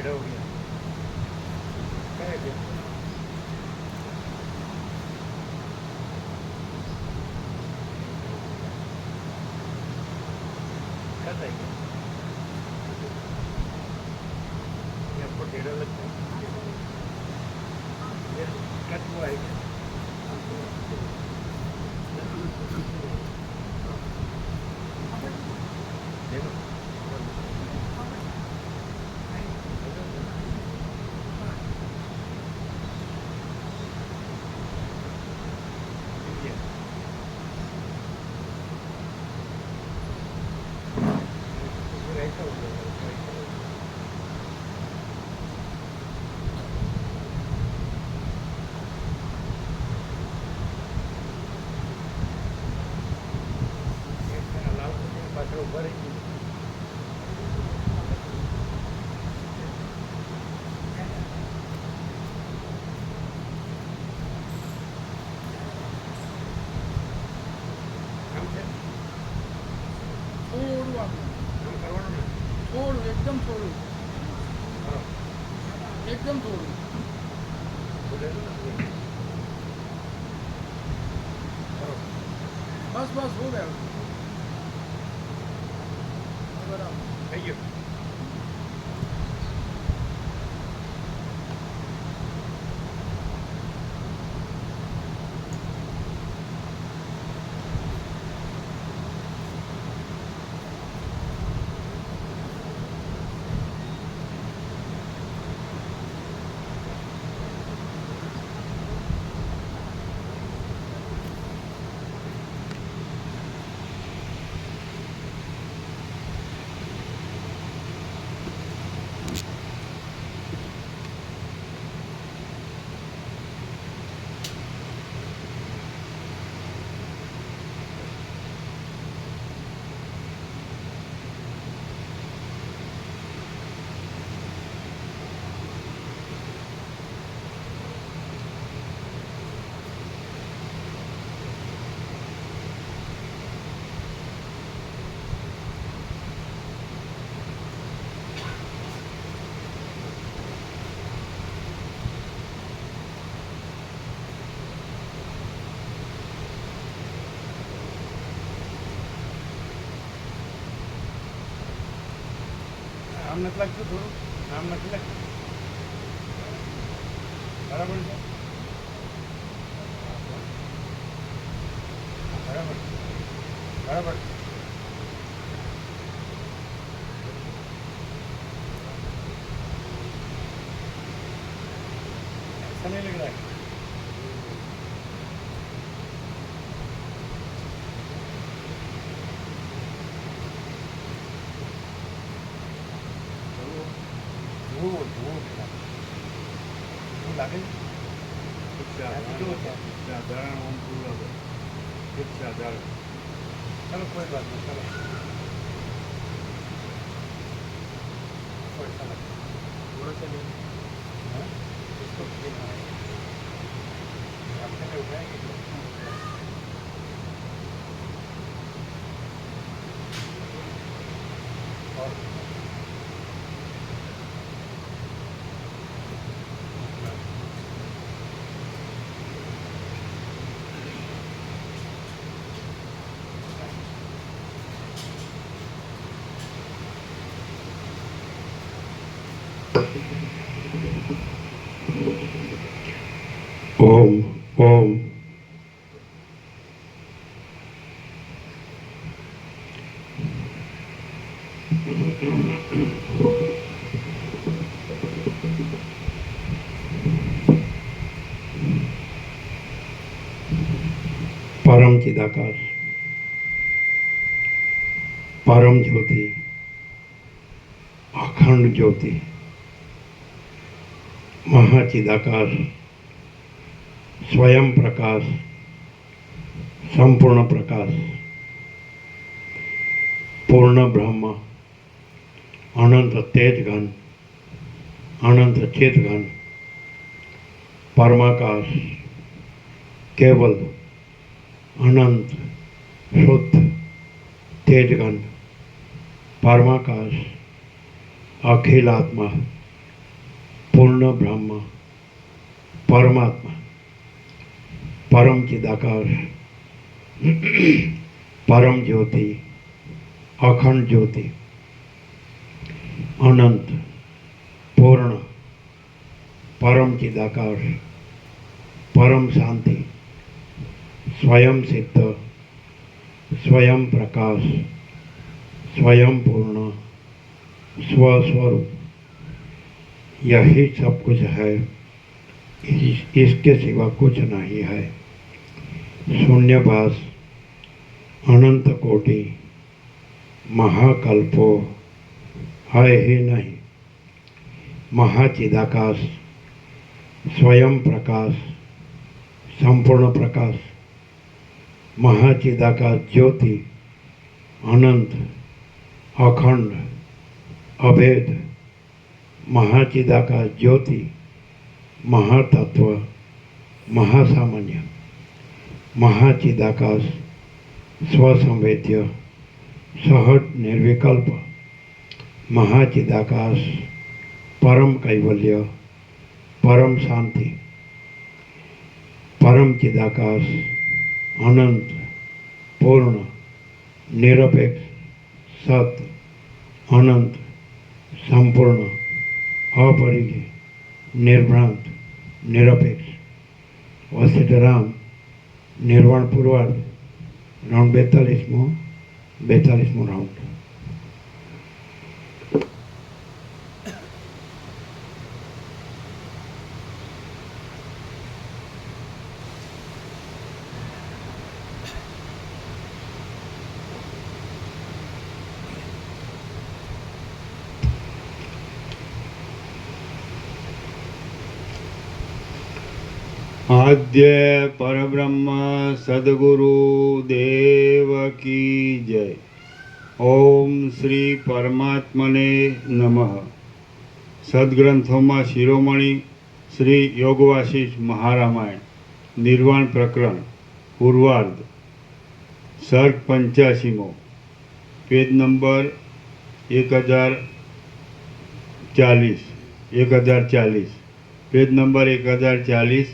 टेढ़ा हो गया क्या है क्या क्या था ये आपको टेढ़ा लगता है ये कट हुआ है क्या देखो फिर ऐसा हो जाएगा ऐसा हो जाएगा। एक મેં અલાવ કરીને પાછળ ઊભા રહી ગયું કામ છે થોડું આપણે કામ કરવાનું ને થોડું એકદમ થોડું કરો એકદમ થોડું બોલેલું ને કરો બસ બસ હો ગયો બરાબર થઈ ગયું આમ નથી લાગતું થોડું આમ નથી લાગતું બરાબર છે બરાબર બરાબર ऐसा नहीं लग रहा है જુઓ જુઓ પેલા શું લાગે છે સાધારણ ઓમ પૂર્વ એક સાધારણ चलो कोई बात नहीं चलो कोई सा नहीं थोड़ा सा नहीं हाँ इसको देखना है आपने उठाएंगे और ओम ओम परम चिदाकार परम ज्योति अखंड ज्योति महाचिदाकार स्वयं प्रकाश संपूर्ण प्रकाश पूर्ण ब्रह्म अनंत तेज घन अनंत चेत घन परमाकाश केवल अनंत शुद्ध तेज घन परमाकाश अखिल आत्मा પૂર્ણ બ્રહ્મ પરમાત્મા પરમ ચિદાકાશ પરમ જ્યોતિ અખંડ જ્યોતિ અનંત પૂર્ણ પરમ ચિદાકાશ પરમ શાંતિ स्वयं सिद्ध स्वयं प्रकाश स्वयं पूर्ण स्वस्वरूप यही सब कुछ है, इसके सिवा कुछ नहीं है। शून्यभास अनंत कोटि महाकल्पो है ही नहीं। महाचिदाकाश स्वयं प्रकाश संपूर्ण प्रकाश महाचिदाकाश ज्योति अनंत अखंड अभेद महाचिदाकाश ज्योति महातत्व महासामान्य महाचिदाकाश स्वसंवेद्य सहज निर्विकल्प महाचिदाकाश परम कैवल्य परम शांति परम चिदाकाश अनंत पूर्ण निरपेक्ष सत अनंत संपूर्ण अपरिजय निर्भ्रांत निरपेक्ष वसिष्ठराम निर्वाण पूर्वार्ध राउंड 42मो राउंड। आद्य परब्रह्म सद्गुरु देव की जय। ओम श्री परमात्मने नमः। सद्ग्रंथों में शिरोमणि श्री योगवासिष्ठ महारामायण निर्वाण प्रकरण पूर्वार्ध सर्ग 85मो पेज नंबर 1040 पेज नंबर 1040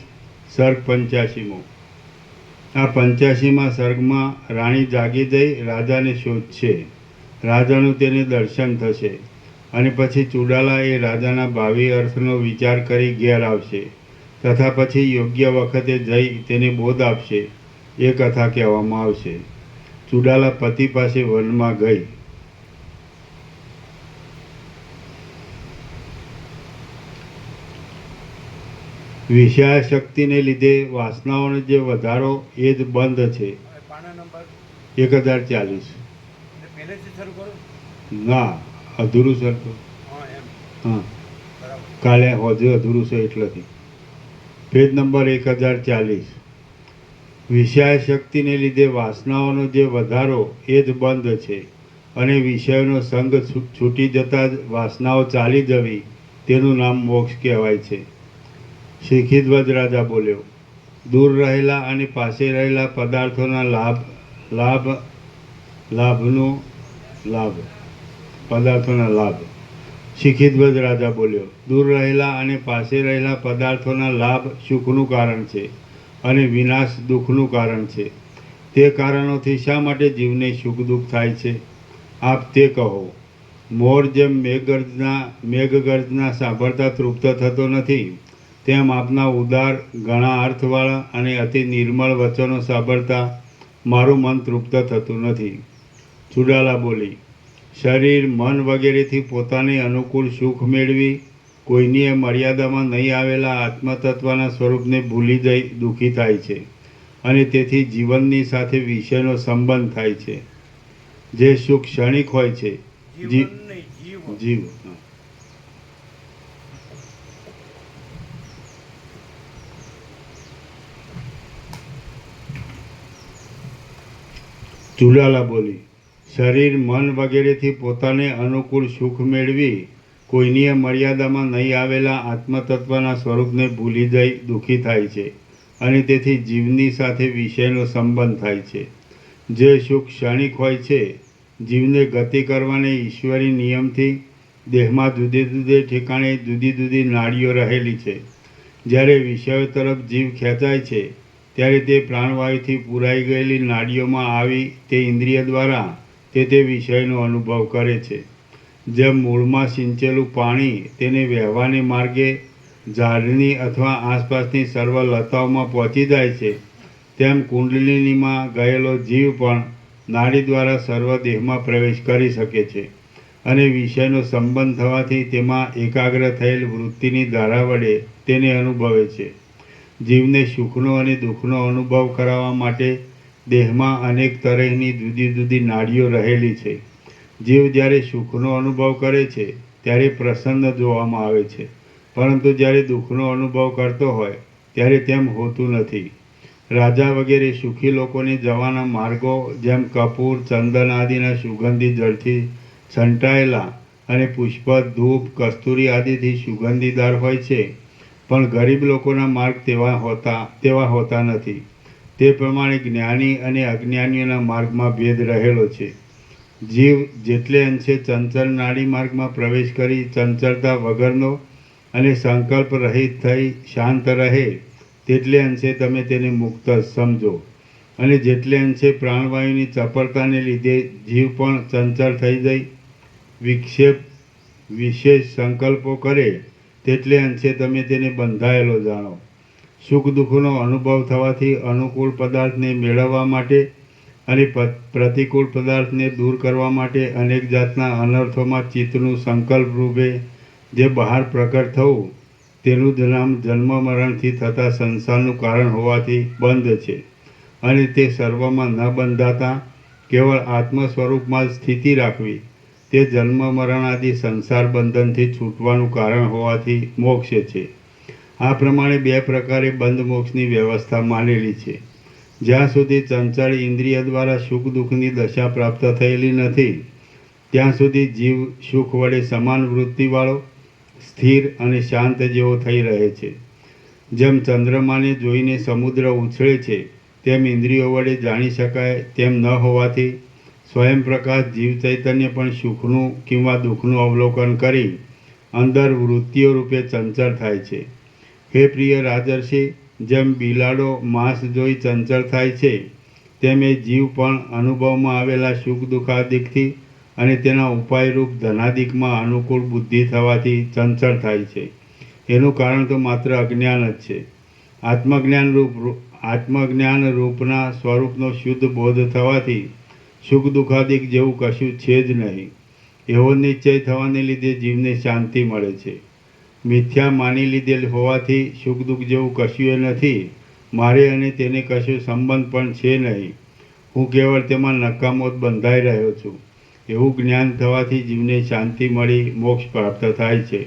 सर्ग 85मो। आ 85માં સર્ગમાં રાણી જાગી જઈ રાજાને શોધશે। રાજાનું તેને દર્શન થશે અને પછી ચુડાલા એ રાજાના ભાવિ અર્થનો વિચાર કરી ઘેર આવશે તથા પછી યોગ્ય વખતે જઈ તેને બોધ આપશે। એ કથા કહેવામાં આવશે। ચુડાલા પતિ પાસે વનમાં ગઈ। વિષયાશક્તિ ને લીધે વાસનાઓનો જે વધારો એ જ બંધ છે। પાના નંબર 1040 પહેલેથી શરૂ કરો। ના અધૂરું સર તો હા એમ હા બરાબર। કાલે હોજે અધૂરું છે એટલેથી પેજ નંબર 1040 વિષયાશક્તિને લીધે વાસનાઓનો જે વધારો એ જ બંધ છે અને વિષયોનો સંગ છૂટી જતાં જ વાસનાઓ ચાલી જવી તેનું નામ મોક્ષ કહેવાય છે। શિખીધ્વજ રાજા બોલ્યો, દૂર રહેલા અને પાસે રહેલા પદાર્થોના લાભ। શિખીધ્વજ રાજા બોલ્યો, દૂર રહેલા અને પાસે રહેલા પદાર્થોના લાભ સુખનું કારણ છે અને વિનાશ દુઃખનું કારણ છે। તે કારણોથી શા માટે જીવને સુખ દુઃખ થાય છે? આપ તે કહો। મોર જેમ મેઘગર્જના સાંભળતા તૃપ્ત થતો નથી, તેમ આપના ઉદાર ઘણા અર્થવાળા અને અતિ નિર્મળ વચનો સાંભળતા મારું મન તૃપ્ત થતું નથી। ચુડાલા બોલી, શરીર મન વગેરેથી પોતાને અનુકૂળ સુખ મેળવી કોઈની મર્યાદામાં નહીં આવેલા આત્મતત્વના સ્વરૂપને ભૂલી જઈ દુઃખી થાય છે અને તેથી જીવનની સાથે વિષયનો સંબંધ થાય છે। જે સુખ ક્ષણિક હોય છે જીવ ચુડાલા બોલી, શરીર મન વગેરેથી પોતાને અનુકૂળ સુખ મેળવી કોઈની મર્યાદામાં નહીં આવેલા આત્મતત્વના સ્વરૂપને ભૂલી જઈ દુઃખી થાય છે અને તેથી જીવની સાથે વિષયનો સંબંધ થાય છે। જે સુખ ક્ષણિક હોય છે જીવને ગતિ કરવાને ઈશ્વરી નિયમથી દેહમાં જુદે જુદે ઠેકાણે જુદી જુદી નાડીઓ રહેલી છે. જ્યારે વિષયો તરફ જીવ ખેંચાય છે ત્યારે તે પ્રાણવાયુથી પૂરાઈ ગયેલી નાડીઓમાં આવી તે ઇન્દ્રિય દ્વારા તે વિષયનો અનુભવ કરે છે. જેમ મૂળમાં સિંચેલું પાણી તેને વહેવાને માર્ગે ઝાડની અથવા આસપાસની સર્વ લતાઓમાં પહોંચી જાય છે, તેમ કુંડલિનીમાં ગયેલો જીવ પણ નાડી દ્વારા સર્વ દેહમાં પ્રવેશ કરી શકે છે અને વિષયનો સંબંધ થવાથી તેમાં એકાગ્ર થયેલ વૃત્તિની ધારા વડે તેને અનુભવે છે. જીવને સુખનો અને દુઃખનો અનુભવ કરાવવા માટે દેહમાં અનેક તરહની જુદી જુદી નાડીઓ રહેલી છે. જીવ જ્યારે સુખનો અનુભવ કરે છે ત્યારે પ્રસન્ન જોવામાં આવે છે, પરંતુ જ્યારે દુઃખનો અનુભવ કરતો હોય ત્યારે તેમ હોતું નથી. રાજા વગેરે સુખી લોકોને જવાના માર્ગો જેમ કપૂર, ચંદન આદિના સુગંધી જળથી છંટાયેલા અને પુષ્પ, ધૂપ, કસ્તુરી આદિથી સુગંધીદાર હોય છે, પણ ગરીબ લોકોના માર્ગ તેવા હોતા નથી. તે પ્રમાણે જ્ઞાની અને અજ્ઞાનીઓના માર્ગમાં ભેદ રહેલો છે. જીવ જેટલે અંશે ચંચળ નાડી માર્ગમાં પ્રવેશ કરી ચંચળતા વગરનો અને સંકલ્પ રહિત થઈ શાંત રહે તેટલે અંશે તમે તેને મુક્ત સમજો, અને જેટલે અંશે પ્રાણવાયુની ચપળતાને લીધે જીવ પણ ચંચળ થઈ જઈ વિક્ષેપ વિશેષ સંકલ્પો કરે તેટલે અંશે તમે તેને બંધાયેલો જાણો. સુખ દુઃખનો અનુભવ થવાથી અનુકૂળ પદાર્થને મેળવવા માટે અને પ્રતિકૂળ પદાર્થને દૂર કરવા માટે અનેક જાતના અનર્થોમાં ચિત્તનું સંકલ્પ રૂપે જે બહાર પ્રકટ થવું તેનું જ નામ જન્મ મરણથી થતા સંસારનું કારણ હોવાથી બંધ છે, અને તે સર્વમાં ન બંધાતા કેવળ આત્મ સ્વરૂપમાં જ સ્થિતિ રાખવી તે જન્મ મરણ આદિ સંસાર બંધનથી છૂટવાનું કારણ હોવાથી મોક્ષ છે. આ પ્રમાણે બે પ્રકારે બંધ મોક્ષની વ્યવસ્થા માનેલી છે. જ્યાં સુધી ચંચળ ઇન્દ્રિય દ્વારા સુખ દુઃખની દશા પ્રાપ્ત થયેલી નથી ત્યાં સુધી જીવ સુખ વડે સમાન વૃત્તિવાળો, સ્થિર અને શાંત જેવો થઈ રહે છે. જેમ ચંદ્રમાને જોઈને સમુદ્ર ઉછળે છે તેમ ઇન્દ્રિયો વડે જાણી શકાય તેમ ન હોવાથી સ્વયં પ્રકાશ જીવ ચૈતન્ય પણ સુખનું કિંવા દુઃખનું અવલોકન કરી અંદર વૃત્તિઓ રૂપે ચંચળ થાય છે. હે પ્રિય રાજર્ષિ, જેમ બિલાડો માંસ જોઈ ચંચળ થાય છે તેમ એ જીવ પણ અનુભવમાં આવેલા સુખ દુઃખાદિકથી અને તેના ઉપાયરૂપ ધનાદિકમાં અનુકૂળ બુદ્ધિ થવાથી ચંચળ થાય છે. એનું કારણ તો માત્ર અજ્ઞાન જ છે. આત્મજ્ઞાન રૂપના સ્વરૂપનો શુદ્ધ બોધ થવાથી સુખ દુઃખાદિક જેવું કશું છે જ નહીં. એવો નિશ્ચય થવાને લીધે જીવને શાંતિ મળે છે. મિથ્યા માની લીધેલ હોવાથી સુખ દુઃખ જેવું કશું એ નથી. મારે અને તેને કશું સંબંધ પણ છે નહીં. હું કેવળ તેમાં નકામો જ બંધાઈ રહ્યો છું. એવું જ્ઞાન થવાથી જીવને શાંતિ મળી મોક્ષ પ્રાપ્ત થાય છે.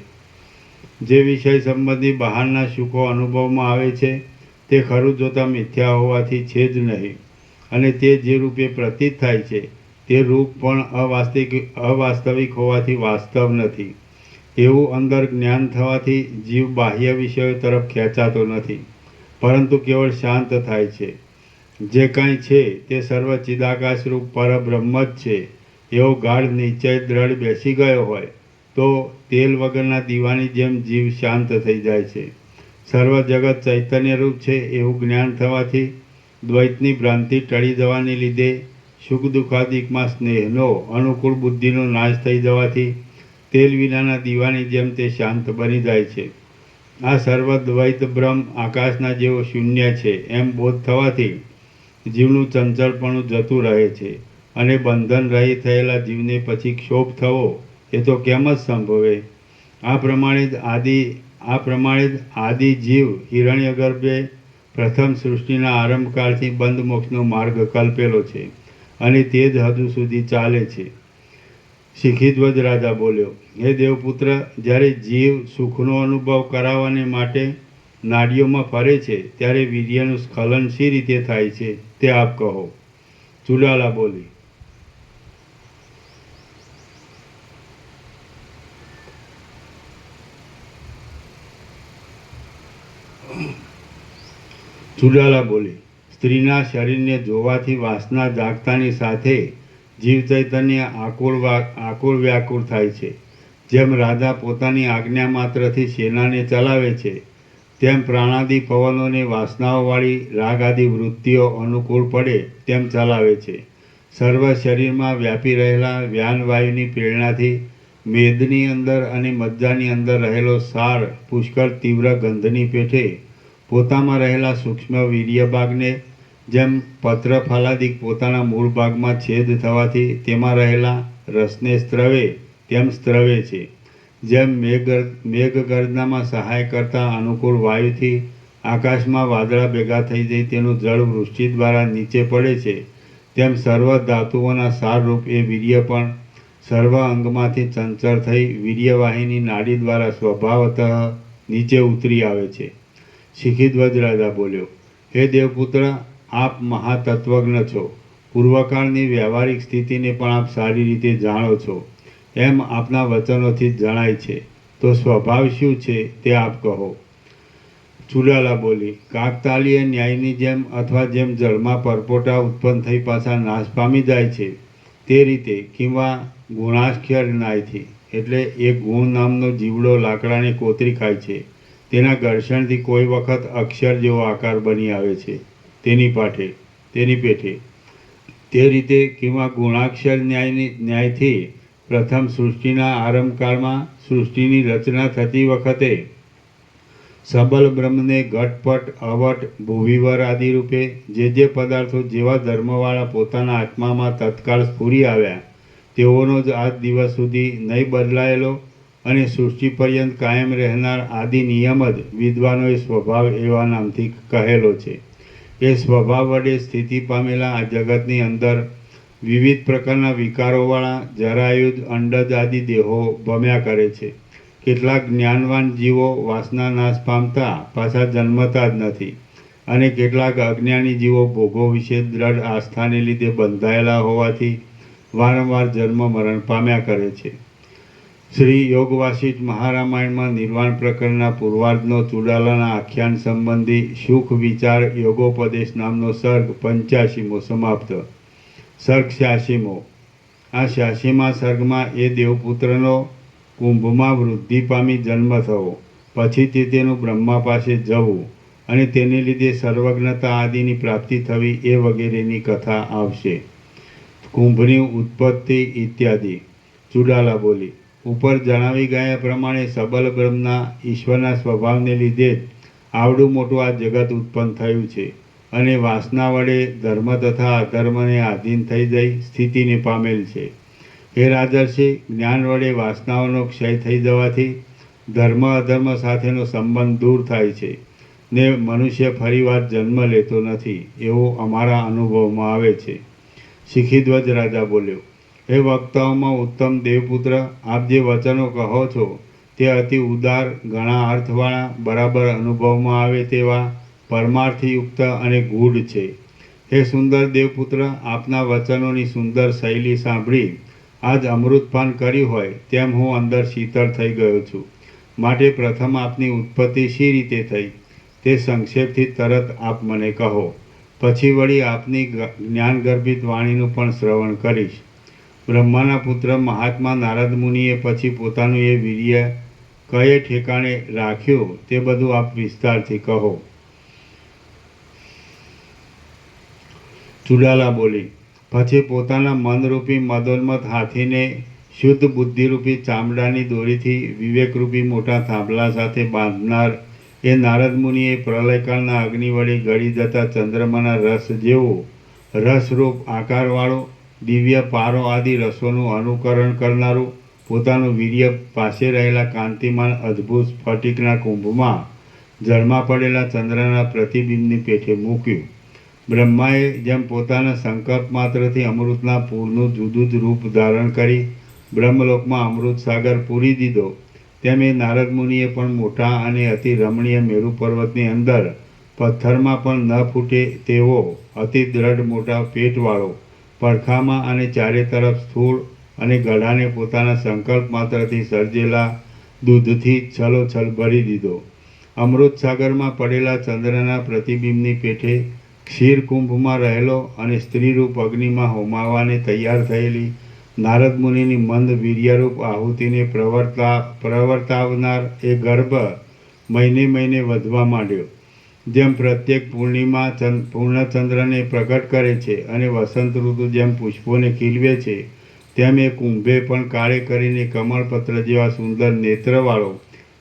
જે વિષય સંબંધી બહારના સુખો અનુભવમાં આવે છે તે ખરું જોતા મિથ્યા હોવાથી છે જ નહીં, અને તે જે રૂપે પ્રતીત થાય છે તે રૂપ પણ અવાસ્તવિક હોવાથી વાસ્તવ નથી. એવું અંદર જ્ઞાન થવાથી જીવ બાહ્ય વિષયો તરફ ખેંચાતો નથી, પરંતુ કેવળ શાંત થાય છે. જે કાંઈ છે તે સર્વ ચિદાકાશરૂપ પરબ્રહ્મ જ છે એવો ગાઢ નિશ્ચય દ્રઢ બેસી ગયો હોય તો તેલ વગરના દીવાની જેમ જીવ શાંત થઈ જાય છે. સર્વ જગત ચૈતન્યરૂપ છે એવું જ્ઞાન થવાથી દ્વૈતની ભ્રાંતિ ટળી જવાને લીધે સુખ દુઃખાદિકમાં સ્નેહનો અનુકૂળ બુદ્ધિનો નાશ થઈ જવાથી તેલ વિનાના દીવાની જેમ તે શાંત બની જાય છે. આ સર્વ દ્વૈત બ્રહ્મ આકાશના જેવો શૂન્ય છે એમ બોધ થવાથી જીવનું ચંચળપણું જતું રહે છે, અને બંધન રહી થયેલા જીવને પછી ક્ષોભ થવો એ તો કેમ જ સંભવે. આ પ્રમાણે જ આદિ જીવ હિરણ્યગર્ભે પ્રથમ સૃષ્ટિના આરંભકાળથી બંધ મોક્ષનો માર્ગ કલ્પેલો છે, અને તે જ હજુ સુધી ચાલે છે. શિખીધ્વજ રાજા બોલ્યો, હે દેવપુત્ર, જ્યારે જીવ સુખનો અનુભવ કરાવવાને માટે નાડીઓમાં ફરે છે ત્યારે વીર્યનું સ્ખલન શી રીતે થાય છે તે આપ કહો. ચુડાલા બોલી, સ્ત્રીના શરીરને જોવાથી વાસના જાગતાની સાથે જીવ ચૈતન્ય આકુળ વ્યાકુળ થાય છે. જેમ રાજા પોતાની આજ્ઞા માત્રથી સેનાને ચલાવે છે, તેમ પ્રાણાદિ પવનોને વાસનાઓવાળી રાગ આદિ વૃત્તિઓ અનુકૂળ પડે તેમ ચલાવે છે. સર્વ શરીરમાં વ્યાપી રહેલા વ્યાનવાયુની પ્રેરણાથી મેદની અંદર અને મજ્જાની અંદર રહેલો સાર પુષ્કળ તીવ્ર ગંધની પેઠે પોતામાં રહેલા સૂક્ષ્મ વીર્ય ભાગને જેમ પત્ર ફલાદિક પોતાના મૂળ ભાગમાં છેદ થવાથી તેમાં રહેલા રસને સ્ત્રવે તેમ સ્ત્રવે છે. જેમ મેઘગર્જનામાં સહાય કરતા અનુકૂળ વાયુથી આકાશમાં વાદળા ભેગા થઈ જઈ તેનું જળ વૃષ્ટિ દ્વારા નીચે પડે છે, તેમ સર્વ ધાતુઓના સારરૂપ એ વીર્ય પણ સર્વ અંગમાંથી ચંચળ થઈ વીર્યવાહિની નાડી દ્વારા સ્વભાવતઃ નીચે ઉતરી આવે છે. શિખીધ્વજ રાજા બોલ્યો, હે દેવપુત્ર, આપ મહાતત્વજ્ઞ છો. પૂર્વકાળની વ્યવહારિક સ્થિતિને પણ આપ સારી રીતે જાણો છો, એમ આપના વચનોથી જ જણાય છે. તો સ્વભાવ શું છે તે આપ કહો. ચુડાલા બોલી, કાકતાલીય ન્યાયની જેમ અથવા જેમ જળમાં પરપોટા ઉત્પન્ન થઈ પાછા નાશ પામી જાય છે, તે રીતે કિંવા ગુણાક્ષર ન્યાયથી, એટલે એક ગુણ નામનો જીવડો લાકડાને કોતરી ખાય છે, તેના ઘર્ષણથી કોઈ વખત અક્ષર જેવો આકાર બની આવે છે તેની પેઠે. તે રીતે કિંવા ગુણાક્ષર ન્યાયથી પ્રથમ સૃષ્ટિના આરંભકાળમાં સૃષ્ટિની રચના થતી વખતે સબલ બ્રહ્મને ઘટપટ અવટ ભુવિવર આદિ રૂપે જે પદાર્થો જેવા ધર્મવાળા પોતાના આત્મામાં તત્કાળ સ્ફુરી આવ્યા તેઓનો જ આજ દિવસ સુધી નહીં બદલાયેલો અને સૃષ્ટિ પર્યંત કાયમ રહેનાર આદિ નિયમ જ વિદ્વાનોએ સ્વભાવ એવા નામથી કહેલો છે. એ સ્વભાવ વડે સ્થિતિ પામેલા આ જગતની અંદર વિવિધ પ્રકારના વિકારોવાળા જરાયુજ અંડજ આદિ દેહો ભમ્યા કરે છે. કેટલાક જ્ઞાનવાન જીવો વાસના નાશ પામતા પાછા જન્મતા જ નથી, અને કેટલાક અજ્ઞાની જીવો ભોગો વિશે દ્રઢ આસ્થાને લીધે બંધાયેલા હોવાથી વારંવાર જન્મ મરણ પામ્યા કરે છે. શ્રી યોગ વાસિષ્ઠ મહારામાયણમાં નિર્વાણ પ્રકરણના પૂર્વાર્ધનો ચુડાલાના આખ્યાન સંબંધી સુખ વિચાર યોગોપદેશ નામનો સર્ગ 85મો સમાપ્ત. સર્ગ 86મો. આ 86મા સર્ગમાં એ દેવપુત્રનો કુંભમાં વૃદ્ધિ પામી જન્મ થવો, પછીથી તેનું બ્રહ્મા પાસે જવું અને તેને લીધે સર્વજ્ઞતા આદિની પ્રાપ્તિ થવી એ વગેરેની કથા આવશે. કુંભની ઉત્પત્તિ ઇત્યાદિ. ચુડાલા બોલી, ઉપર જણાવી ગયા પ્રમાણે સબલ બ્રહ્મના ઈશ્વરના સ્વભાવને લીધે જ આવડું મોટું આ જગત ઉત્પન્ન થયું છે, અને વાસના વડે ધર્મ તથા અધર્મને આધીન થઈ જઈ સ્થિતિને પામેલ છે. હે રાજર્ષિ, જ્ઞાન વડે વાસનાઓનો ક્ષય થઈ જવાથી ધર્મ અધર્મ સાથેનો સંબંધ દૂર થાય છે ને મનુષ્ય ફરીવાર જન્મ લેતો નથી, એવું અમારા અનુભવમાં આવે છે. શિખીધ્વજ રાજા બોલ્યો, હે વક્તાઓમાં ઉત્તમ દેવપુત્ર, આપ જે વચનો કહો છો તે અતિ ઉદાર, ઘણા અર્થવાળા, બરાબર અનુભવમાં આવે તેવા, પરમાર્થયુક્ત અને ગૂઢ છે. હે સુંદર દેવપુત્ર, આપના વચનોની સુંદર શૈલી સાંભળી આજ અમૃતપાન કર્યું હોય તેમ હું અંદર શીતળ થઈ ગયો છું. માટે પ્રથમ આપની ઉત્પત્તિ શી રીતે થઈ તે સંક્ષેપથી તરત આપ મને કહો. પછી વળી આપની જ્ઞાનગર્ભિત વાણીનું પણ શ્રવણ કરીશ. બ્રહ્માના પુત્ર મહાત્મા નારદ મુનિએ પછી પોતાનું એ વીર્ય કયે ઠેકાણે રાખ્યું તે બધું આપ વિસ્તારથી કહો. ચુડાલા બોલી, પછી પોતાના મનરૂપી મદોન્મત હાથીને શુદ્ધ બુદ્ધિરૂપી ચામડાની દોરીથી વિવેકરૂપી મોટા થાંભલા સાથે બાંધનાર એ નારદ મુનિએ પ્રલયકાળના અગ્નિ વડે ગળી જતા ચંદ્રમાના રસ જેવું રસરૂપ આકારવાળું દિવ્ય પારો આદિ રસોનું અનુકરણ કરનારું પોતાનું વીર્ય પાસે રહેલા કાંતિમાન અદ્ભુત સ્ફટિકના કુંભમાં જળમાં પડેલા ચંદ્રના પ્રતિબિંબની પેઠે મૂક્યું. બ્રહ્માએ જેમ પોતાના સંકલ્પ માત્રથી અમૃતના પૂરનું જુદું જ રૂપ ધારણ કરી બ્રહ્મલોકમાં અમૃત સાગર પૂરી દીધો, તેમ એ નારદ મુનિએ પણ મોટા અને અતિ રમણીય મેરુ પર્વતની અંદર પથ્થરમાં પણ ન ફૂટે તેવો અતિ દ્રઢ મોટા પેટવાળો, પડખામાં અને ચારે તરફ સ્થૂળ અને ગળાને પોતાના સંકલ્પ માત્રથી સર્જેલા દૂધથી છલોછલ ભરી દીધો. અમૃત સાગરમાં પડેલા ચંદ્રના પ્રતિબિંબની પેઠે ક્ષીર કુંભમાં રહેલો અને સ્ત્રીરૂપ અગ્નિમાં હોમાવાને તૈયાર થયેલી નારદ મુનિની મંદ વીર્યરૂપ આહુતિને પ્રવર્તાવનાર એ ગર્ભ મહિને મહિને વધવા માંડ્યો. જેમ પ્રત્યેક પૂર્ણિમા પૂર્ણચંદ્રને પ્રગટ કરે છે અને વસંત ઋતુ જેમ પુષ્પોને ખીલવે છે, તેમ એ કુંભે પણ કાળે કરીને કમળપત્ર જેવા સુંદર નેત્રવાળો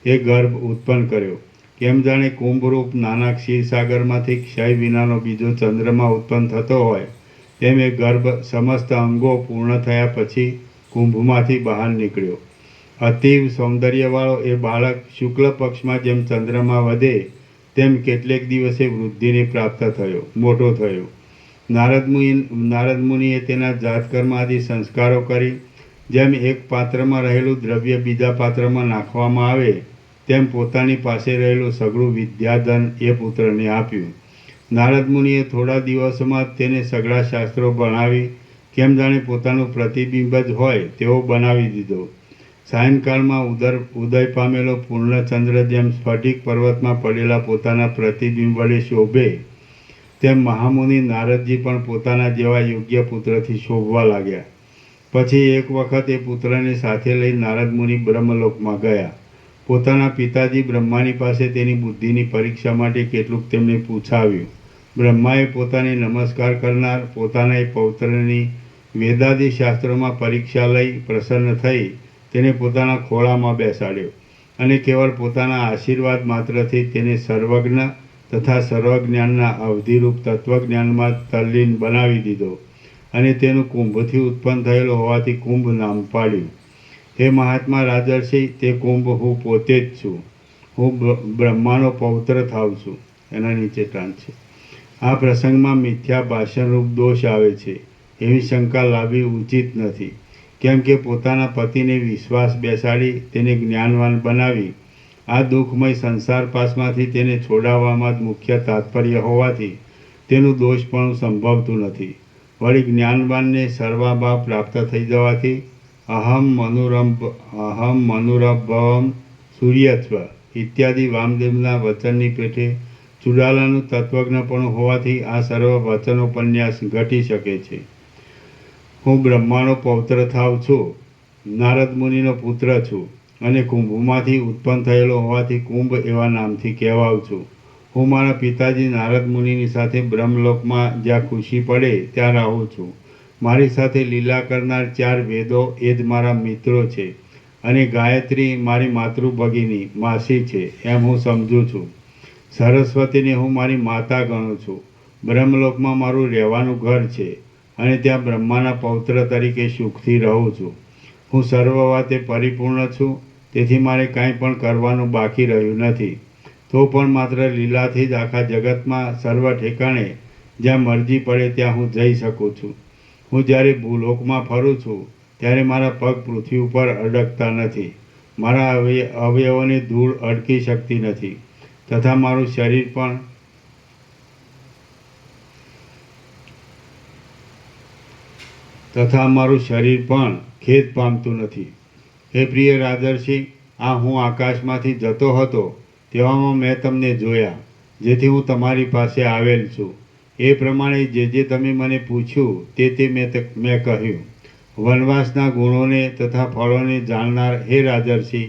એ ગર્ભ ઉત્પન્ન કર્યો. કેમ જાણે કુંભરૂપ નાના ક્ષીરસાગરમાંથી ક્ષય વિનાનો બીજો ચંદ્રમા ઉત્પન્ન થતો હોય, તેમ એ ગર્ભ સમસ્ત અંગો પૂર્ણ થયા પછી કુંભમાંથી બહાર નીકળ્યો. અતિવ સૌંદર્યવાળો એ બાળક શુક્લ પક્ષમાં જેમ ચંદ્રમા વધે તેમ કેટલેક દિવસે વૃદ્ધિને પ્રાપ્ત થયો, મોટો થયો. નારદ મુનિએ તેના જાતકર્મ આદિ સંસ્કારો કરી જેમ એક પાત્રમાં રહેલું દ્રવ્ય બીજા પાત્રમાં નાખવામાં આવે તેમ પોતાની પાસે રહેલું સઘળું વિદ્યાધન એ પુત્રને આપ્યું. નારદ મુનિએ થોડા દિવસોમાં તેને સઘળા શાસ્ત્રો ભણાવી કેમ જાણે પોતાનું પ્રતિબિંબ જ હોય તેવો બનાવી દીધો. સાયંકાળમાં ઉદય પામેલો પૂર્ણચંદ્ર જેમ સ્ફટિક પર્વતમાં પડેલા પોતાના પ્રતિબિંબ વડે શોભે, તેમ મહામુનિ નારદજી પણ પોતાના જેવા યોગ્ય પુત્રથી શોભવા લાગ્યા. પછી એક વખત એ પુત્રને સાથે લઈ નારદ મુનિ બ્રહ્મલોકમાં ગયા. પોતાના પિતાજી બ્રહ્માની પાસે તેની બુદ્ધિની પરીક્ષા માટે કેટલુંક તેમને પૂછાવ્યું. બ્રહ્માએ પોતાને નમસ્કાર કરનાર પોતાના એ પૌત્રની વેદાદિ શાસ્ત્રોમાં પરીક્ષા લઈ પ્રસન્ન થઈ તેને પોતાના ખોળામાં બેસાડ્યો અને કેવળ પોતાના આશીર્વાદ માત્રથી તેને સર્વજ્ઞ તથા સર્વજ્ઞાનના અવધિરૂપ તત્વજ્ઞાનમાં તલ્લીન બનાવી દીધો અને તેનું કુંભથી ઉત્પન્ન થયેલો હોવાથી કુંભ નામ પાડ્યું. હે મહાત્મા રાજર્ષિ, તે કુંભ હું પોતે જ છું. હું બ્રહ્માનો પૌત્ર થાવ છું. એના નીચે ટાંચ છે. આ પ્રસંગમાં મિથ્યા ભાષણરૂપ દોષ આવે છે એવી શંકા લાવવી ઉચિત નથી. કેમ કે પોતાના પતિને વિશ્વાસ બેસાડી તેને જ્ઞાનવાન બનાવી આ દુઃખમય સંસાર પાસમાંથી તેને છોડાવવામાં જ મુખ્ય તાત્પર્ય હોવાથી તેનું દોષ પણ સંભવતું નથી. વળી જ્ઞાનવાનને સર્વાભાવ પ્રાપ્ત થઈ જવાથી અહમ મનુરભવમ સૂર્યત્વ ઇત્યાદિ વામદેવના વચનની પેઠે ચુડાલાનું તત્વજ્ઞપણું હોવાથી આ સર્વ વચનોપન્યાસ ઘટી શકે છે. હું બ્રહ્માનો પૌત્ર થાવ છું, નારદ મુનિનો પુત્ર છું અને કુંભમાંથી ઉત્પન્ન થયેલો હોવાથી કુંભ એવા નામથી કહેવાઉં છું. હું મારા પિતાજી નારદ મુનિની સાથે બ્રહ્મલોકમાં જ્યાં ખુશી પડે ત્યાં રહું છું. મારી સાથે લીલા કરનાર 4 વેદો એ જ મારા મિત્રો છે અને ગાયત્રી મારી માતૃભગિની માસી છે એમ હું સમજું છું. સરસ્વતીને હું મારી માતા ગણું છું. બ્રહ્મલોકમાં મારું રહેવાનું ઘર છે અને ત્યાં બ્રહ્માના પૌત્ર તરીકે સુખથી રહું છું. હું સર્વ વાતે પરિપૂર્ણ છું, તેથી મારે કાંઈ પણ કરવાનું બાકી રહ્યું નથી. તો પણ માત્ર લીલાથી જ આખા જગતમાં સર્વ ઠેકાણે જ્યાં મરજી પડે ત્યાં હું જઈ શકું છું. હું જ્યારે ભૂલોકમાં ફરું છું ત્યારે મારા પગ પૃથ્વી ઉપર અડકતા નથી. મારા અવયવોને ધૂળ અડકી શકતી નથી તથા મારું શરીર પણ ખેદ પામતું નથી. હે પ્રિય રાજર્ષિ, આ હું આકાશમાંથી જતો હતો તેવામાં મેં તમને જોયા, જેથી હું તમારી પાસે આવેલ છું. એ પ્રમાણે જે તમે મને પૂછ્યું તે મેં કહ્યું. વનવાસના ગુણોને તથા ફળોને જાણનાર હે રાજર્ષિ,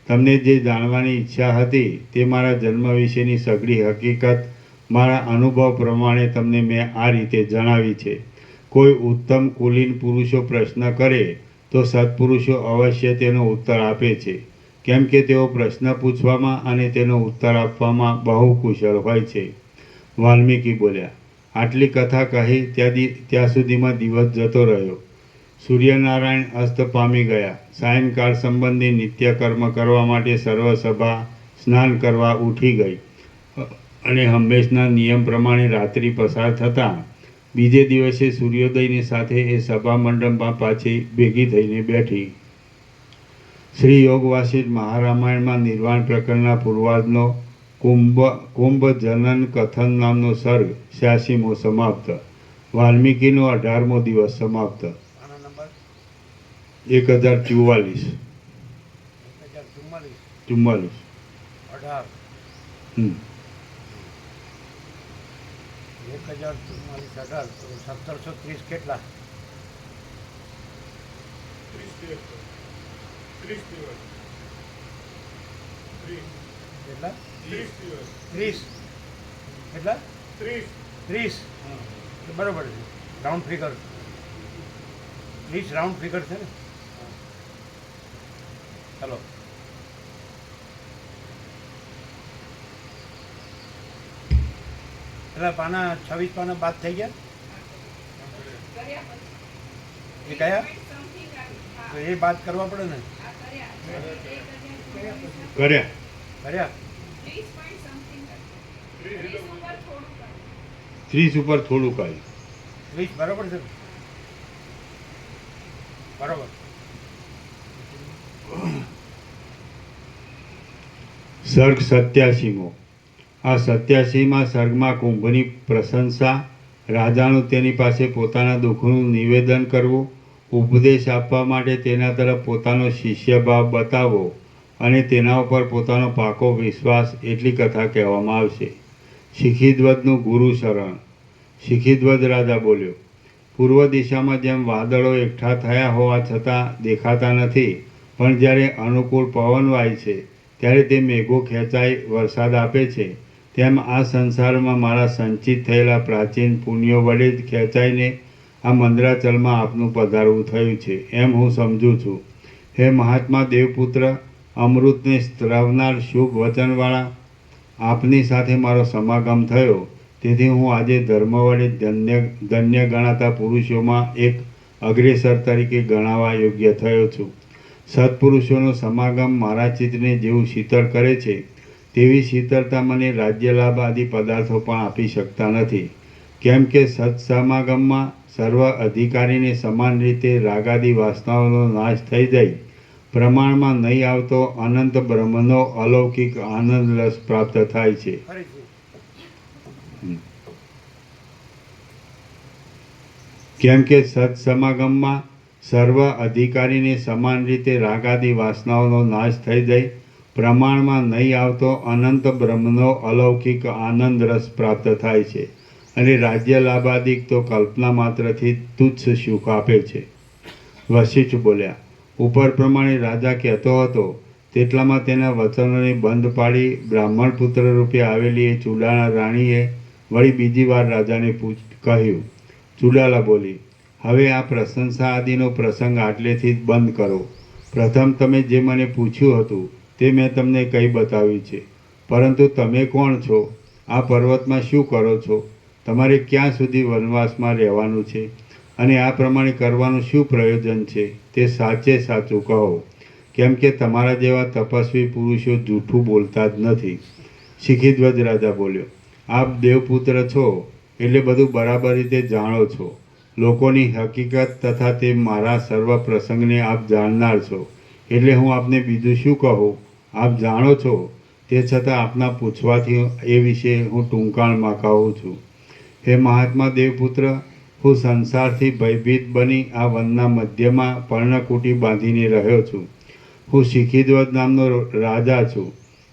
તમને જે જાણવાની ઈચ્છા હતી તે મારા જન્મ વિશેની સઘળી હકીકત મારા અનુભવ પ્રમાણે તમને મેં આ રીતે જણાવી છે. કોઈ ઉત્તમ કુલીન પુરુષો પ્રશ્ન કરે તો સત્પુરુષો અવશ્ય તેનો ઉત્તર આપે છે, કેમ કે તેઓ પ્રશ્ન પૂછવામાં અને તેનો ઉત્તર આપવામાં બહુ કુશળ હોય છે. વાલ્મીકી બોલ્યા. આટલી કથા કહી ત્યાં સુધીમાં દિવસ જતો રહ્યો. સૂર્યનારાયણ અસ્ત પામી ગયા. સાયંકાળ સંબંધી નિત્યકર્મ કરવા માટે સર્વસભા સ્નાન કરવા ઉઠી ગઈ અને હંમેશના નિયમ પ્રમાણે રાત્રિ પસાર થતાં બીજે દિવસે સૂર્યોદયની સાથે એ સભા મંડપમાં પાછી ભેગી થઈને બેઠી. શ્રી યોગ વાસિષ્ઠ મહારામાયણમાં નિર્વાણ પ્રકરણના પૂર્વાર્ધનો કુંભ જનન કથન નામનો સર્ગ 86મો સમાપ્ત. વાલ્મીકીનો 18મો દિવસ સમાપ્ત. 1044. 18. 1044 18 તો 1730 કેટલા? કેટલા 30 કેટલા 30 બરોબર છે રાઉન્ડ ફિગર 30 રાઉન્ડ ફિગર છે ને ચાલો પેલા પાના 26 પાના બાદ થઈ ગયા એ કયા તો એ બાદ કરવા પડે ને કર્યા કર્યા 30 ઉપર થોડુંક આવ્યું 30 બરોબર છે બરોબર સર્ગ 87મો આ 87માં સર્ગમાં કુંભની પ્રશંસા રાજાનું તેની પાસે પોતાના દુઃખનું નિવેદન કરવું ઉપદેશ આપવા માટે તેના તરફ પોતાનો શિષ્યભાવ બતાવવો અને તેના ઉપર પોતાનો પાકો વિશ્વાસ એટલી કથા કહેવામાં આવશે. શિખીધ્વજનું ગુરુ શરણ. શિખીધ્વજ રાજા બોલ્યો, પૂર્વ દિશામાં જેમ વાદળો એકઠા થયા હોવા છતાં દેખાતા નથી, પણ જ્યારે અનુકૂળ પવન વાય છે ત્યારે તે મેઘો ખેંચાઈ વરસાદ આપે છે, તેમ આ સંસારમાં મારા સંચિત થયેલા પ્રાચીન પુણ્યો વડે જ ખેંચાઈને આ મંદરાચલમાં આપનું પધારવું થયું છે એમ હું સમજું છું. હે મહાત્મા દેવપુત્ર, અમૃતને સ્ત્રવનાર શુભ વચનવાળા આપની સાથે મારો સમાગમ થયો, તેથી હું આજે ધર્મ વડે ધન્ય ગણાતા પુરુષોમાં એક અગ્રેસર તરીકે ગણાવા યોગ્ય થયો છું. સત્પુરુષોનો સમાગમ મારા ચિત્તને જેવું શીતળ કરે છે તેવી શીતળતા મને રાજ્ય લાભ આદિ પદાર્થો પણ આપી શકતા નથી. કેમ કે સત્સમાગમમાં સર્વ અધિકારીને સમાન રીતે રાગાદી વાસનાઓનો નાશ થઈ જાય પ્રમાણમાં નહીં આવતો અનંત બ્રહ્મનો અલૌકિક આનંદ રસ પ્રાપ્ત થાય છે. કેમ કે સત્સમાગમમાં સર્વ અધિકારીને સમાન રીતે રાગાદી વાસનાઓનો નાશ થઈ જાય પ્રમાણમાં નહીં આવતો અનંત બ્રહ્મનો અલૌકિક આનંદ રસ પ્રાપ્ત થાય છે અને રાજ્ય લાભાદિક તો કલ્પના માત્રથી તુચ્છ સુખ આપે છે. વશિષ્ઠ બોલ્યા, ઉપર પ્રમાણે રાજા કહેતો હતો તેટલામાં તેના વચનોને બંધ પાડી બ્રાહ્મણ પુત્ર રૂપે આવેલી એ ચુડાલા રાણીએ વળી બીજી વાર રાજાને કહ્યું. ચુડાલા બોલી, હવે આ પ્રશંસા આદિનો પ્રસંગ આટલેથી જ બંધ કરો. પ્રથમ તમે જે મને પૂછ્યું હતું તે મેં તમને કહી બતાવ્યું છે, પરંતુ તમે કોણ છો? આ પર્વતમાં શું કરો છો? તમારે ક્યાં સુધી વનવાસમાં રહેવાનું છે અને આ પ્રમાણે કરવાનું શું પ્રયોજન છે તે સાચે સાચું કહો, કેમ કે તમારા જેવા તપસ્વી પુરુષો જૂઠું બોલતા જ નથી. શિખીધ્વજ રાજા બોલ્યો, આપ દેવપુત્ર છો એટલે બધું બરાબર રીતે જાણો છો. લોકોની હકીકત તથા તે મારા સર્વ પ્રસંગને આપ જાણનાર છો, એટલે હું આપને બીજું શું કહું? આપ જાણો છો તે છતાં આપના પૂછવાથી એ વિશે હું ટૂંકાણમાં કહું છું. હે મહાત્મા દેવપુત્ર, હું સંસારથી ભયભીત બની આ વનના મધ્યમાં પર્ણકુટી બાંધીને રહ્યો છું. હું શિખીધ્વજ નામનો રાજા છું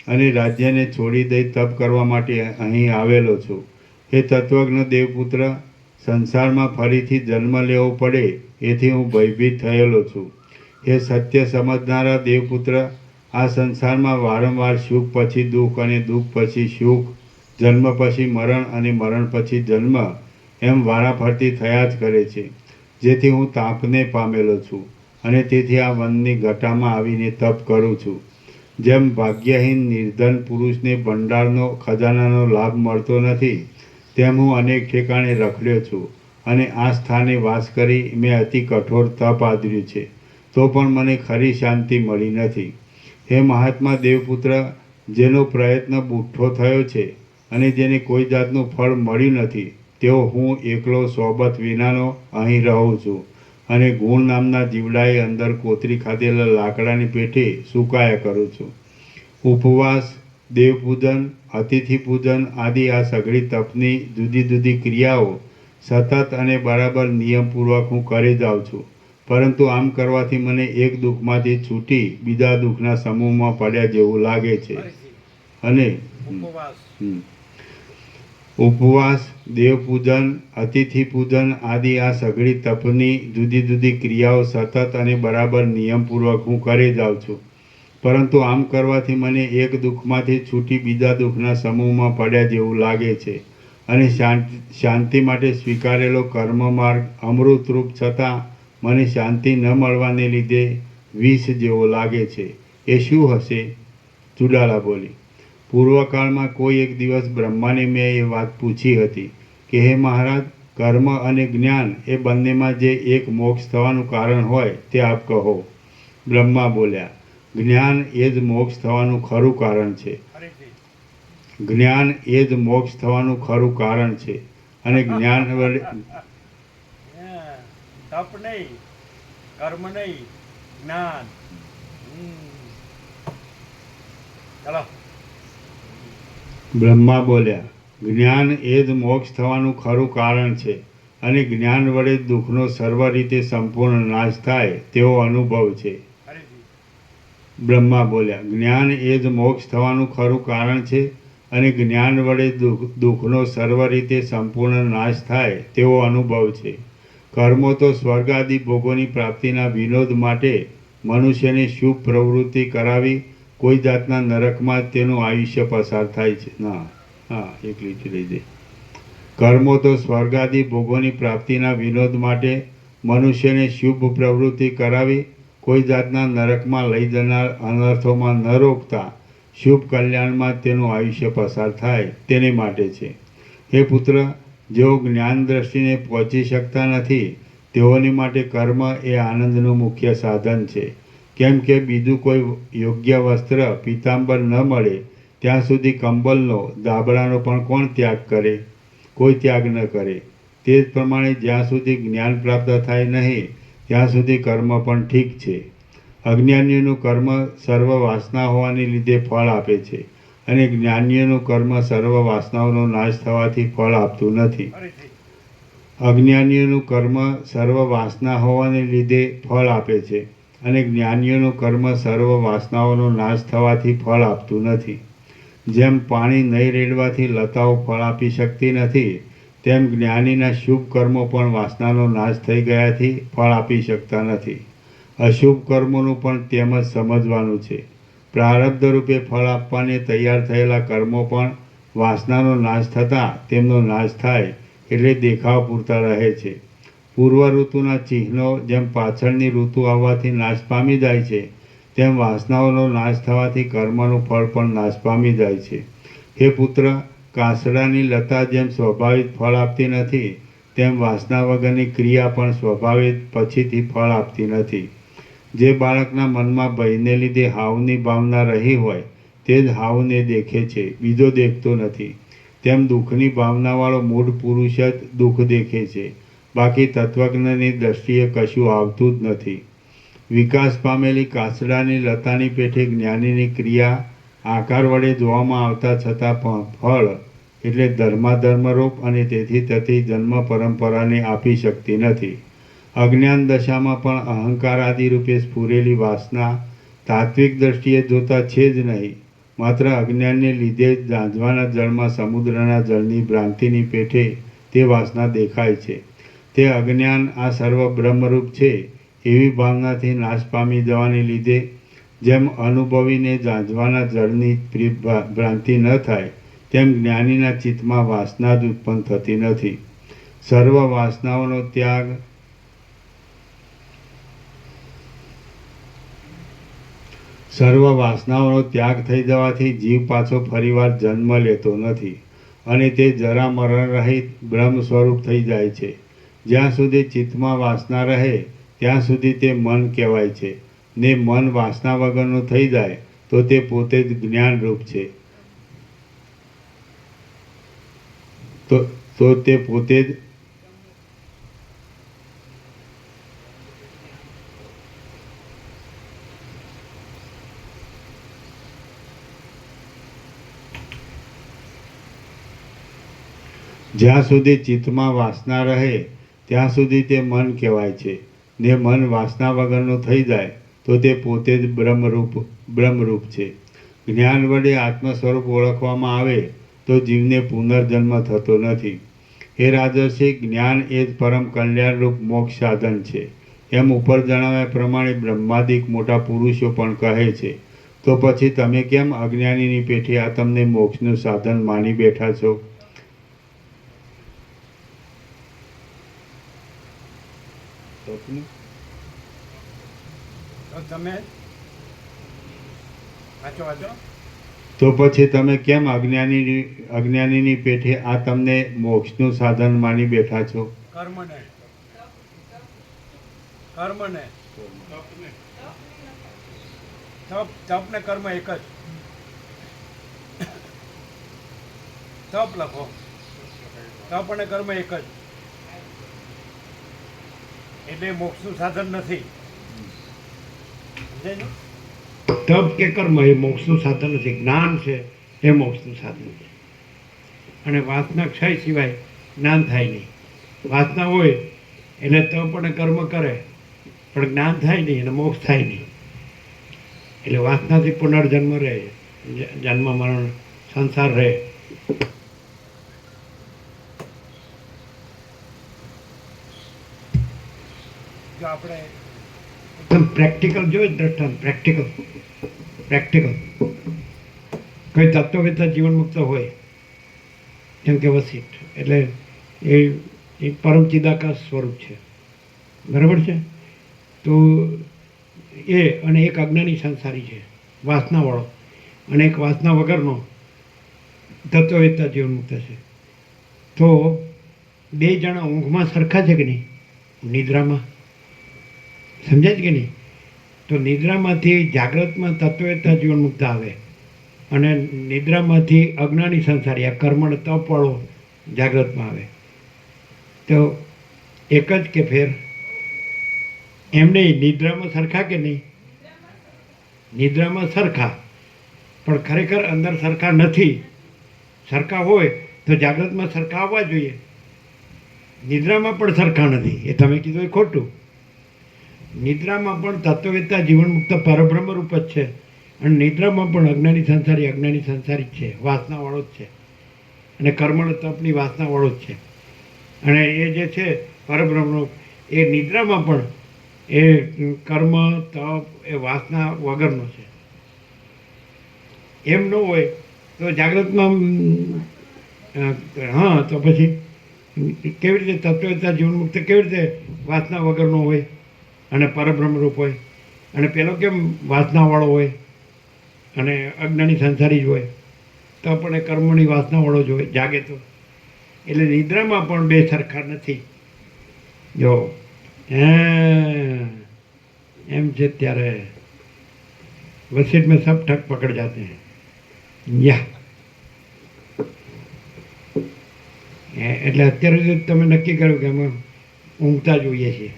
અને રાજ્યને છોડી દઈ તપ કરવા માટે અહીં આવેલો છું. હે તત્વજ્ઞ દેવપુત્ર, સંસારમાં ફરીથી જન્મ લેવો પડે એથી હું ભયભીત થયેલો છું. હે સત્ય સમજનારા દેવપુત્ર, આ સંસારમાં વારંવાર સુખ પછી દુઃખ અને દુઃખ પછી સુખ, જન્મ પછી મરણ અને મરણ પછી જન્મ એમ વારાફરતી થયા જ કરે છે, જેથી હું તાપને પામેલો છું અને તેથી આ વનની ઘટામાં આવીને તપ કરું છું. જેમ ભાગ્યહીન નિર્ધન પુરુષને ભંડારનો ખજાનાનો લાભ મળતો નથી, તેમ હું અનેક ઠેકાણે રખડ્યો છું અને આ સ્થાને વાસ કરી મેં અતિ કઠોર તપ આદર્યું છે, તો પણ મને ખરી શાંતિ મળી નથી. હે મહાત્મા દેવપુત્ર, જેનો પ્રયત્ન બુઠ્ઠો થયો છે અને જેને કોઈ જાતનું ફળ મળ્યું નથી, તેઓ હું એકલો સોબત વિનાનો અહીં રહું છું અને ગુણ નામના જીવડાએ અંદર કોતરી ખાધેલા લાકડાની પેઠે સુકાયા કરું છું. ઉપવાસ, દેવપૂજન, અતિથિ પૂજન આદિ આ સઘળી તપની જુદી જુદી ક્રિયાઓ સતત અને બરાબર નિયમપૂર્વક હું કરી જાઉં છું, પરંતુ આમ કરવાથી મને એક દુઃખમાંથી છૂટી બીજા દુઃખના સમૂહમાં પડ્યા જેવું લાગે છે. અને ઉપવાસ, દેવપૂજન, અતિથિ પૂજન આદિ આ સઘળી તપની જુદી જુદી ક્રિયાઓ સતત અને બરાબર નિયમપૂર્વક હું કરી જાઉં છું. પરંતુ આમ કરવાથી મને એક દુઃખમાંથી છૂટી બીજા દુઃખના સમૂહમાં પડ્યા જેવું લાગે છે અને શાંતિ માટે સ્વીકારેલો કર્મ માર્ગ અમૃતરૂપ છતાં મને શાંતિ ન મળવાને લીધે વિષ જેવો લાગે છે. એ શું હશે? ચુડાલા બોલી. પૂર્વકાળમાં કોઈ એક દિવસ બ્રહ્માને મેં એ વાત પૂછી હતી કે હે મહારાજ, કર્મ અને જ્ઞાન એ બંનેમાં જે એક મોક્ષ થવાનું કારણ હોય તે આપ કહો. બ્રહ્મા બોલ્યા, જ્ઞાન એ જ મોક્ષ થવાનું ખરું કારણ છે. ફરીથી જ્ઞાન એ જ મોક્ષ થવાનું ખરું કારણ છે અને જ્ઞાન વડે હા, તપ નહીં, કર્મ નહીં, જ્ઞાન. ચાલો. બ્રહ્મા બોલ્યા, જ્ઞાન એ જ મોક્ષ થવાનું ખરું કારણ છે અને જ્ઞાન વડે દુઃખનો સર્વ રીતે સંપૂર્ણ નાશ થાય તેવો અનુભવ છે. ફરીથી બ્રહ્મા બોલ્યા, જ્ઞાન એ જ મોક્ષ થવાનું ખરું કારણ છે અને જ્ઞાન વડે દુઃખનો સર્વ રીતે સંપૂર્ણ નાશ થાય તેવો અનુભવ છે. કર્મો તો સ્વર્ગ આદિ ભોગોની પ્રાપ્તિના વિનોદ માટે મનુષ્યને શુભ પ્રવૃત્તિ કરાવી કોઈ જાતના નરકમાં તેનું આયુષ્ય પસાર થાય છે. એક લીટી લઈ દે. કર્મો તો સ્વર્ગ આદિ ભોગોની પ્રાપ્તિના વિનોદ માટે મનુષ્યને શુભ પ્રવૃત્તિ કરાવી કોઈ જાતના નરકમાં લઈ જનાર અનર્થોમાં ન રોકતા શુભ કલ્યાણમાં તેનું આયુષ્ય પસાર થાય તેને માટે છે. હે પુત્ર, જેઓ જ્ઞાન દ્રષ્ટિને પહોંચી શકતા નથી તેઓની માટે કર્મ એ આનંદનું મુખ્ય સાધન છે. કેમ કે બીજું કોઈ યોગ્ય વસ્ત્ર પીતાંબર ન મળે ત્યાં સુધી કંબલનો, ધાબળાનો પણ કોણ ત્યાગ કરે? કોઈ ત્યાગ ન કરે. તે જ પ્રમાણે જ્યાં સુધી જ્ઞાન પ્રાપ્ત થાય નહીં ત્યાં સુધી કર્મ પણ ઠીક છે. અજ્ઞાનીઓનું કર્મ સર્વ વાસના હોવાને લીધે ફળ આપે છે અને જ્ઞાનીઓનું કર્મ સર્વ વાસનાઓનો નાશ થવાથી ફળ આપતું નથી. ફરીથી અજ્ઞાનીઓનું કર્મ સર્વ વાસના હોવાને લીધે ફળ આપે છે અને જ્ઞાનીઓનું કર્મ સર્વ વાસનાઓનો નાશ થવાથી ફળ આપતું નથી. જેમ પાણી નહીં રેડવાથી લતાઓ ફળ આપી શકતી નથી તેમ જ્ઞાનીના શુભ કર્મો પણ વાસનાનો નાશ થઈ ગયાથી ફળ આપી શકતા નથી. અશુભ કર્મોનું પણ તેમ જ સમજવાનું છે. પ્રારબ્ધ રૂપે ફળ આપવાને તૈયાર થયેલા કર્મો પણ વાસનાનો નાશ થતાં તેમનો નાશ થાય એટલે દેખાવ પૂરતા રહે છે. પૂર્વ ઋતુના ચિહ્નો જેમ પાછળની ઋતુ આવવાથી નાશ પામી જાય છે તેમ વાસનાઓનો નાશ થવાથી કર્મનું ફળ પણ નાશ પામી જાય છે. હે પુત્ર, કાસડાની લતા જેમ સ્વાભાવિક ફળ આપતી નથી તેમ વાસના વગરની ક્રિયા પણ સ્વભાવે પછીથી ફળ આપતી નથી. જે બાળકના મનમાં ભયને લીધે હાવની ભાવના રહી હોય તે જ હાવને દેખે છે, બીજો દેખતો નથી. તેમ દુઃખની ભાવનાવાળો મૂળ પુરુષ જ દુઃખ દેખે છે, બાકી તત્વજ્ઞની દ્રષ્ટિએ કશું આવતું જ નથી. વિકાસ પામેલી કાસડાની લતાની પેઠે જ્ઞાનીની ક્રિયા આકાર વડે જોવામાં આવતા છતાં પણ ફળ એટલે ધર્માધર્મરૂપ અને તેથી તથી જન્મ પરંપરાને આપી શકતી નથી. અજ્ઞાન દશામાં પણ અહંકાર આદિ રૂપે સ્ફુરેલી વાસના તાત્વિક દ્રષ્ટિએ જોતા છે જ નહીં, માત્ર અજ્ઞાનને લીધે જ ઝાંઝવાના જળમાં સમુદ્રના જળની ભ્રાંતિની પેઠે તે વાસના દેખાય છે. તે અજ્ઞાન આ સર્વ બ્રહ્મરૂપ છે એવી ભાવનાથી નાશ પામી જવાને લીધે જેમ અનુભવીને ઝાંઝવાના જળની ભ્રાંતિ ન થાય તેમ જ્ઞાનીના ચિત્તમાં વાસના જ ઉત્પન્ન થતી નથી. સર્વ વાસનાઓનો ત્યાગ થઈ જવાથી જીવ પાછો ફરીવાર જન્મ લેતો નથી અને તે જરા મરણ રહિત બ્રહ્મ સ્વરૂપ થઈ જાય છે. જ્યાં સુધી ચિત્તમાં વાસના રહે ત્યાં સુધી તે મન કહેવાય છે ને મન વાસના વગરનું થઈ જાય તો તે પોતે જ જ્ઞાનરૂપ છે. તો તે પોતે જ જ્યાં સુધી ચિત્તમાં વાસના રહે ત્યાં સુધી તે મન કહેવાય છે ને મન વાસના વગરનું થઈ જાય તો તે પોતે જ બ્રહ્મરૂપ છે. જ્ઞાન વડે આત્મ સ્વરૂપ ઓળખવામાં આવે તો તો જીવને પુનર્જન્મ થતો નથી. હે રાજર્ષિ, જ્ઞાન એ જ પરમ કલ્યાણરૂપ મોક્ષ સાધન છે એમ ઉપર જણાવ્યા પ્રમાણે બ્રહ્માદિક મોટા પુરુષો પણ કહે છે. તો પછી તમે કેમ અજ્ઞાનીની પેઠે આ તમને મોક્ષનું સાધન માની બેઠા છો? તો તમે વાંચો. તો પછી તમે કેમ અજ્ઞાનીની પેઠે આ તમને મોક્ષનું સાધન માની બેઠા છો? કર્મને તપ ને કર્મ એક જ. તપ લખો, તપ અને કર્મ એક જ, એટલે મોક્ષનું સાધન નથી. સમજાય ને? તપ કે કર્મ એ મોક્ષનું સાધન નથી. જ્ઞાન છે એ મોક્ષનું સાધન છે. અને વાસના ક્ષય સિવાય જ્ઞાન થાય નહીં. વાસના હોય એટલે તપ અને કર્મ કરે પણ જ્ઞાન થાય નહીં અને મોક્ષ થાય નહીં. એટલે વાસનાથી પુનર્જન્મ રહે, જન્મ મરણ સંસાર રહે. જો આપણે એકદમ પ્રેક્ટિકલ જોઈએ દ્રષ્ટાંત, પ્રેક્ટિકલ કોઈ તત્વવેત્તા જીવન મુક્ત હોય જેમ કે વસિષ્ઠ, એટલે એ પરમ ચિદાકાશ સ્વરૂપ છે, બરાબર છે. તો એ અને એક અજ્ઞાની સંસારી છે વાસનાવાળો, અને એક વાસના વગરનો તત્વવેત્તા જીવન મુક્ત છે. તો બે જણા ઊંઘમાં સરખા છે કે નહીં? નિદ્રામાં સમજાય છે કે નહીં? તો નિદ્રામાંથી જાગ્રતમાં તત્વવેત્તા જીવન મુક્ત આવે અને નિદ્રામાંથી અજ્ઞાની સંસારી આ કર્મણ તપવાળો જાગ્રતમાં આવે. તો એક જ કે ફેર? એમ નહીં, નિદ્રામાં સરખા કે નહીં? નિદ્રામાં સરખા, પણ ખરેખર અંદર સરખા નથી. સરખા હોય તો જાગ્રતમાં સરખા આવવા જોઈએ. નિદ્રામાં પણ સરખા નથી, એ તમે કીધું એ ખોટું. નિદ્રામાં પણ તત્વવેત્તા જીવન મુક્ત પરબ્રહ્મ રૂપ જ છે, અને નિદ્રામાં પણ અજ્ઞાની સંસારી જ છે, વાસનાવાળો જ છે, અને કર્મણ તપની વાસનાવાળો જ છે. અને એ જે છે પરબ્રહ્મ રૂપ, એ નિદ્રામાં પણ એ કર્મ તપ એ વાસના વગરનો છે. એમ ન હોય તો જાગ્રતમાં હા, તો પછી કેવી રીતે તત્વવેત્તા જીવન મુક્ત કેવી રીતે વાસના વગરનો હોય અને પરબ્રહ્મ રૂપ હોય? અને પેલો કેમ વાસનાવાળો હોય અને અજ્ઞાની સંસારી જ હોય? તો પણ એ કર્મની વાસનાવાળો જ હોય જાગે તો. એટલે નિદ્રામાં પણ બે સરખા નથી. જો એમ છે ત્યારે વસીટ મેં સબ ઠક પકડ જાતે हैं. યા એટલે અત્યારે સુધી તમે નક્કી કર્યું કે અમે ઊંઘતા જોઈએ છીએ.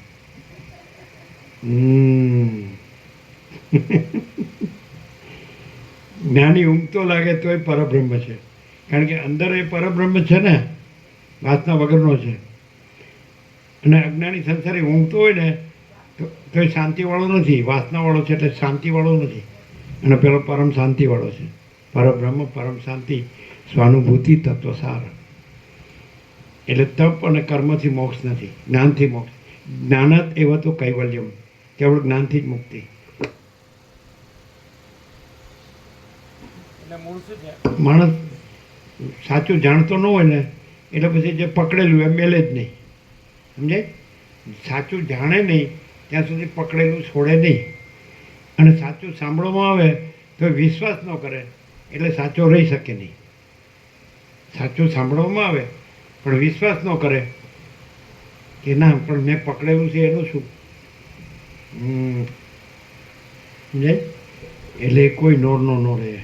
જ્ઞાની ઊંઘતો લાગે તો એ પરબ્રહ્મ છે, કારણ કે અંદર એ પરબ્રહ્મ છે ને, વાસના વગરનો છે. અને અજ્ઞાની સંસારી ઊંઘતો હોય ને તો એ શાંતિવાળો નથી, વાસનાવાળો છે એટલે શાંતિવાળો નથી. અને પેલો પરમ શાંતિવાળો છે, પરબ્રહ્મ પરમ શાંતિ સ્વાનુભૂતિ તત્વસાર. એટલે તપ અને કર્મથી મોક્ષ નથી, જ્ઞાનથી મોક્ષ. જ્ઞાનાત એવા તો કૈવલ્યમ, કેવળ જ્ઞાનથી જ મુક્તિ. એટલે મૂળ શું છે? માણસ સાચું જાણતો ન હોય ને એટલે પછી જે પકડેલું એ મેલે જ નહીં. સમજાય? સાચું જાણે નહીં ત્યાં સુધી પકડેલું છોડે નહીં. અને સાચું સાંભળવામાં આવે તો વિશ્વાસ ન કરે એટલે સાચો રહી શકે નહીં. સાચું સાંભળવામાં આવે પણ વિશ્વાસ ન કરે કે ના પણ મેં પકડેલું છે એનું શું, સમજાય? એટલે કોઈ નોરનો ન રહે.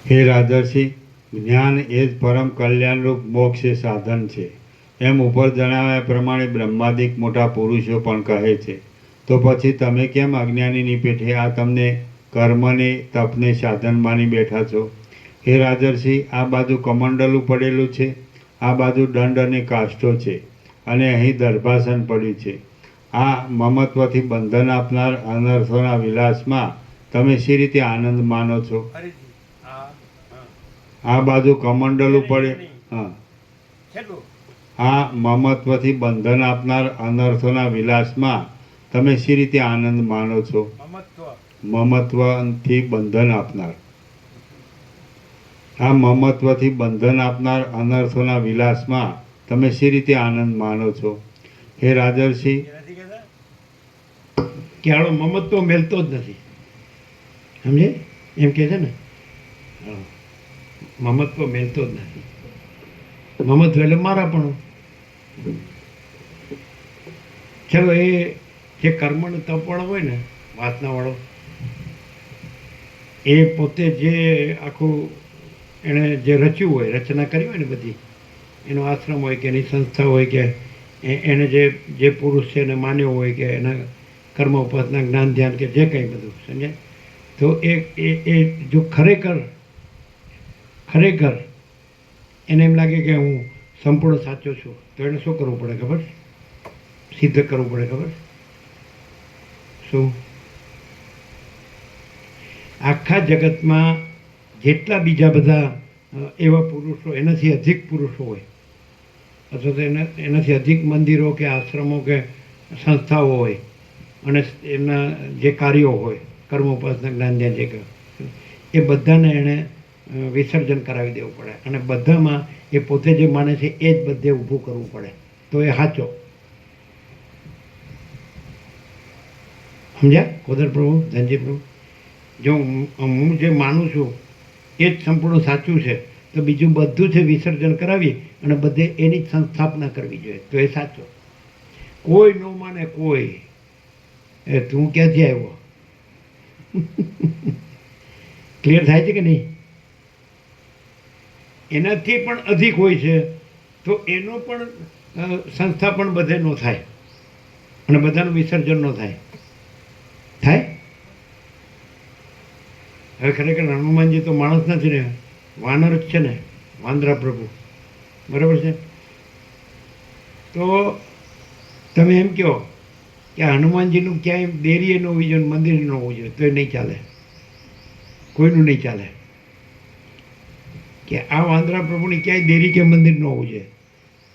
હે રાજર્ષિ, જ્ઞાન એ જ પરમ કલ્યાણરૂપ મોક્ષ સાધન છે એમ ઉપર જણાવ્યા પ્રમાણે બ્રહ્માદિક મોટા પુરુષો પણ કહે છે. તો પછી તમે કેમ અજ્ઞાનીની પેઠે આ તમને કર્મને તપને સાધન માની બેઠા છો? હે રાજર્ષિ, આ બાજુ કમંડલું પડેલું છે, આ બાજુ દંડ અને કાષ્ઠો છે, અને અહીં દર્ભાસન પડ્યું છે. આ મમત્વથી બંધન આપનાર અનર્થોના વિલાસમાં તમે શી રીતે આનંદ માનો છો? ફરીથી હા હા આ બાજુ કમંડલું પડે હા છેલ્લું આ મમત્વથી બંધન આપનાર અનર્થોના વિલાસમાં તમે શી રીતે આનંદ માનો છો? મમત્વ મમત્વથી બંધન આપનાર આ મમત્વથી બંધન આપનાર અનર્થોના વિલાસમાં તમે શી રીતે આનંદ માનો છો? હે રાજર્ષિ, એ નથી કહેતા કે આનો મમત્વ મેલતો જ નથી. સમજે એમ કે છે ને, હા, મમત્વ મેલતો જ નથી. મમત્વ એટલે મારા પણ. ચલો, એ જે કર્મનો તપણ હોય ને, વાસનાવાળો, એ પોતે જે આખું એણે જે રચ્યું હોય, રચના કરી હોય ને બધી, એનો આશ્રમ હોય કે એની સંસ્થા હોય કે એણે જે પુરુષ છે એને માન્યો હોય કે એના કર્મ ઉપાસના જ્ઞાન ધ્યાન કે જે કંઈ બધું સમજે, તો એ જો ખરેખર એને એમ લાગે કે હું સંપૂર્ણ સાચો છું, તો એને શું કરવું પડે ખબર? સિદ્ધ કરવું પડે ખબર? શું? આખા જગતમાં જેટલા બીજા બધા એવા પુરુષો, એનાથી અધિક પુરુષો હોય, અથવા તો એનાથી અધિક મંદિરો કે આશ્રમો કે સંસ્થાઓ હોય, અને એમના જે કાર્યો હોય, કર્મ ઉપાસના જ્ઞાન ધ્યાન જે કહે, એ બધાને એણે વિસર્જન કરાવી દેવું પડે. અને બધામાં એ પોતે જે માને છે એ જ બધે ઊભું કરવું પડે, તો એ સાચો. સમજ્યા કોદર પ્રભુ, ધનજી પ્રભુ? જો હું જે માનું છું એ જ સંપૂર્ણ સાચું છે, તો બીજું બધું છે વિસર્જન કરાવી અને બધે એની જ સંસ્થાપના કરવી જોઈએ, તો એ સાચો. કોઈ ન માને કોઈ, એ તું ક્યાંથી આવ્યો? ક્લિયર થાય છે કે નહીં? એનાથી પણ અધિક હોય છે, તો એનો પણ સંસ્થાપન બધે ન થાય અને બધાનું વિસર્જન ન થાય. થાય? હવે ખરેખર હનુમાનજી તો માણસ નથી ને, વાનર જ છે ને, વાંદરા પ્રભુ, બરાબર છે? તો તમે એમ કહો કે હનુમાનજીનું ક્યાંય દેરીએ ન હોવી જોઈએ, મંદિર ન હોવું જોઈએ, તો એ નહીં ચાલે. કોઈનું નહીં ચાલે કે આ વાંદરા પ્રભુની ક્યાંય દેરી કે મંદિર ન હોવું જોઈએ.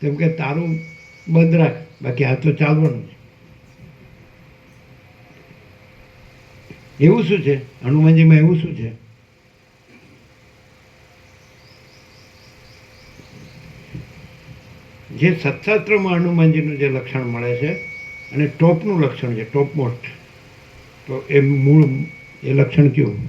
કેમ કે તારું બંધ રાખ, બાકી આ તો ચાલવાનું છે. એવું શું છે હનુમાનજીમાં? એવું શું છે? જે સત્શાસ્ત્રમાં હનુમાનજીનું જે લક્ષણ મળે છે, અને ટોપનું લક્ષણ છે, ટોપ મોસ્ટ, તો એ મૂળ એ લક્ષણ કયું?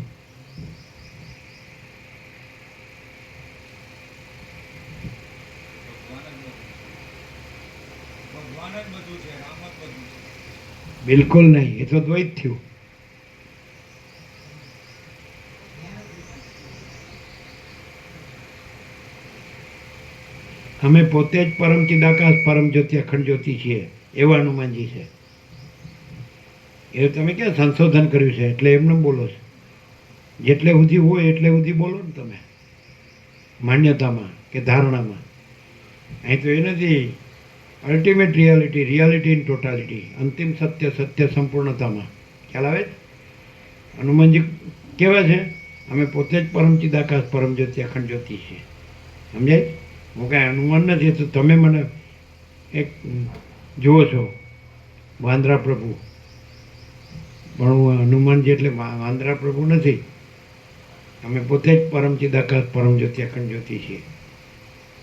બિલકુલ નહીં, એ તો દ્વૈત થયું. અમે પોતે જ પરમ ચિદાકાશ પરમ જ્યોતિ અખંડ જ્યોતિ છીએ, એવા હનુમાનજી છે. એ તમે ક્યાં સંશોધન કર્યું છે એટલે એમને બોલો છો? જેટલે સુધી હોય એટલે સુધી બોલો ને તમે, માન્યતામાં કે ધારણામાં. અહીં તો એ નથી. Ultimate reality, reality in totality, અંતિમ સત્ય, સત્ય સંપૂર્ણતામાં. ખ્યાલ આવે? હનુમાનજી કેવા છે? અમે પોતે જ પરમ ચિદાકાશ પરમ જ્યોતિ અખંડ જ્યોતિ છીએ. સમજાય? હું કાંઈ હનુમાન નથી, તો તમે મને એક જુઓ છો વાંદરા પ્રભુ, પણ હું હનુમાનજી એટલે વાંદરા પ્રભુ નથી. અમે પોતે જ પરમ ચિદાકાશ પરમ જ્યોતિ અખંડ જ્યોતિ છીએ.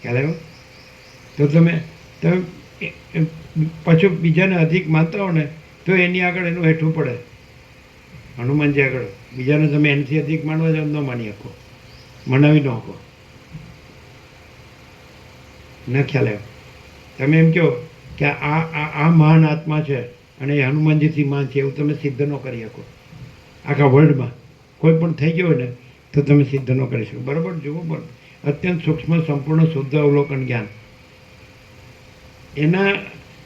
ખ્યાલ આવ્યો? તો તમે પાછું બીજાને અધિક માનતા હો ને, તો એની આગળ એનું હેઠું પડે. હનુમાનજી આગળ બીજાને તમે એનાથી અધિક માનવા જાવ ન માની શકો, મનાવી ન શકો. ન ખ્યાલ આવ્યો? તમે એમ કહો કે આ મહાન આત્મા છે અને એ હનુમાનજીથી મહાન છે, એવું તમે સિદ્ધ ન કરી શકો. આખા વર્લ્ડમાં કોઈ પણ થઈ ગયો હોય ને, તો તમે સિદ્ધ ન કરી શકો. બરાબર? જુઓ, બરાબર. અત્યંત સૂક્ષ્મ સંપૂર્ણ શુદ્ધ અવલોકન જ્ઞાન,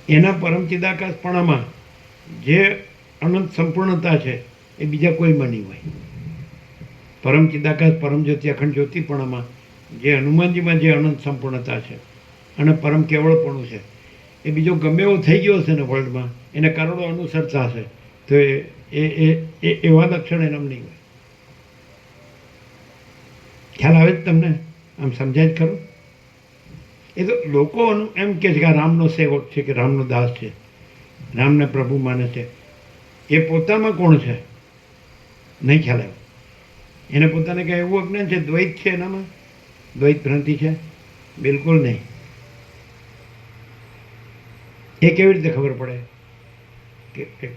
એના પરમ ચિદાકાશપણામાં જે અનંત સંપૂર્ણતા છે, એ બીજા કોઈમાં નહીં હોય. પરમ ચિદાકાશ પરમ જ્યોતિ અખંડ જ્યોતિપણામાં જે હનુમાનજીમાં જે અનંત સંપૂર્ણતા છે અને પરમ કેવળપણું છે એ બીજો ગમે એવો થઈ ગયો હશે ને વર્લ્ડમાં એને કરોડો અનુસરતા હશે તો એવા લક્ષણ એનામ નહીં હોય. ખ્યાલ આવે જ તમને? આમ સમજાય જ ખરું? એ તો લોકો એમ કહે છે કે આ રામનો સેવક છે કે રામનો દાસ છે, રામને પ્રભુ માને છે. એ પોતામાં કોણ છે? નહીં ખ્યાલ આવ્યો. એને પોતાને કંઈ એવું અજ્ઞાન છે, દ્વૈત છે એનામાં, દ્વૈત ભ્રાંતિ છે? બિલકુલ નહીં. એ કેવી રીતે ખબર પડે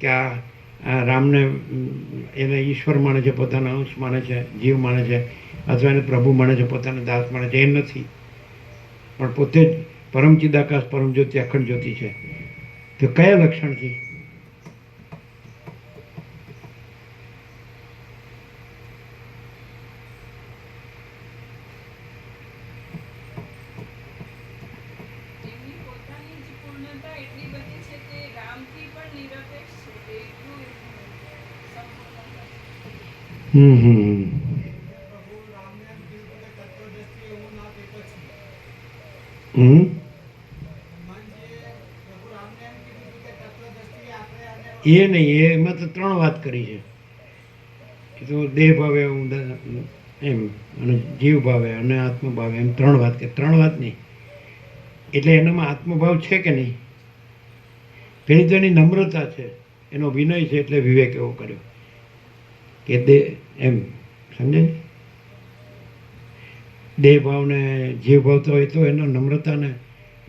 કે આ રામને એને ઈશ્વર માને છે, પોતાના અંશ માને છે, જીવ માને છે, અથવા એને પ્રભુ માને છે, પોતાના દાસ માને છે? એ નથી, પણ પોતે જ પરમ ચિદાકાશ પરમ જ્યોતિ અખંડ જ્યોતિ છે. તો કયા લક્ષણથી? એમની પોતાની જ પૂર્ણતા એટલી બધી છે કે રામથી પણ નિરપેક્ષ છે, કે એટલું સંપૂર્ણતા. પ્રભુ રામને એમ કીધું કે તત્વદૃષ્ટિ એવું નાથ એક જ છે. હનુમાનજીએ પ્રભુ રામને એમ કીધું કે તત્વદૃષ્ટિ આપણે અને એ નહીં, એમાં તો 3 વાત કરી છે. એ તો દેહ ભાવે એમ, અને જીવ ભાવે અને આત્મભાવે, એમ 3 વાત કે 3 વાત નહીં. એટલે એનામાં આત્મભાવ છે કે નહીં? પેલી તો એની નમ્રતા છે, એનો વિનય છે, એટલે વિવેક એવો કર્યો કે એમ સમજે. દેહ ભાવ ને જીવ ભાવ તો એ તો એનો નમ્રતા ને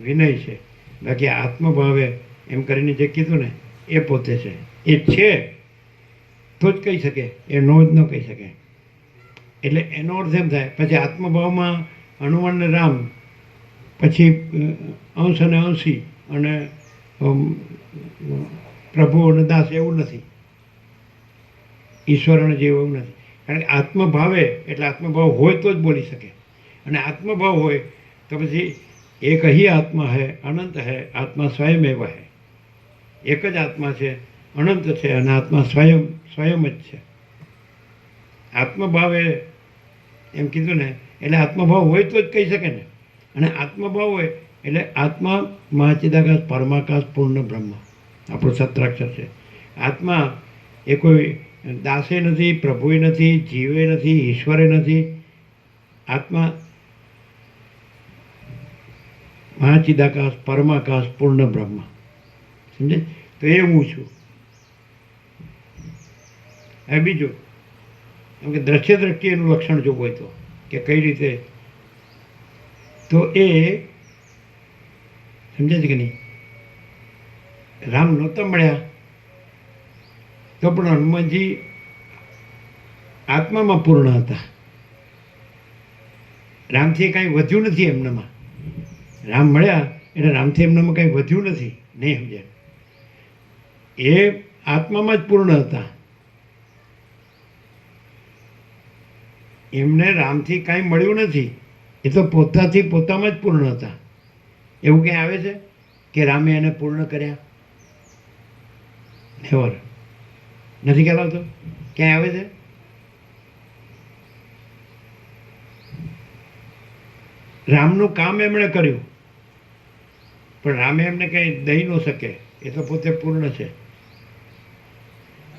વિનય છે. બાકી આત્મભાવે એમ કરીને જે કીધું ને એ પોતે છે. એ છે તો જ કહી શકે, એ નો જ ન કહી શકે. એટલે એનો અર્થ એમ થાય પછી આત્મભાવમાં હનુમાન ને રામ, પછી અંશ અને અંશી અને પ્રભુ અને દાસ એવું નથી, ઈશ્વર અને જીવ એવું નથી. કારણ કે આત્મભાવે એટલે આત્મભાવ હોય તો જ બોલી શકે. અને આત્મભાવ હોય તો પછી એક ही આત્મા है, અનંત है, આત્મા સ્વયં એવ है. એક જ આત્મા છે, અનંત છે, અને આત્મા સ્વયં જ છે. આત્મભાવે એમ કીધું ને, એટલે આત્મભાવ હોય તો જ કહી શકે ને. અને આત્મભાવ હોય એટલે આત્મા મહાચિદાકાશ પરમાકાશ પૂર્ણ બ્રહ્મ, આપણું સત્રાક્ષર છે. આત્મા એ કોઈ દાસે નથી, પ્રભુએ નથી, જીવે નથી, ઈશ્વરે નથી. આત્મા મહાચિદાકાશ પરમાકાશ પૂર્ણ બ્રહ્મ, સમજે? તો એ હું છું. હવે બીજું એમ કે દ્રશ્ય દ્રષ્ટિ એનું લક્ષણ જોવું હોય તો કે કઈ રીતે, તો એ સમજે છે કે નહીં? રામ નહોતા મળ્યા તો પણ હનુમાનજી આત્મામાં પૂર્ણ હતા. રામથી કાંઈ વધ્યું નથી એમનામાં. રામ મળ્યા એટલે રામથી એમનામાં કાંઈ વધ્યું નથી, નહીં સમજ્યા? એ આત્મામાં જ પૂર્ણ હતા. એમને રામથી કાંઈ મળ્યું નથી, એ તો પોતાથી પોતામાં જ પૂર્ણ હતા. એવું ક્યાંય આવે છે કે રામે એને પૂર્ણ કર્યા? નેવર. નથી ખ્યાલ આવતો? ક્યાંય આવે છે? રામનું કામ એમણે કર્યું, પણ રામે એમને કંઈ દઈ ન શકે. એ તો પોતે પૂર્ણ છે.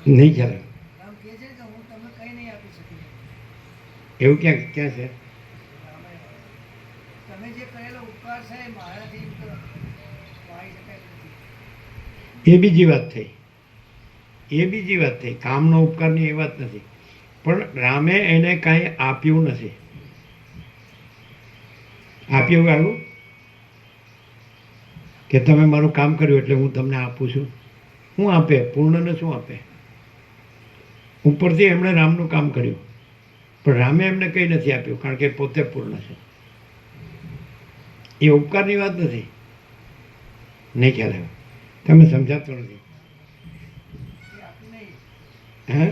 નહીં ખ્યાલ આવે? રામ કહે છે કે હું તમને કંઈ નહીં આપી શકું. એવું ક્યાં ક્યાં છે? તમે જે કરેલો ઉપકાર છે એ મારાથી વાળી શકાય નથી. એ બીજી વાત થઈ. એ બીજી વાત થઈ. કામનો ઉપકારની એ વાત નથી. પણ રામે એને કાંઈ આપ્યું નથી. આપ્યું આવ્યું કે તમે મારું કામ કર્યું એટલે હું તમને આપું છું. શું આપે? પૂર્ણને શું આપે? ઉપરથી એમણે રામનું કામ કર્યું, પણ રામે એમને કંઈ નથી આપ્યું, કારણ કે પોતે પૂર્ણ છે. એ ઉપકારની વાત નથી. નહીં ખ્યાલ આવ્યો? તમે સમજાતો નથી. એ આપ્યું નહીં. હે?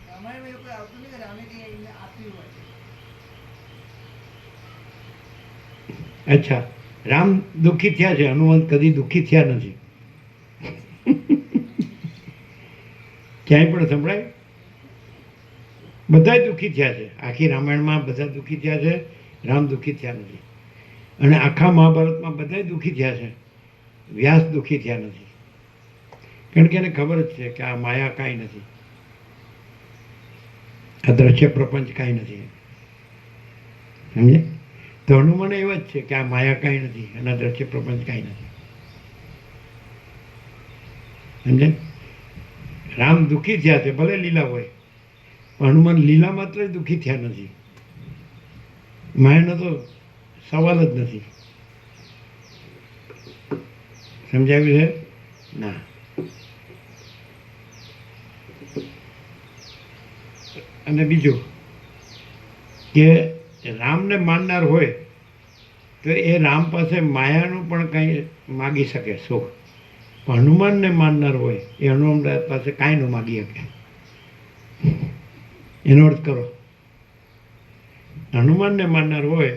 રામાયણમાં એવું કોઈ આવતું નહીં કે રામે કંઈ એમને આપ્યું હોય. અચ્છા, રામ દુઃખી થયા છે, હનુમાન કદી દુઃખી થયા નથી. ક્યાંય પણ સંભળાય? બધાય દુઃખી થયા છે. આખી રામાયણમાં બધા દુઃખી થયા છે, રામ દુઃખી થયા નથી. અને આખા મહાભારતમાં બધાય દુઃખી થયા છે, વ્યાસ દુઃખી થયા નથી. કારણ કે એને ખબર જ છે કે આ માયા કાંઈ નથી, આ દ્રશ્ય પ્રપંચ કાંઈ નથી. સમજે? તો હનુમાન એવા જ છે કે આ માયા કાંઈ નથી અને આ દ્રશ્ય પ્રપંચ કાંઈ નથી. સમજે? રામ દુઃખી થયા છે, ભલે લીલા હોય, પણ હનુમાન લીલા માત્ર દુઃખી થયા નથી. માયાનો તો સવાલ જ નથી. સમજાવ્યું છે? ના. અને બીજું કે રામને માનનાર હોય તો એ રામ પાસે માયાનું પણ કંઈ માગી શકે સુખ, પણ હનુમાનને માનનાર હોય એ હનુમાન પાસે કાંઈ ન માગી શકે. એનો અર્થ કરો. હનુમાનને માનનાર હોય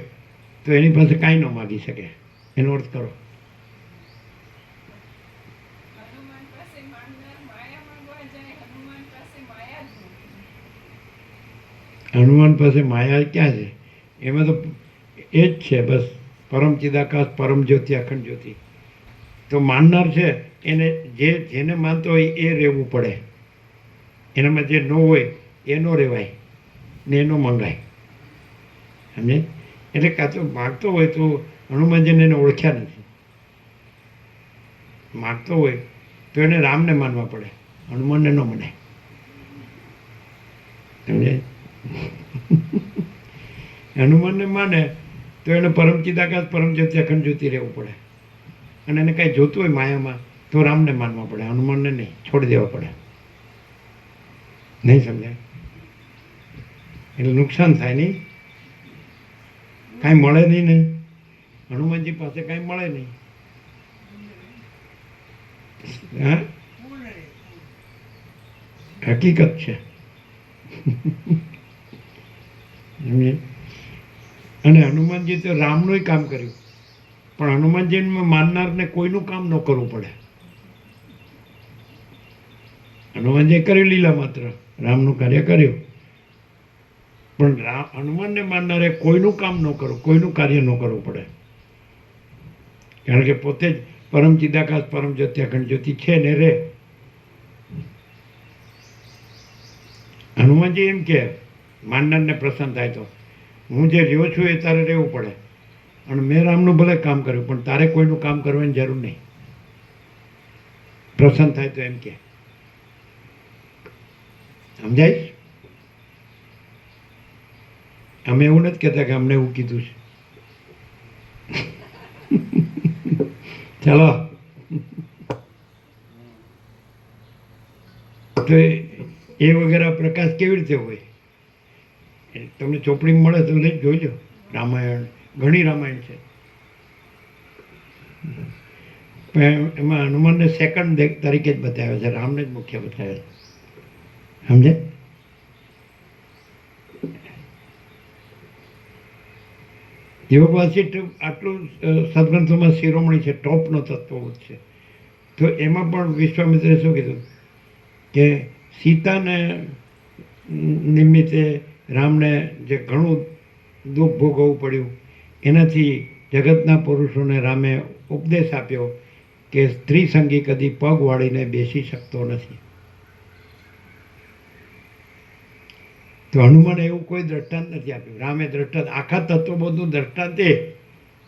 તો એની પાસે કાંઈ ન માગી શકે. એનો અર્થ કરો. હનુમાન પાસે માંગનાર માયા માંગવા જાય, હનુમાન પાસે માયા જ નથી. હનુમાન પાસે માયા ક્યાં છે? એમાં તો એ જ છે બસ, પરમ ચિદાકાશ, પરમ જ્યોતિ, અખંડ જ્યોતિ. તો માનનાર છે એને જેને માનતો હોય એ રહેવું પડે. એનામાં જે ન હોય એ ન રહેવાય ને એનો મંગાય. સમજે? એટલે કાં તો માગતો હોય તો હનુમાનજીને એને ઓળખ્યા નથી. માગતો હોય તો એને રામને માનવા પડે, હનુમાનને ન મનાય. સમજે? હનુમાનને માને તો એને પરમ ચિદાકાશ, પરમ જ્યોતિ, અખંડ જ્યોતિ રહેવું પડે. અને એને કાંઈ જોતું હોય માયામાં તો રામને માનવા પડે, હનુમાનને નહીં, છોડી દેવા પડે. નહીં સમજાય? એટલે નુકસાન થાય નહીં, કાંઈ મળે નહીં ને. હનુમાનજી પાસે કાંઈ મળે નહીં. હા, પૂર્ણ રહે. હકીકત છે. સમજે? અને હનુમાનજી તો રામનું કામ કર્યું, પણ હનુમાનજીને માનનારને કોઈનું કામ ન કરવું પડે. હનુમાનજીએ કર્યું લીલા માત્ર, રામનું કાર્ય કર્યું, પણ હનુમાનને માનનારે કોઈનું કામ ન કરવું, કોઈનું કાર્ય ન કરવું પડે. કારણ કે પોતે જ પરમ ચિદાકાશ, પરમ જ્યોતિ, અખંડ જ્યોતિ છે ને રે. હનુમાનજી એમ કે માનનારને પ્રસન્ન થાય તો હું જે રહ્યો છું એ તારે રહેવું પડે, અને મેં રામનું ભલે કામ કર્યું પણ તારે કોઈનું કામ કરવાની જરૂર નહીં. પ્રસન્ન થાય તો એમ કે. સમજાય? અમે એવું નથી કહેતા કે અમને એવું કીધું છે. ચાલો. તો એ વગેરે પ્રકાશ કેવી રીતે હોય? તમને ચોપડી મળે તો લઈ જોઈ લો. રામાયણ, ઘણી રામાયણ છે, પણ એમાં હનુમાનને સેકન્ડ તરીકે જ બતાવ્યો છે, રામને જ મુખ્ય બતાવ્યો છે. સમજે? યોગ વાસિષ્ઠ આટલું સદગ્રંથોમાં શિરોમણી છે, ટોપનો તત્વબોધ છે. તો એમાં પણ વિશ્વામિત્રે શું કીધું કે સીતાને નિમિત્તે રામને જે ઘણું દુઃખ ભોગવવું પડ્યું, એનાથી જગતના પુરુષોને રામે ઉપદેશ આપ્યો કે સ્ત્રી સંગી કદી પગ વાળીને બેસી શકતો નથી. તો હનુમાને એવું કોઈ દ્રષ્ટાંત નથી આપ્યું. રામે દ્રષ્ટાંત, આખા તત્વબોધનું દ્રષ્ટાંત એ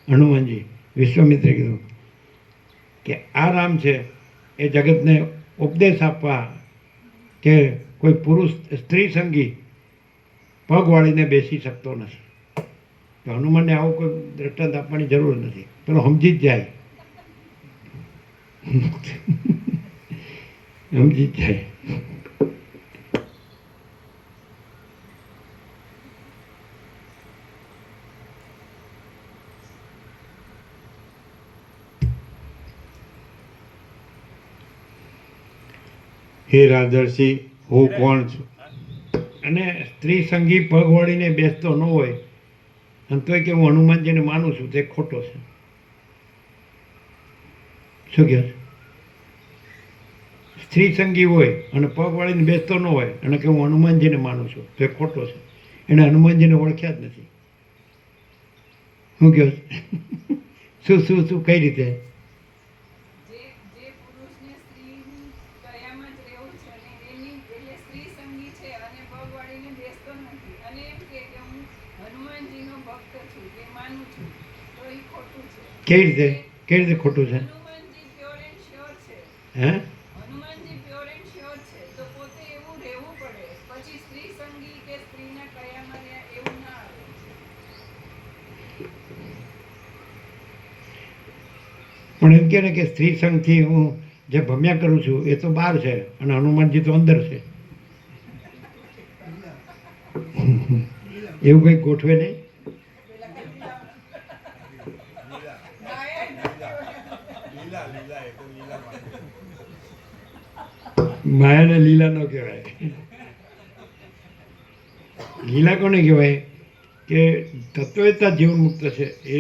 હનુમાનજી વિશ્વામિત્રે કીધું કે આ રામ છે એ જગતને ઉપદેશ આપવા કે કોઈ પુરુષ સ્ત્રી સંગી પગ વાળીને બેસી શકતો નથી. તો હનુમાનને આવું કોઈ દ્રષ્ટાંત આપવાની જરૂર નથી, પેલો સમજી જ જાય. સમજી જ જાય. હે રાજર્ષિ, હું કોણ છું? અને સ્ત્રી સંગી પગ વાળીને બેસતો ન હોય અને તોય કે હું હનુમાનજીને માનું છું, તે ખોટો છે. શું કહે? સ્ત્રી સંગી હોય અને પગ વાળીને બેસતો ન હોય અને કે હું હનુમાનજીને માનું છું તો એ ખોટો છે. એને હનુમાનજીને ઓળખ્યા જ નથી. શું કહો શું શું શું કઈ રીતે? જે જે પુરુષને સ્ત્રીની કયામાં જ રહેવું છે અને એની એટલે સ્ત્રી સંગી છે અને પગ વાળીને બેસતો નથી અને એમ કે હું હનુમાનજીનો ભક્ત છું કે માનું છું, તો એ ખોટું છે. કેવી રીતે ખોટું છે? હનુમાનજી પ્યોર એન્ડ શ્યોર છે. હે? હનુમાનજી પ્યોર એન્ડ શ્યોર છે તો પોતે એવું રહેવું પડે, પછી સ્ત્રી સંગી કે સ્ત્રીના કયામાં રહ્યા એવું ના આવે. પણ એમ કહે ને કે સ્ત્રી સંઘથી હું જે ભમ્યા કરું છું એ તો બહાર છે અને હનુમાનજી તો અંદર છે. એવું કંઈક ગોઠવે નહીં. માયાને લીલા ન કહેવાય. લીલા કોને કહેવાય? કે તત્વવેતા જીવન મુક્ત છે એ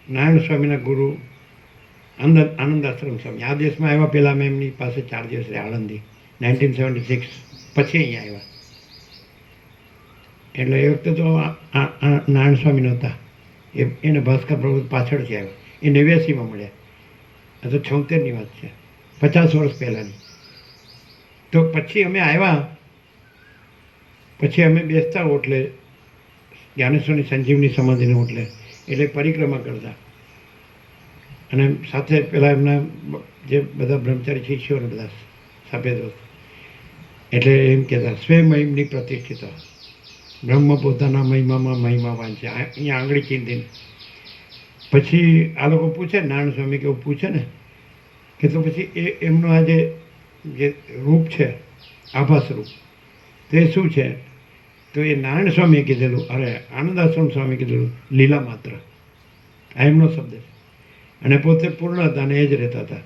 નારાયણ સ્વામીના ગુરુ આનંદ આશ્રમ સ્વામી આ દેશમાં આવ્યા પહેલાં મેં એમની પાસે 4 દિવસ રહ્યા આણંદી 1976 પછી અહીંયા આવ્યા. એટલે એ વખતે તો નારાયણ સ્વામી નહોતા, એને ભાસ્કર પ્રભુ પાછળથી આવ્યા. એ 89માં મળ્યા. આ તો 76ની વાત છે, 50 વર્ષ પહેલાંની. તો પછી અમે આવ્યા, પછી અમે બેસતા ઓટલે જ્ઞાનેશ્વરની સંજીવની સમાધિને ઓટલે, એટલે પરિક્રમા કરતા અને સાથે પેલા એમના જે બધા બ્રહ્મચારી શિષ્યોને બધા સફેદ એટલે એમ કહેતા સ્વયંમહિમની પ્રતિષ્ઠિતા બ્રહ્મ પોતાના મહિમામાં મહિમાવાન છે. અહીંયા આંગળી ચીંધીને પછી આ લોકો પૂછે નારાયણ સ્વામી કે એવું પૂછે ને કે તો પછી એ એમનું આ જે રૂપ છે આભાસ રૂપ તો એ શું છે? તો એ નારાયણ સ્વામીએ કીધેલું, અરે આનંદ આશ્રમ સ્વામીએ કીધેલું લીલા માત્ર. આ એમનો શબ્દ છે. અને પોતે પૂર્ણ હતા અને એ જ રહેતા હતા.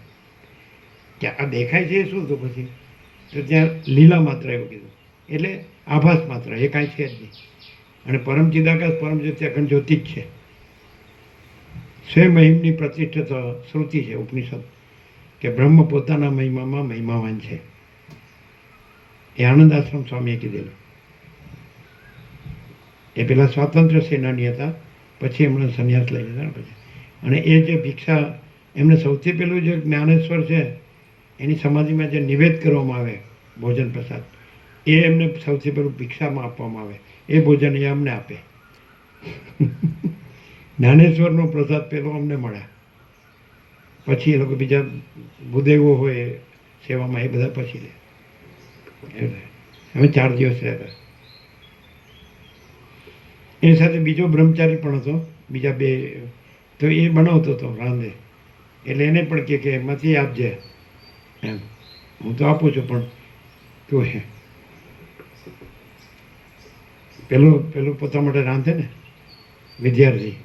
કે આ દેખાય છે એ શું? તો પછી તો ત્યાં લીલા માત્ર એવું કીધું, એટલે આભાસ માત્ર, એ કાંઈ છે જ નહીં. અને પરમ ચિદાકાશ પરમ જ્યોતિ અખંડ જ્યોતિ જ છે. સ્વયંમહિમની પ્રતિષ્ઠિત શ્રુતિ છે ઉપનિષદ કે બ્રહ્મ પોતાના મહિમામાં મહિમાવાન છે. એ આનંદ આશ્રમ સ્વામીએ કીધેલું. એ પેલા સ્વાતંત્ર્ય સેનાની હતા, પછી એમણે સંન્યાસ લઈ લીધા પછી. અને એ જે ભિક્ષા એમને સૌથી પહેલું જે જ્ઞાનેશ્વર છે એની સમાધિમાં જે નિવેદ કરવામાં આવે ભોજન પ્રસાદ, એ એમને સૌથી પહેલું ભિક્ષામાં આપવામાં આવે. એ ભોજન એ અમને આપે. જ્ઞાનેશ્વરનો પ્રસાદ પહેલો અમને મળ્યા, પછી એ લોકો બીજા ભૂદેવો હોય સેવામાં એ બધા પછી લે. અમે 4 દિવસ રહ્યા. એની સાથે બીજો બ્રહ્મચારી પણ હતો, બીજા 2, તો એ બનાવતો હતો રાંધે. એટલે એને પણ કે એમાંથી આપજે એમ. હું તો આપું છું પણ કેવું છે પેલું પોતા માટે રાંધે ને વિદ્યાર્થી.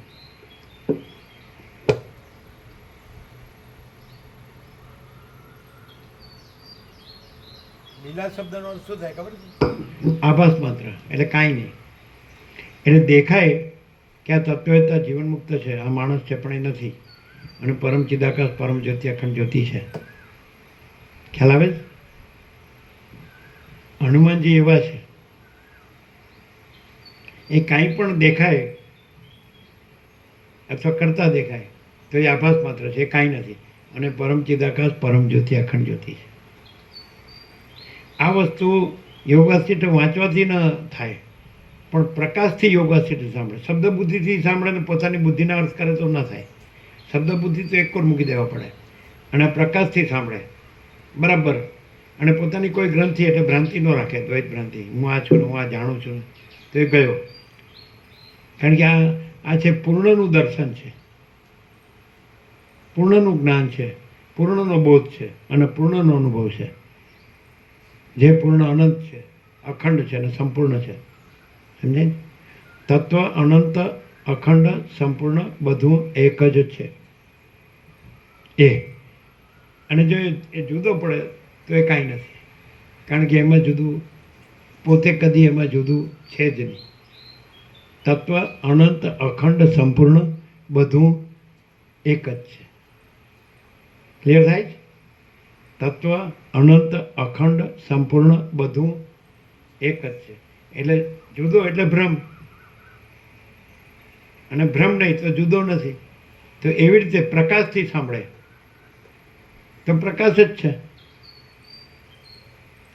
લીલા શબ્દનો અર્થ શું થાય ખબર છે? આભાસ માત્ર, એટલે કાંઈ નહીં. એટલે દેખાય કે આ તત્વવેતા જીવન મુક્ત છે, આ માણસ છે પણ એ નથી. અને પરમ ચિદાકાશ પરમ જ્યોતિ અખંડ જ્યોતિ છે. ખ્યાલ આવે છે? હનુમાનજી એવા છે, એ કાંઈ પણ દેખાય અથવા કરતા દેખાય તો એ આભાસ માત્ર છે, એ કાંઈ નથી. અને પરમ ચિદાકાશ પરમ જ્યોતિ અખંડ જ્યોતિ છે. આ વસ્તુ યોગાસ્થિત વાંચવાથી ન થાય, પણ પ્રકાશથી યોગાસ્થિત સાંભળે. શબ્દ બુદ્ધિથી સાંભળે ને પોતાની બુદ્ધિના અર્થ કરે તો ન થાય. શબ્દ બુદ્ધિ તો એક મૂકી દેવા પડે, અને પ્રકાશથી સાંભળે બરાબર. અને પોતાની કોઈ ગ્રંથિ એટલે ભ્રાંતિ ન રાખે, દ્વૈત ભ્રાંતિ, હું આ છું ને હું આ જાણું છું તો એ ગયો. કારણ કે આ છે પૂર્ણનું દર્શન છે, પૂર્ણનું જ્ઞાન છે, પૂર્ણનો બોધ છે અને પૂર્ણનો અનુભવ છે. જે પૂર્ણ અનંત છે, અખંડ છે અને સંપૂર્ણ છે. સમજાય? તત્વ અનંત અખંડ સંપૂર્ણ બધું એક જ છે એ. અને જો એ જુદો પડે તો એ કાંઈ નથી, કારણ કે એમાં જુદું પોતે કદી એમાં જુદું છે જ નહીં. તત્વ અનંત અખંડ સંપૂર્ણ બધું એક જ છે. ક્લિયર થાય છે? તત્વ અનંત, અખંડ, સંપૂર્ણ, બધું એક જ છે. એટલે જુદો એટલે ભ્રમ, અને ભ્રમ નહીં તો જુદો નથી. તો એવી રીતે પ્રકાશથી સાંભળે તો પ્રકાશ જ છે.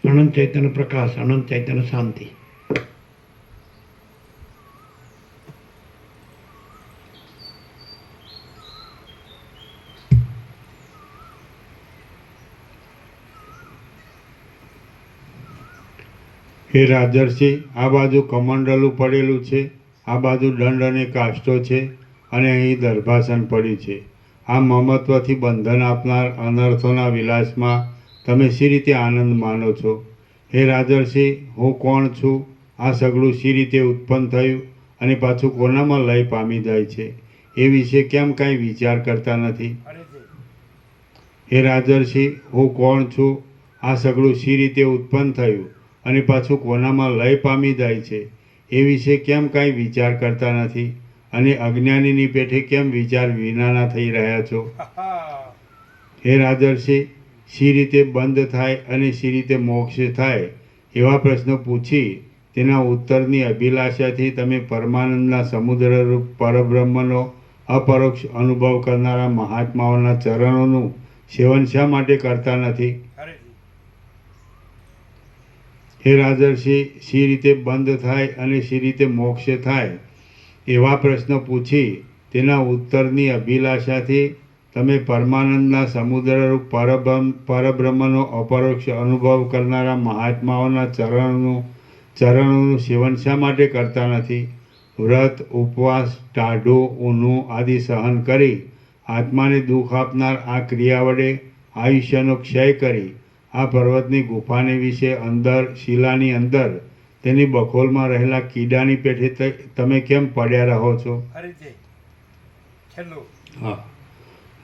અનંત ચૈતન્ય પ્રકાશ, અનંત ચૈતન્ય શાંતિ. હે રાજર્ષિ, આ બાજુ કમંડલું પડેલું છે, આ બાજુ દંડ અને કાષ્ટો છે, અને અહીં દર્ભાસન પડ્યું છે. આ મમત્વથી બંધન આપનાર અનર્થોના વિલાસમાં તમે શી રીતે આનંદ માનો છો? હે રાજર્ષિ, હું કોણ છું? આ સગળું શી રીતે ઉત્પન્ન થયું અને પાછું કોનામાં લય પામી જાય છે? એ વિશે કેમ કાંઈ વિચાર કરતા નથી? હે રાજર્ષિ, હું કોણ છું? આ સગળું શી રીતે ઉત્પન્ન થયું અને પાછું કોનામાં લય પામી જાય છે? એ વિશે કેમ કાંઈ વિચાર કરતા નથી? અને અજ્ઞાનીની પેઠે કેમ વિચાર વિનાના થઈ રહ્યા છો? હે રાજર્ષિ, શી રીતે બંધ થાય અને શી રીતે મોક્ષ થાય એવા પ્રશ્નો પૂછી તેના ઉત્તરની અભિલાષાથી તમે પરમાનંદના સમુદ્રરૂપ પરબ્રહ્મનો અપરોક્ષ અનુભવ કરનારા મહાત્માઓના ચરણોનું સેવન શા માટે કરતા નથી? હે રાજર્ષિ, શી રીતે બંધ થાય અને શી રીતે મોક્ષ થાય એવા પ્રશ્નો પૂછી તેના ઉત્તરની અભિલાષાથી તમે પરમાનંદના સમુદ્રરૂપ પરબ્રહ્મનો અપરોક્ષ અનુભવ કરનારા મહાત્માઓના ચરણોનું સેવન શા માટે કરતા નથી? વ્રત, ઉપવાસ, ટાઢું, ઊનું આદિ સહન કરી આત્માને દુઃખ આપનાર આ ક્રિયા વડે આયુષ્યનો ક્ષય કરી આ પર્વતની ગુફાને વિશે અંદર, શિલાની અંદર તેની બખોલમાં રહેલા કીડાની પેઠે તમે કેમ પડ્યા રહો છો? હા.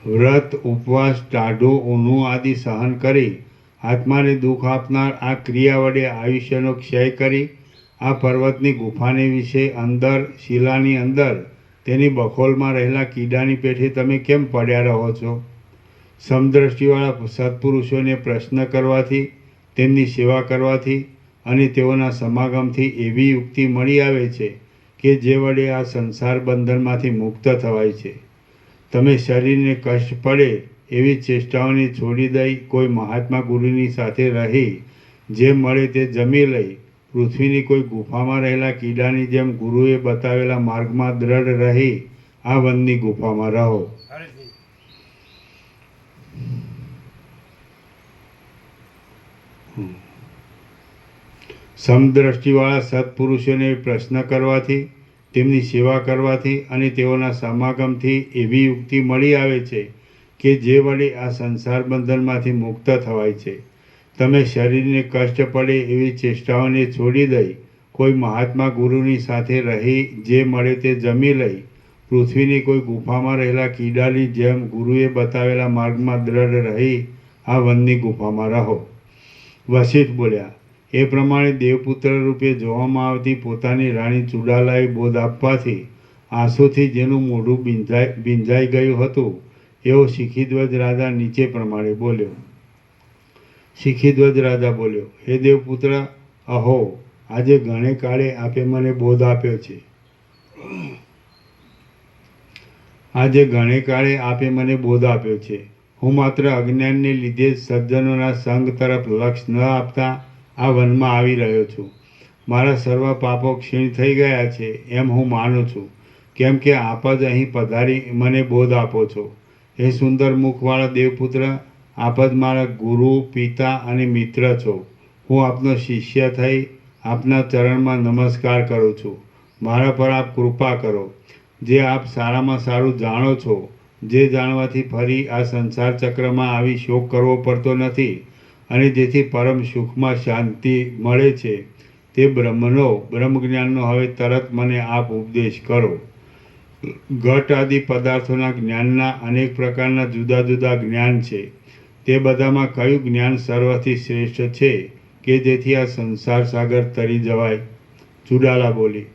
વ્રત, ઉપવાસ, ટાઢું, ઊનું આદિ સહન કરી આત્માને દુઃખ આપનાર આ ક્રિયા વડે આયુષ્યનો ક્ષય કરી આ પર્વતની ગુફાને વિશે અંદર, શિલાની અંદર તેની બખોલમાં રહેલા કીડાની પેઠે તમે કેમ પડ્યા રહો છો? સમદ્રષ્ટિવાળા સત્પુરુષોને પ્રશ્ન કરવાથી, તેમની સેવા કરવાથી અને તેઓના સમાગમથી એવી યુક્તિ મળી આવે છે કે જે વડે આ સંસાર બંધનમાંથી મુક્ત થવાય છે. તમે શરીરને કષ્ટ પડે એવી ચેષ્ટાઓને છોડી દઈ કોઈ મહાત્મા ગુરુની સાથે રહી જે મળે તે જમી લઈ પૃથ્વીની કોઈ ગુફામાં રહેલા કીડાની જેમ ગુરુએ બતાવેલા માર્ગમાં દ્રઢ રહી આ વનની ગુફામાં રહો. સમદ્રષ્ટિવાળા સત્પુરુષોને પ્રશ્ન કરવાથી, તેમની સેવા કરવાથી અને તેઓના સમાગમથી એવી યુક્તિ મળી આવે છે કે જે વડે આ સંસાર બંધનમાંથી મુક્ત થવાય છે. તમે શરીરને કષ્ટ પડે એવી ચેષ્ટાઓને છોડી દઈ કોઈ મહાત્મા ગુરુની સાથે રહી જે મળે તે જમી લઈ પૃથ્વીની કોઈ ગુફામાં રહેલા કીડાની જેમ ગુરુએ બતાવેલા માર્ગમાં દ્રઢ રહી આ વનની ગુફામાં રહો. વશિષ્ઠ બોલ્યા, એ પ્રમાણે દેવપુત્ર રૂપે જોવામાં આવતી પોતાની રાણી ચુડાલાએ બોધ આપવાથી આંસુથી જેનું મોઢું ભીંજાઈ ગયું હતું એવો શિખીધ્વજ રાજા નીચે પ્રમાણે બોલ્યો. શિખીધ્વજ રાજા બોલ્યો, હે દેવપુત્ર, અહો, આજે ઘણે કાળે આપે મને બોધ આપ્યો છે. આજે ઘણે કાળે આપે મને બોધ આપ્યો છે. હું માત્ર અજ્ઞાનને લીધે જ સજ્જનોના સંગ તરફ લક્ષ ન આપતા આ વનમાં આવી રહ્યો છું. મારા સર્વ પાપો ક્ષીણ થઈ ગયા છે એમ હું માનું છું, કેમ કે આપ જ અહીં પધારી મને બોધ આપો છો. હે સુંદર મુખવાળા દેવપુત્ર, આપ જ મારા ગુરુ, પિતા અને મિત્ર છો. હું આપનો શિષ્ય થઈ આપના ચરણમાં નમસ્કાર કરું છું. મારા પર આપ કૃપા કરો. જે આપ સારામાં સારું જાણો છો, જે જાણવાથી ફરી આ સંસાર ચક્રમાં આવી શોક કરવો પડતો નથી અને જેથી પરમ સુખમાં શાંતિ મળે છે, તે બ્રહ્મજ્ઞાનનો હવે તરત મને આપ ઉપદેશ કરો. ઘટ આદિ પદાર્થોના જ્ઞાનના અનેક પ્રકારના જુદા જુદા જ્ઞાન છે. તે બધામાં કયું જ્ઞાન સર્વથી શ્રેષ્ઠ છે કે જેથી આ સંસાર સાગર તરી જવાય? ચુડાલા બોલી,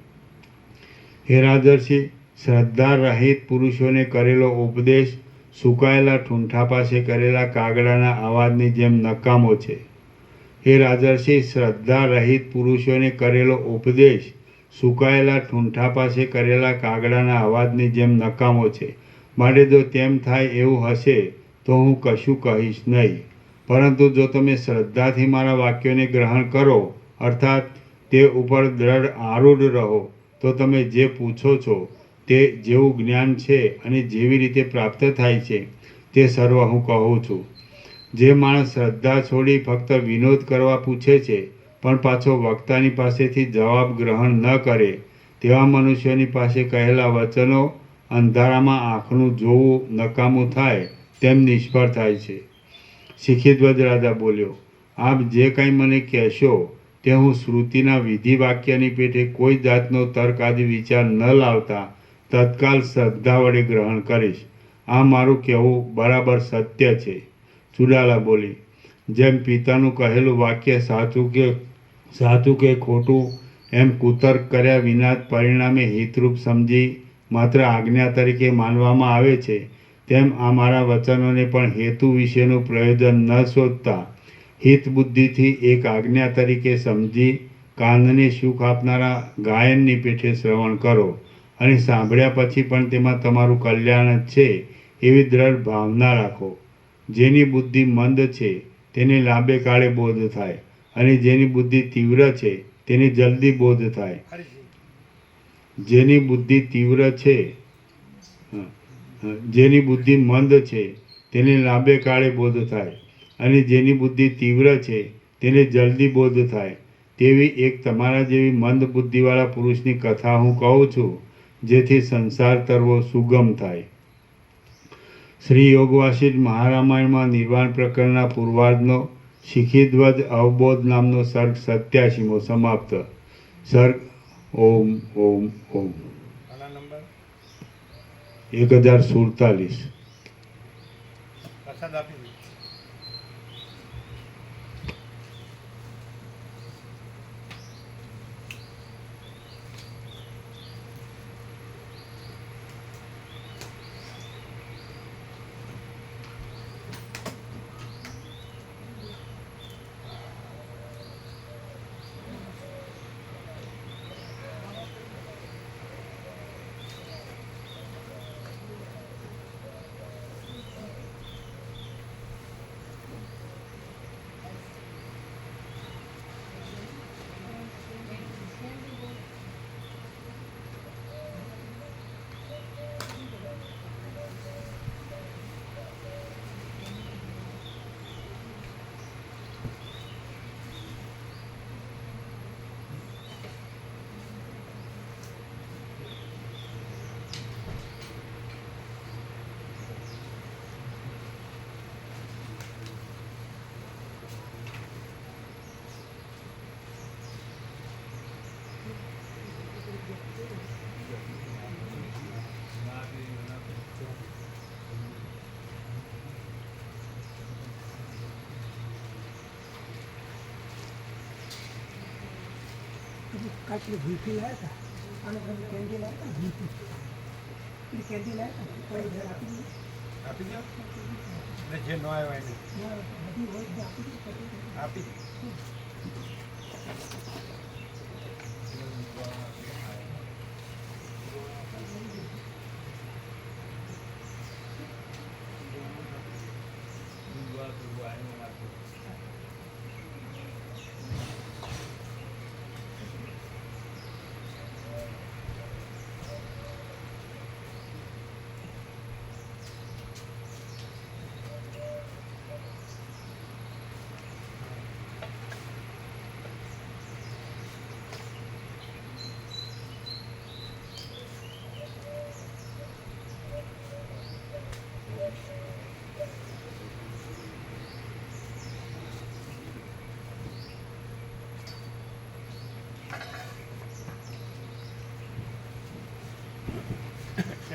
હે રાજર્ષિ, શ્રદ્ધા રહિત પુરુષોને કરેલો ઉપદેશ સુકાયેલા ઠૂંઠા પાસે કરેલા કાગડાના અવાજની જેમ નકામો છે. હે રાજર્ષિ, શ્રદ્ધા રહિત પુરુષોને કરેલો ઉપદેશ સુકાયેલા ઠૂંઠા પાસે કરેલા કાગડાના અવાજની જેમ નકામો છે. માટે જો તેમ થાય એવું હશે તો હું કશું કહીશ નહીં. પરંતુ જો તમે શ્રદ્ધાથી મારા વાક્યોને ગ્રહણ કરો, અર્થાત તે ઉપર દ્રઢ આરૂઢ રહો, તો તમે જે પૂછો છો તે જેવું જ્ઞાન છે અને જેવી રીતે પ્રાપ્ત થાય છે તે સર્વ હું કહું છું. જે માણસ શ્રદ્ધા છોડી ફક્ત વિનોદ કરવા પૂછે છે પણ પાછો વક્તાની પાસેથી જવાબ ગ્રહણ ન કરે, તેવા મનુષ્યોની પાસે કહેલા વચનો અંધારામાં આંખનું જોવું નકામું થાય તેમ નિષ્ફળ થાય છે. શિખીધ્વજ રાજા બોલ્યો, આપ જે કંઈ મને કહેશો તે હું શ્રુતિના વિધિ વાક્યની પેઠે કોઈ જાતનો તર્ક આદિ વિચાર ન લાવતા તત્કાલ શ્રદ્ધા વડે ગ્રહણ કરીશ. આ મારું કહેવું બરાબર સત્ય છે. ચુડાલા બોલી, જેમ પિતાનું કહેલું વાક્ય સાચું કે ખોટું એમ કુતર્ક કર્યા વિના જ પરિણામે હિતરૂપ સમજી માત્ર આજ્ઞા તરીકે માનવામાં આવે છે, તેમ આ મારા વચનોને પણ હેતુ વિશેનું પ્રયોજન ન શોધતા હિત બુદ્ધિથી એક આજ્ઞા તરીકે સમજી કાનને સુખ આપનારા ગાયનની પેઠે શ્રવણ કરો અને સાંભળ્યા પછી પણ તેમાં તમારું કલ્યાણ જ છે એવી દ્રઢ ભાવના રાખો. જેની બુદ્ધિ મંદ છે તેને લાંબે કાળે બોધ થાય અને જેની બુદ્ધિ તીવ્ર છે તેને જલ્દી બોધ થાય. જેની બુદ્ધિ તીવ્ર છે જેની બુદ્ધિ મંદ છે તેને લાંબે કાળે બોધ થાય અને જેની બુદ્ધિ તીવ્ર છે તેને જલ્દી બોધ થાય. તેવી એક તમારા જેવી મંદ બુદ્ધિવાળા પુરુષની કથા હું કહું છું, જેથી સંસાર તરવો સુગમ થાય. શ્રી યોગવાસિષ્ઠ મહારામાયણમાં નિર્વાણ પ્રકરણના પૂર્વાર્ધનો શિખીધ્વજ અવબોધ નામનો સર્ગ 87મો સમાપ્ત. સર્ગ ઓમ ઓમ ઓમ. 1047. પ્રસાદ આપી દીધો. કાચલી ભૂલથી લાવ્યા હતા અને પછી કેન્ડી લાવ્યા હતા ભૂલથી પેલી કેન્ડી લાવ્યા હતા કોઈ ઘર આપી દીધી આપી દો ને જે ન આવ્યા એને બધી હોય તો આપી દીધી આપી દો.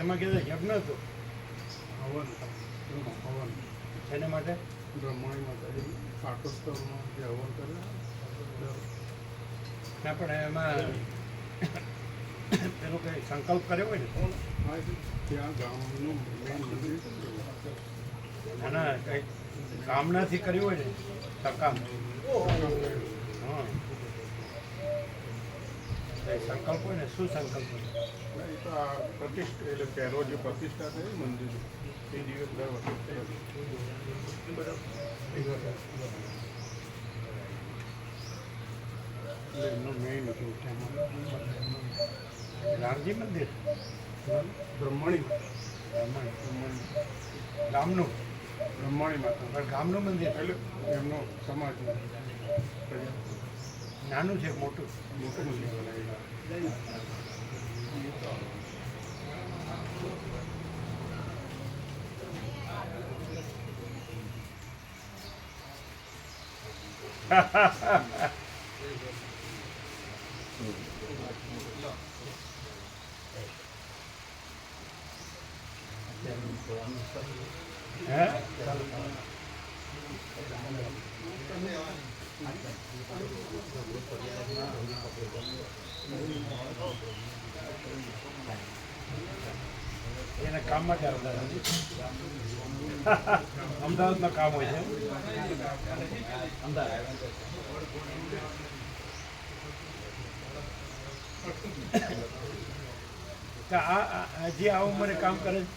એમાં કીધું યજ્ઞ હતો હવન હવન શેને માટે? બ્રહ્માણી માતાજી પાટોત્સવમાં જે હવન કરે ના પણ એમાં પેલો કંઈ સંકલ્પ કર્યો હોય ને હા એટલે ત્યાં ગામનું મેન મંદિર છે. ના કંઈક કામનાથી કર્યું હોય ને સકામ હા કંઈ સંકલ્પ હોય ને શું સંકલ્પ હોય એ તો આ પ્રતિષ્ઠા એટલે પહેલો જે પ્રતિષ્ઠા થઈ મંદિર એ દિવસ દર વખતે એટલે એમનું મેઇન હતું તેમાં રામજી મંદિર બ્રહ્મણી બ્રહ્મણ ગામનું બ્રહ્મણી માતા પણ ગામનું મંદિર એટલે એમનો સમાજ નાનું છે મોટું મોટું મંદિર બનાવેલું. હે એને કામમાં જ આવતા અમદાવાદમાં કામ હોય છે તો આ હજી આ ઉંમરે કામ કરે છે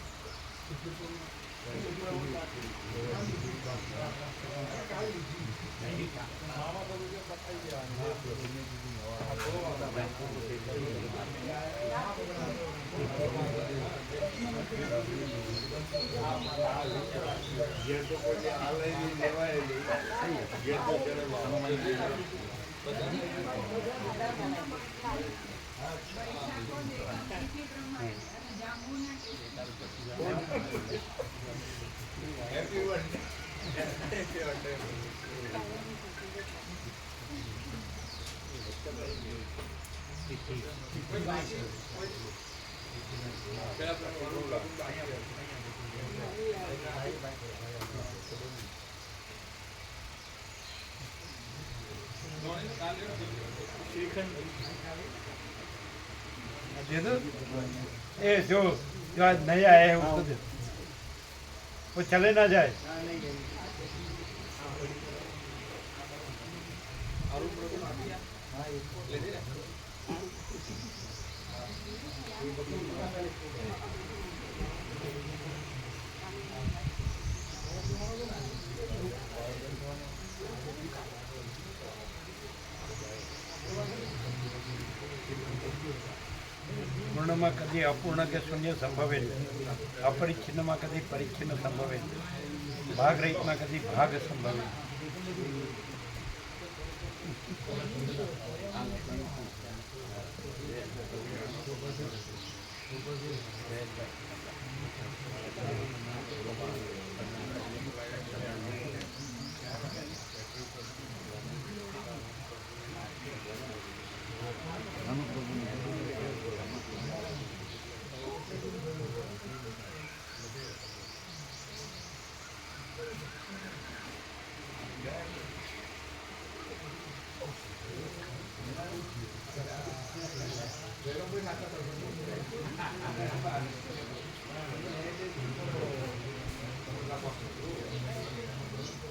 दे दो ए जो आज नहीं आए हैं उसको दे दो। वो चले ना जाए પૂર્ણમાં કદી અપૂર્ણ કે શૂન્ય સંભવે નહીં અપરિચ્છિન્નમાં કદી પરિચ્છિન્ન સંભવે નહીં ભાગ રહિતમાં કદી ભાગ સંભવે નહીં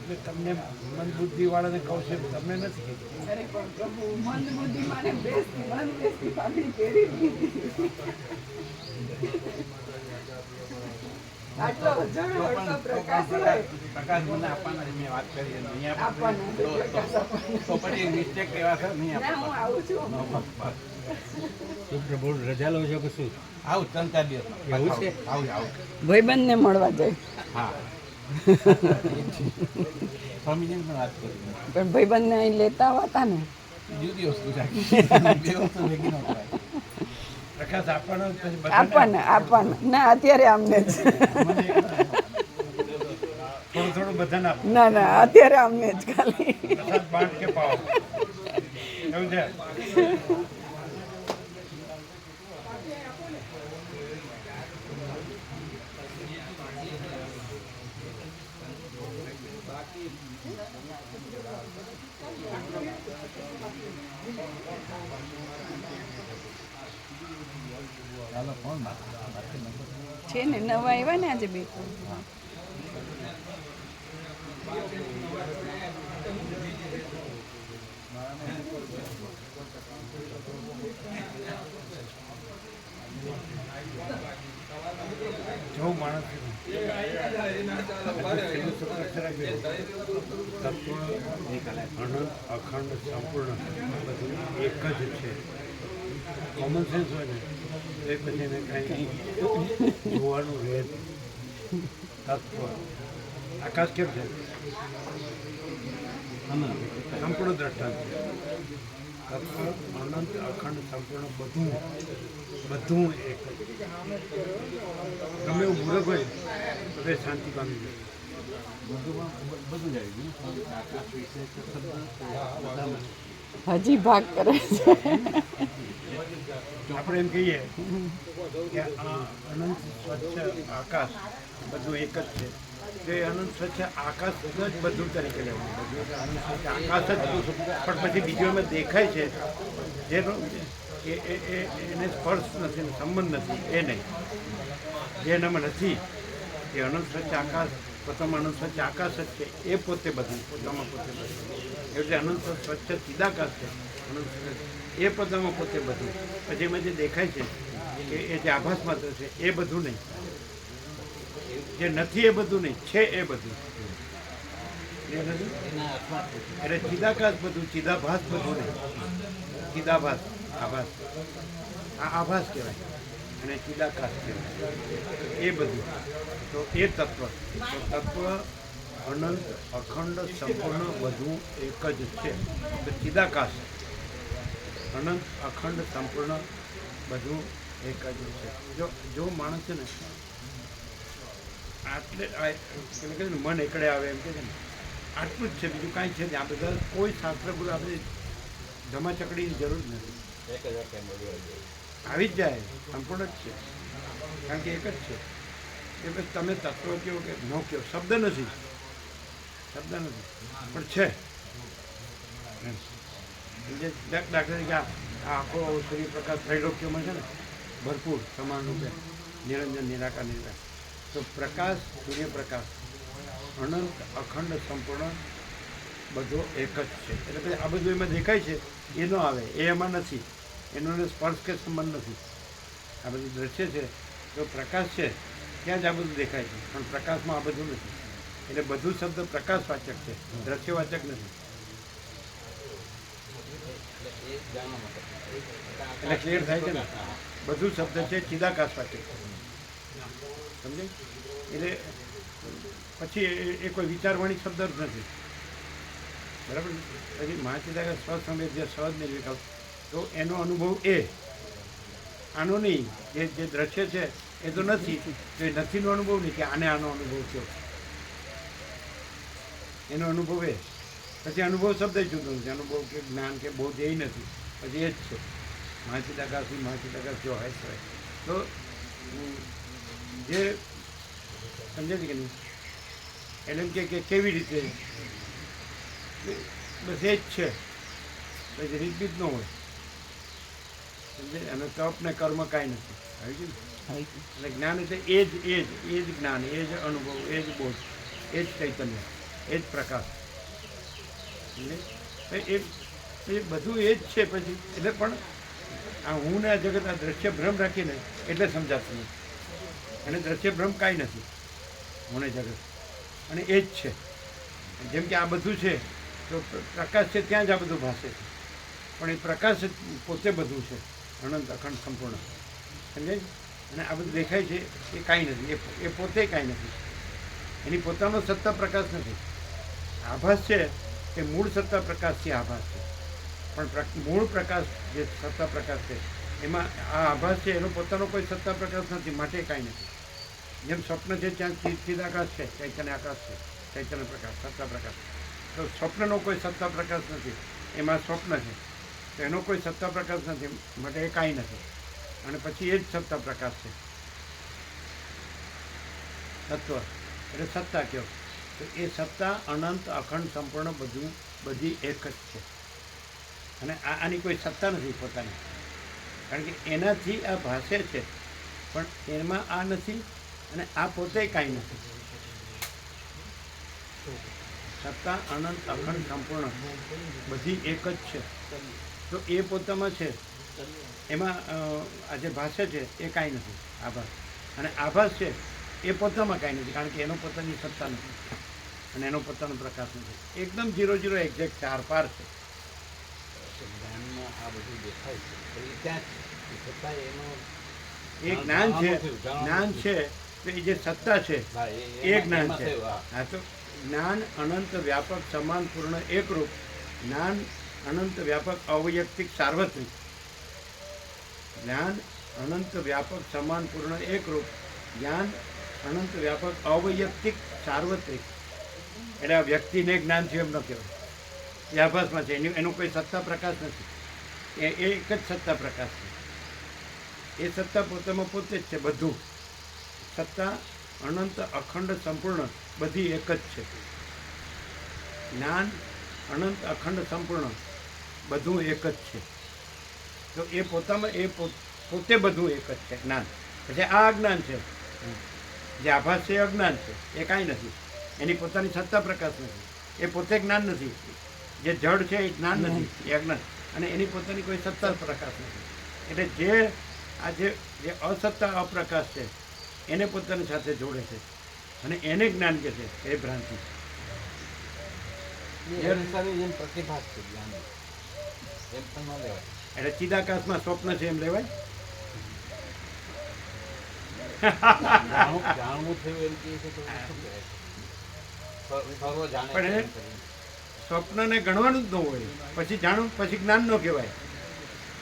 એટલે તમને મન બુદ્ધિ વાળાને કહું છું તમને નથી કીધું અરે પણ પ્રભુ મંદ બુદ્ધિ માને બેસતી મંદ બેસતી પાઘડી પહેરી દીધી આટલો અજળ પ્રકાશ હોય પ્રકાશ મને આપવાના મેં વાત કરી નહીં આપવાનો પ્રકાશ આપવાનો. તો પછી મિસ્ટેક એવા છે નહીં ના હું આવું છું શું પ્રભુ રજા લો છો કે શું આવું 3-4 દિવસ એવું છે આવું આવું ભાઈબંધને મળવા જાય હા સ્વામીજીને પણ વાત કરી પણ ભાઈબંધને અહીં લેતા હતા ને જુદી વસ્તુ છે બે વસ્તુ ભેગી ન કરાય પ્રકાશ આપવાનો પછી બધાને આપવાના ના અત્યારે આમને જ થોડું થોડું બધાને આપો ના ના અત્યારે આમને જ ખાલી પ્રસાદ બાંટ કે પાવ એવું છે છે ને નવા આવ્યા ને આજે 2 જો માણસ તત્વ અનંત અખંડ સંપૂર્ણ બધું એક જ છે. કોમન સેન્સ હોય ને તો એ પછી એને કાંઈ જોવાનું રહે જ નહીં. તત્વ આકાશ કેમ છે? સંપૂર્ણ દ્રષ્ટાંત છે. તત્વ અનંત અખંડ સંપૂર્ણ બધું એક જ. ગમે એવું મૂર્ખ હોય તો તે શાંતિ પામી જાય. હજી ભાગ કરે છે. આપણે એમ કહીએ કે આ અનંત સ્વચ્છ આકાશ બધું એક જ છે. તો એ અનંત સ્વચ્છ આકાશ જ બધું તરીકે લેવાનું. બધું અનંત સ્વચ્છ આકાશ જ પણ પછી બીજું એમાં દેખાય છે જેનો એને સ્પર્શ નથી ને સંબંધ નથી એ નહીં. જે એનામાં નથી એ અનંત સ્વચ્છ આકાશ પોતામાં અનંત સ્વચ્છ આકાશ જ છે. એ પોતે બધું પોતામાં પોતે બધું. એટલે અનંત સ્વચ્છ ચિદાકાશ છે અનંત સ્વચ્છ એ પોતામાં પોતે બધું. પછી એમાં જે દેખાય છે કે એ જે આભાસ માત્ર છે એ બધું નહીં. જે નથી એ બધું નહીં, છે એ બધું. એટલે ચિદાકાશ બધું, ચિદાભાસ બધું નહીં. ચિદાભાસ આભાસ, આ આભાસ કહેવાય અને ચિદાકાશ કહેવાય એ બધું. તો એ તત્વ, તો તત્વ અનંત અખંડ સંપૂર્ણ બધું એક જ છે. તો ચિદાકાશ અનંત અખંડ સંપૂર્ણ બધું એક જ છે. જો માણસ છે ને આટલે કહે ને મન એકડે આવે એમ કે છે ને આટલું જ છે, બીજું કાંઈ છે નહીં. આ બધા કોઈ શાસ્ત્રગુરુ આપણે ધમાચકડીની જરૂર નથી. આવી જ જાય, સંપૂર્ણ જ છે. કારણ કે એક જ છે. એ બસ તમે તત્વ કહો કે ન કહો, શબ્દ નથી પણ છે. જે દાખલા તરીકે આ આખો સૂર્યપ્રકાશ ત્રૈલોક્યમાં છે ને ભરપૂર સમાન રૂપે નિરંજન નિરાકાર નિરાકાર. તો પ્રકાશ, સૂર્યપ્રકાશ અનંત અખંડ સંપૂર્ણ બધો એક જ છે. એટલે પછી આ બધું એમાં દેખાય છે એ ન આવે, એ એમાં નથી. એનો સ્પર્શ કે સંબંધ નથી. આ બધું દ્રશ્ય છે તો પ્રકાશ છે ત્યાં જ આ બધું દેખાય છે, પણ પ્રકાશમાં આ બધું નથી. એટલે બધું શબ્દ પ્રકાશવાચક છે, દ્રશ્યવાચક નથી. એટલે ક્લિયર થાય છે ને, બધું શબ્દ છે ચિદાકાશવાચક. સમજે? એટલે પછી એ કોઈ વિચારવાણી શબ્દ જ નથી. બરાબર? પછી મહાચિદાકાશ સ્વસંવેદ જે સહજ નિર્વિકલ્પ, તો એનો અનુભવ એ આનો નહીં. જે દ્રશ્ય છે એ તો નથી, તો એ નથીનો અનુભવ નહીં કે આને આનો અનુભવ થયો. એનો અનુભવ એ પછી અનુભવ શબ્દ જુદો નથી. અનુભવ કે જ્ઞાન કે બોધ એ નથી, પછી એ જ છે. મહાચિદાકાશ જો હોય છે તો જે સમજે છે કે નહીં, એટલે એમ કે કેવી રીતે બસ એ જ છે. પછી રીતબીત ન હોય. સમજે? અને તપ ને કર્મ કાંઈ નથી. આવી ગયું ને? એટલે જ્ઞાન એટલે એ જ જ્ઞાન, એ જ અનુભવ, એ જ બોધ, એ જ ચૈતન્ય, એ જ પ્રકાશ. એ બધું એ જ છે. પછી એટલે પણ આ હું ને આ જગત આ દ્રશ્ય ભ્રમ રાખીને એટલે સમજાતું નથી. અને દ્રશ્ય ભ્રમ કાંઈ નથી, હું ને જગત, અને એ જ છે. જેમ કે આ બધું છે તો પ્રકાશ છે ત્યાં જ આ બધું ભાસે છે, પણ એ પ્રકાશ પોતે બધું છે, અનંત અખંડ સંપૂર્ણ. સમજે? અને આ બધું દેખાય છે એ કાંઈ નથી, એ પોતે કાંઈ નથી. એની પોતાનો સત્તા પ્રકાશ નથી. આભાસ છે એ મૂળ સત્તા પ્રકાશથી આભાસ છે, પણ મૂળ પ્રકાશ જે સત્તા પ્રકાશ છે એમાં આ આભાસ છે એનો પોતાનો કોઈ સત્તા પ્રકાશ નથી, માટે કાંઈ નથી. જેમ સ્વપ્ન છે ત્યાં ચિદાકાશ છે, ચૈતન્ય આકાશ છે, ચૈતન્ય પ્રકાશ, સત્તા પ્રકાશ. તો સ્વપ્નનો કોઈ સત્તા પ્રકાશ નથી, એમાં સ્વપ્ન છે તો એનો કોઈ સત્તા પ્રકાશ નથી, માટે એ કાંઈ નથી. અને પછી એ જ સત્તા પ્રકાશ છે, તત્વ એટલે સત્તા કહો. તો એ સત્તા અનંત અખંડ સંપૂર્ણ બધી એક જ છે. અને આની કોઈ સત્તા નથી પોતાની, કારણ કે એનાથી આ ભાષે છે પણ એમાં આ નથી અને આ પોતે કાંઈ નથી. સત્તા અનંત અખંડ સંપૂર્ણ બધી એક જ છે. તો એ પોતામાં છે, એમાં આ જે ભાષે છે એ કાંઈ નથી આભાસ. અને આભાસ છે એ પોતામાં કાંઈ નથી, કારણ કે એનો પોતાની સત્તા નથી અને એનો પોતાનો પ્રકાશ નથી. એકદમ 0-0 એક્ઝેક્ટ ચાર પાર છે. જ્ઞાનમાં આ બધું દેખાય છે પણ એ ત્યાં છે છતાં એનો એ જ્ઞાન છે, જ્ઞાન છે તો એ જે સત્તા છે હા, એ જ્ઞાન એમાં છે. થયું, હા. હા, તો જ્ઞાન અનંત વ્યાપક સમાન પૂર્ણ એકરૂપ, જ્ઞાન અનંત વ્યાપક અવૈયક્તિક સાર્વત્રિક. જ્ઞાન અનંત વ્યાપક સમાન પૂર્ણ એકરૂપ, જ્ઞાન અનંત વ્યાપક અવૈયક્તિક સાર્વત્રિક. એટલે આ વ્યક્તિને જ્ઞાન છે એમ ન કહેવાય. એ આભાસમાં છે, એનો કોઈ સત્તા પ્રકાશ નથી. એ એક જ સત્તા પ્રકાશ છે. એ સત્તા પોતામાં પોતે જ છે. બધું સત્તા અનંત અખંડ સંપૂર્ણ બધી એક જ છે. જ્ઞાન અનંત અખંડ સંપૂર્ણ બધું એક જ છે. તો એ પોતામાં પોતે બધું એક જ છે જ્ઞાન. પછી આ અજ્ઞાન છે, જે આભાસ છે એ અજ્ઞાન છે, એ કાંઈ નથી. એની પોતાની સત્તા પ્રકાશ નથી, એ પોતે જ્ઞાન નથી. જે જડ છે એ જ્ઞાન નથી, એ અજ્ઞાન. અને એની પોતાની કોઈ સત્તા પ્રકાશ નથી. એટલે જે આ જે અસત્તા અપ્રકાશ છે એને પોતાની સાથે જોડે છે અને એને જ્ઞાન કહે છે, એ ભ્રાંતિ. એ હિસાબે જેમ પ્રતિભાસ છે જ્ઞાન એમ પણ ન લેવાય. એટલે ચિદાકાશમાં સ્વપ્ન છે એમ લેવાય. જાણવું થયું એમ કહે છે તો શું કહેવાય? સર્વ જાણે પણ છે એ એમ કરીને. સ્વપ્નને ગણવાનું જ ન હોય, પછી જાણવું, પછી જ્ઞાન ન કહેવાય.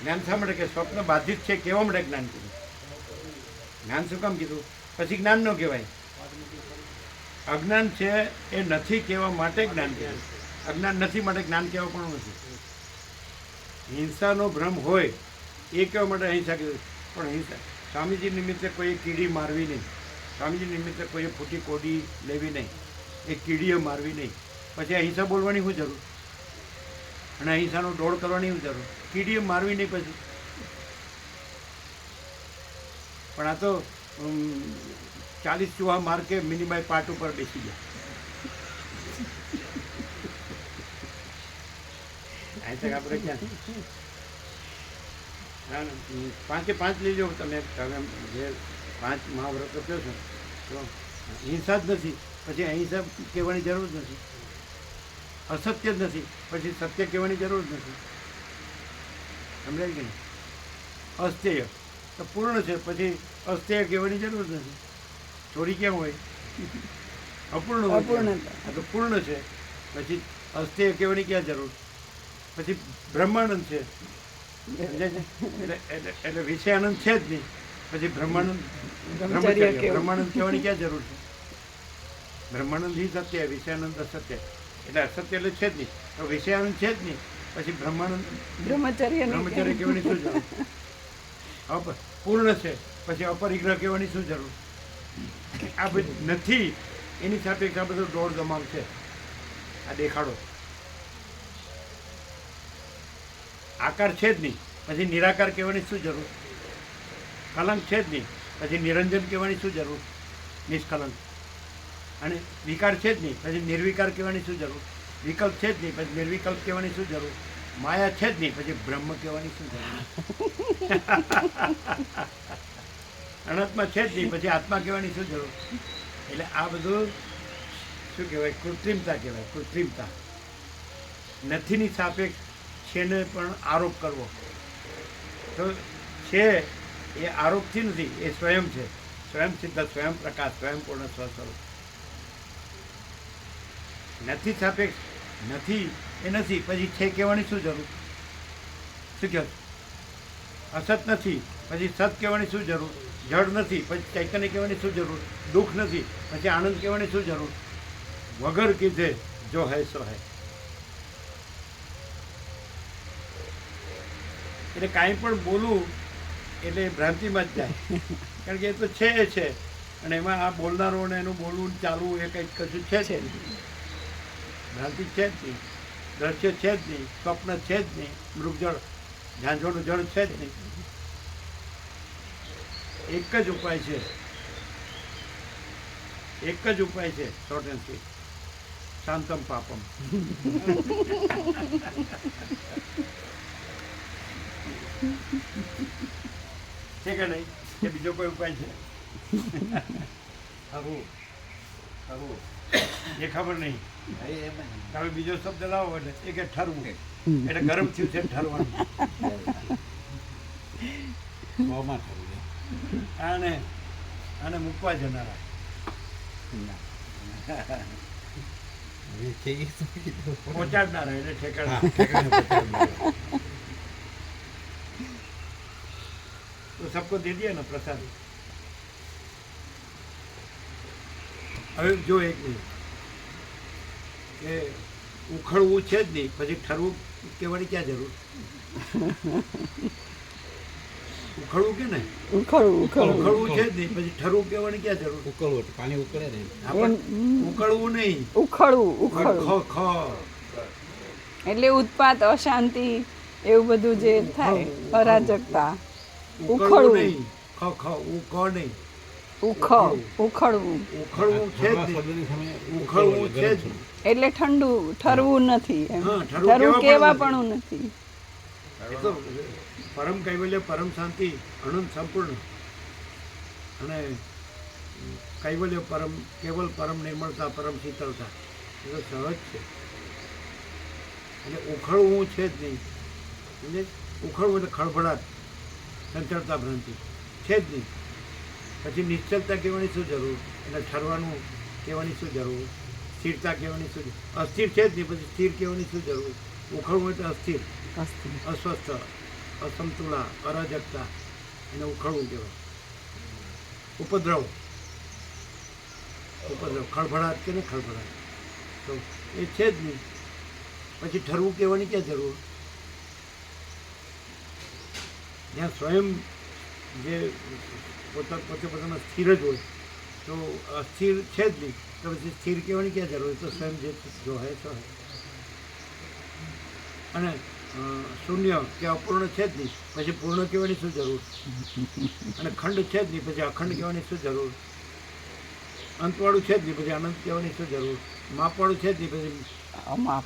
જ્ઞાન શા માટે કે સ્વપ્ન બાધિત છે કેવા માટે જ્ઞાન કીધું? જ્ઞાન શું કામ કીધું? પછી જ્ઞાન ન કહેવાય. અજ્ઞાન છે એ નથી કહેવા માટે જ્ઞાન કહેવાય. અજ્ઞાન નથી માટે જ્ઞાન કહેવા પણ નથી. હિંસાનો ભ્રમ હોય એ કહેવા માટે અહિંસા કીધું. પણ હિંસા સ્વામીજી નિમિત્તે કોઈએ કીડી મારવી નહીં, સ્વામીજી નિમિત્તે કોઈએ ફૂટી કોડી લેવી નહીં, એ કીડીઓ મારવી નહીં. પછી અહિંસા બોલવાની શું જરૂર? અને અહિંસાનો દોડ કરવાની શું જરૂર? કીડીઓ મારવી નહીં પછી. પણ આ તો 40 ચૂહા માર કે મિનિમાય પાટ ઉપર બેસી ગયા. અહીં તક આપણે ક્યાં? હા, 5 લઈ લો તમે. તમે જે 5 મહાવ્રતો કહો છો તો હિંસા જ નથી, પછી અહિંસા કહેવાની જરૂર જ નથી. અસત્ય જ નથી, પછી સત્ય કહેવાની જરૂર જ નથી. સમજાય કે નહીં? અસ્થેય તો પૂર્ણ છે, પછી અસ્થેય કહેવાની જરૂર જ નથી. ચોરી ક્યાં હોય? અપૂર્ણ હોય. આ તો પૂર્ણ છે, પછી અસ્થેય કહેવાની ક્યાં જરૂર? પછી બ્રહ્માનંદ છે, સમજાય છે? એટલે વિષયાનંદ છે જ નહીં, પછી બ્રહ્માનંદ બ્રહ્માનંદ કહેવાની ક્યાં જરૂર છે? બ્રહ્માનંદ હિ સત્ય, વિષયાનંદ અસત્ય. એટલે અસત્ય એટલે છે જ નહીં. તો વિષયાનંદ છે જ નહીં, પછી બ્રહ્માનંદ બ્રહ્મચર્ય કહેવાની શું જરૂર? પૂર્ણ છે, પછી અપરિગ્રહ કહેવાની શું જરૂર? આ બધું નથી. એની સાથે આ બધું દોડ દમામ છે, આ દેખાડો. આકાર છે જ નહીં, પછી નિરાકાર કહેવાની શું જરૂર? કલંક છે જ નહીં, પછી નિરંજન કહેવાની શું જરૂર? નિષ્કલંક. અને વિકાર છે જ નહીં, પછી નિર્વિકાર કહેવાની શું જરૂર? વિકલ્પ છે જ નહીં, પછી નિર્વિકલ્પ કહેવાની શું જરૂર? માયા છે જ નહીં, પછી બ્રહ્મ કહેવાની શું જરૂર? અનંતમાં છે જ નહીં, પછી આત્મા કહેવાની શું જરૂર? એટલે આ બધું શું કહેવાય? કૃત્રિમતા કહેવાય. કૃત્રિમતા. નથીની સાપેક્ષ છેને પણ આરોપ કરવો. તો છે એ આરોપથી નથી, એ સ્વયં છે. સ્વયં સિદ્ધ, સ્વયં પ્રકાશ, સ્વયં પૂર્ણ સ્વસ્વરૂપ. નથી સાપેક્ષ નથી એ નથી, પછી છે કહેવાની શું જરૂર? શું કહેવાય? અસત નથી, પછી સત કહેવાની શું જરૂર? જડ નથી, પછી ચૈતન્ય કહેવાની શું જરૂર? દુઃખ નથી, પછી આનંદ કહેવાની શું જરૂર? વગર કીધે જો હૈ સો હૈ. એટલે કાંઈ પણ બોલવું એટલે ભ્રાંતિમાં જ જાય, કારણ કે એ તો છે એ છે. અને એમાં આ બોલનારોને એનું બોલવું ચાલવું એ કંઈક કશું છે જ નહીં. ભ્રાંતિ છે જ નહીં, દ્રશ્ય છે જ નહીં, સ્વપ્ન છે જ નહીં, મૃગજળ ઝાંઝોળનું જળ છે જ નહીં. એક જ ઉપાય છે, એક જ ઉપાય છે, શોર્ટ એન્ડ સ્વીટ, શાંતમ પાપમ. છે કે નહીં? કે બીજો કોઈ ઉપાય છે? એ ખબર નહીં. તમે બીજો શબ્દ લાવો એટલે એ કે ઠરવું, એટલે ગરમ થયું છે ઠરવાનું. મોંમાં થવું છે. આને આને મૂકવા જનારા. હવે છે એ શું કીધું? પહોંચાડનારા એટલે ઠેકાણા. હા, ઠેકાણે પહોંચાડનારા. તો સબકો દે દિયા ને પ્રસાદ. હવે જો એક મિનિટ કે ઉખડવું છે જ નહીં, પછી ઠરવું કહેવાની ક્યાં જરૂર? ઉખડવું કે ને ઉખડવું છે જ નહીં, પછી ઠરવું કહેવાની ક્યાં જરૂર? ઉકળવું એટલે પાણી ઉકળે ને આપણે ઉકળવું નહીં, ઉખડવું ખ એટલે ઉત્પાત, અશાંતિ, એવું બધું જે થાય, અરાજકતા. ઉકળવું નહીં, ખ ઉક નહીં, ઉખડવું ઉખડવું છે જ નહીં, શબ્દની સામે ઉખડવું છે જ નહીં. એટલે ઠંડુ, ઠરવું નથી એમ. હા, ઠરવું ઠરવું કેવા કેવા પણ પણ નથી. એ તો પરમ કૈવલ્ય, પરમ શાંતિ, અનંત સંપૂર્ણ, અને કૈવલ્ય પરમ, કેવલ પરમ નિર્મળતા, પરમ શીતળતા, એ તો સહજ છે. એટલે ઉખડવું છે જ નહીં. સમજે? ઉખડવું એટલે ખળભળાટ, ચંચળતા, ભ્રાંતિ છે જ નહીં. પછી નિશ્ચલતા કહેવાની શું જરૂર? એટલે ઠરવાનું કહેવાની શું જરૂર? સ્થિરતા કહેવાની શું જરૂર? અસ્થિર છે જ નહીં, પછી સ્થિર કહેવાની શું જરૂર? ઉખડવું એટલે અસ્થિર, અસ્વસ્થ, અસમતુલા, અરાજકતા, એને ઉખડવું કહેવાય. ઉપદ્રવ, ખળભળાટ કે ને ખળભળાટ, તો એ છે જ નહીં. પછી ઠરવું કહેવાની ક્યાં જરૂર? જ્યાં સ્વયં જે પોતે પોતાના સ્થિર જ હોય, તો અસ્થિર છે જ નહીં, તો પછી સ્થિર કહેવાની ક્યાં જરૂર? તો સ્વયં જે જો હે તો હે. અને શૂન્ય કે અપૂર્ણ છે જ નહીં, પછી પૂર્ણ કહેવાની શું જરૂર? અને ખંડ છે જ નહીં, પછી અખંડ કહેવાની શું જરૂર? અંતવાળું છે જ નહીં, પછી અનંત કહેવાની શું જરૂર? માપવાળું છે જ નહીં, પછી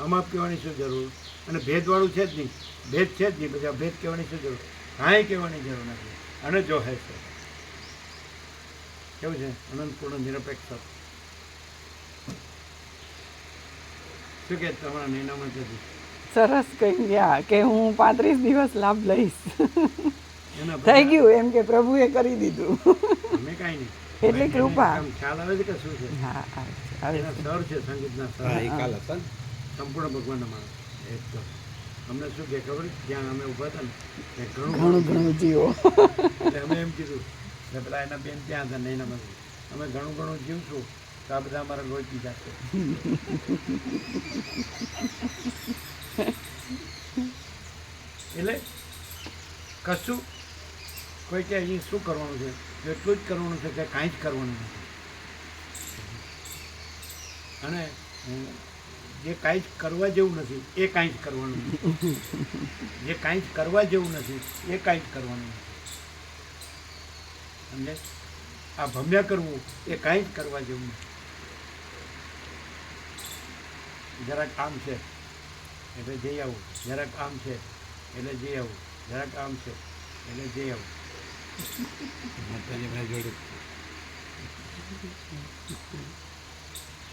અમાપ કહેવાની શું જરૂર? અને ભેદવાળું છે જ નહીં, ભેદ છે જ નહીં, પછી અભેદ કહેવાની શું જરૂર? કાંઈ કહેવાની જરૂર નથી. અને જો હે છે કેવું છે? અનંત પૂર્ણ નિરપેક્ષ. શું કે તમારા નૈનામાં નથી? સરસ કહી ગયા કે હું 35 દિવસ લાભ લઈશ. એના થઈ ગયું એમ કે પ્રભુએ કરી દીધું. અમે કાંઈ નહીં. એટલી કૃપા. આમ ખ્યાલ આવે છે કે શું છે? હા, આવે એના સર છે, સંગીતના સર, હા, એ કાલ હતા ને. સંપૂર્ણ ભગવાનના માણસ. એક તો અમને શું કે ખબર? જ્યાં અમે ઊભા હતા ને ત્યાં ઘણું ઘણું જીવો. એટલે અમે એમ કીધું કે પેલા એના બેન ત્યાં હતા ને એનામાં અમે ઘણું ઘણું જીવશું તો આ બધા અમારા લોહી પી જશે. એટલે કશું કોઈ કે અહીં શું કરવાનું છે? એટલું જ કરવાનું છે કે કાંઈ જ કરવાનું નથી. અને જે કાંઈ જ કરવા જેવું નથી એ કાંઈ જ કરવાનું નથી. જે કાંઈ જ કરવા જેવું નથી એ કાંઈ જ કરવાનું નથી. સમજે? આ ભમ્યા કરવું એ કાંઈ જ કરવા જેવું નથી. જરાક આમ છે એટલે જઈ આવું, જરાક આમ છે એટલે જઈ આવું, જરાક આમ છે એટલે જઈ આવું. માતાજી એમના જોડે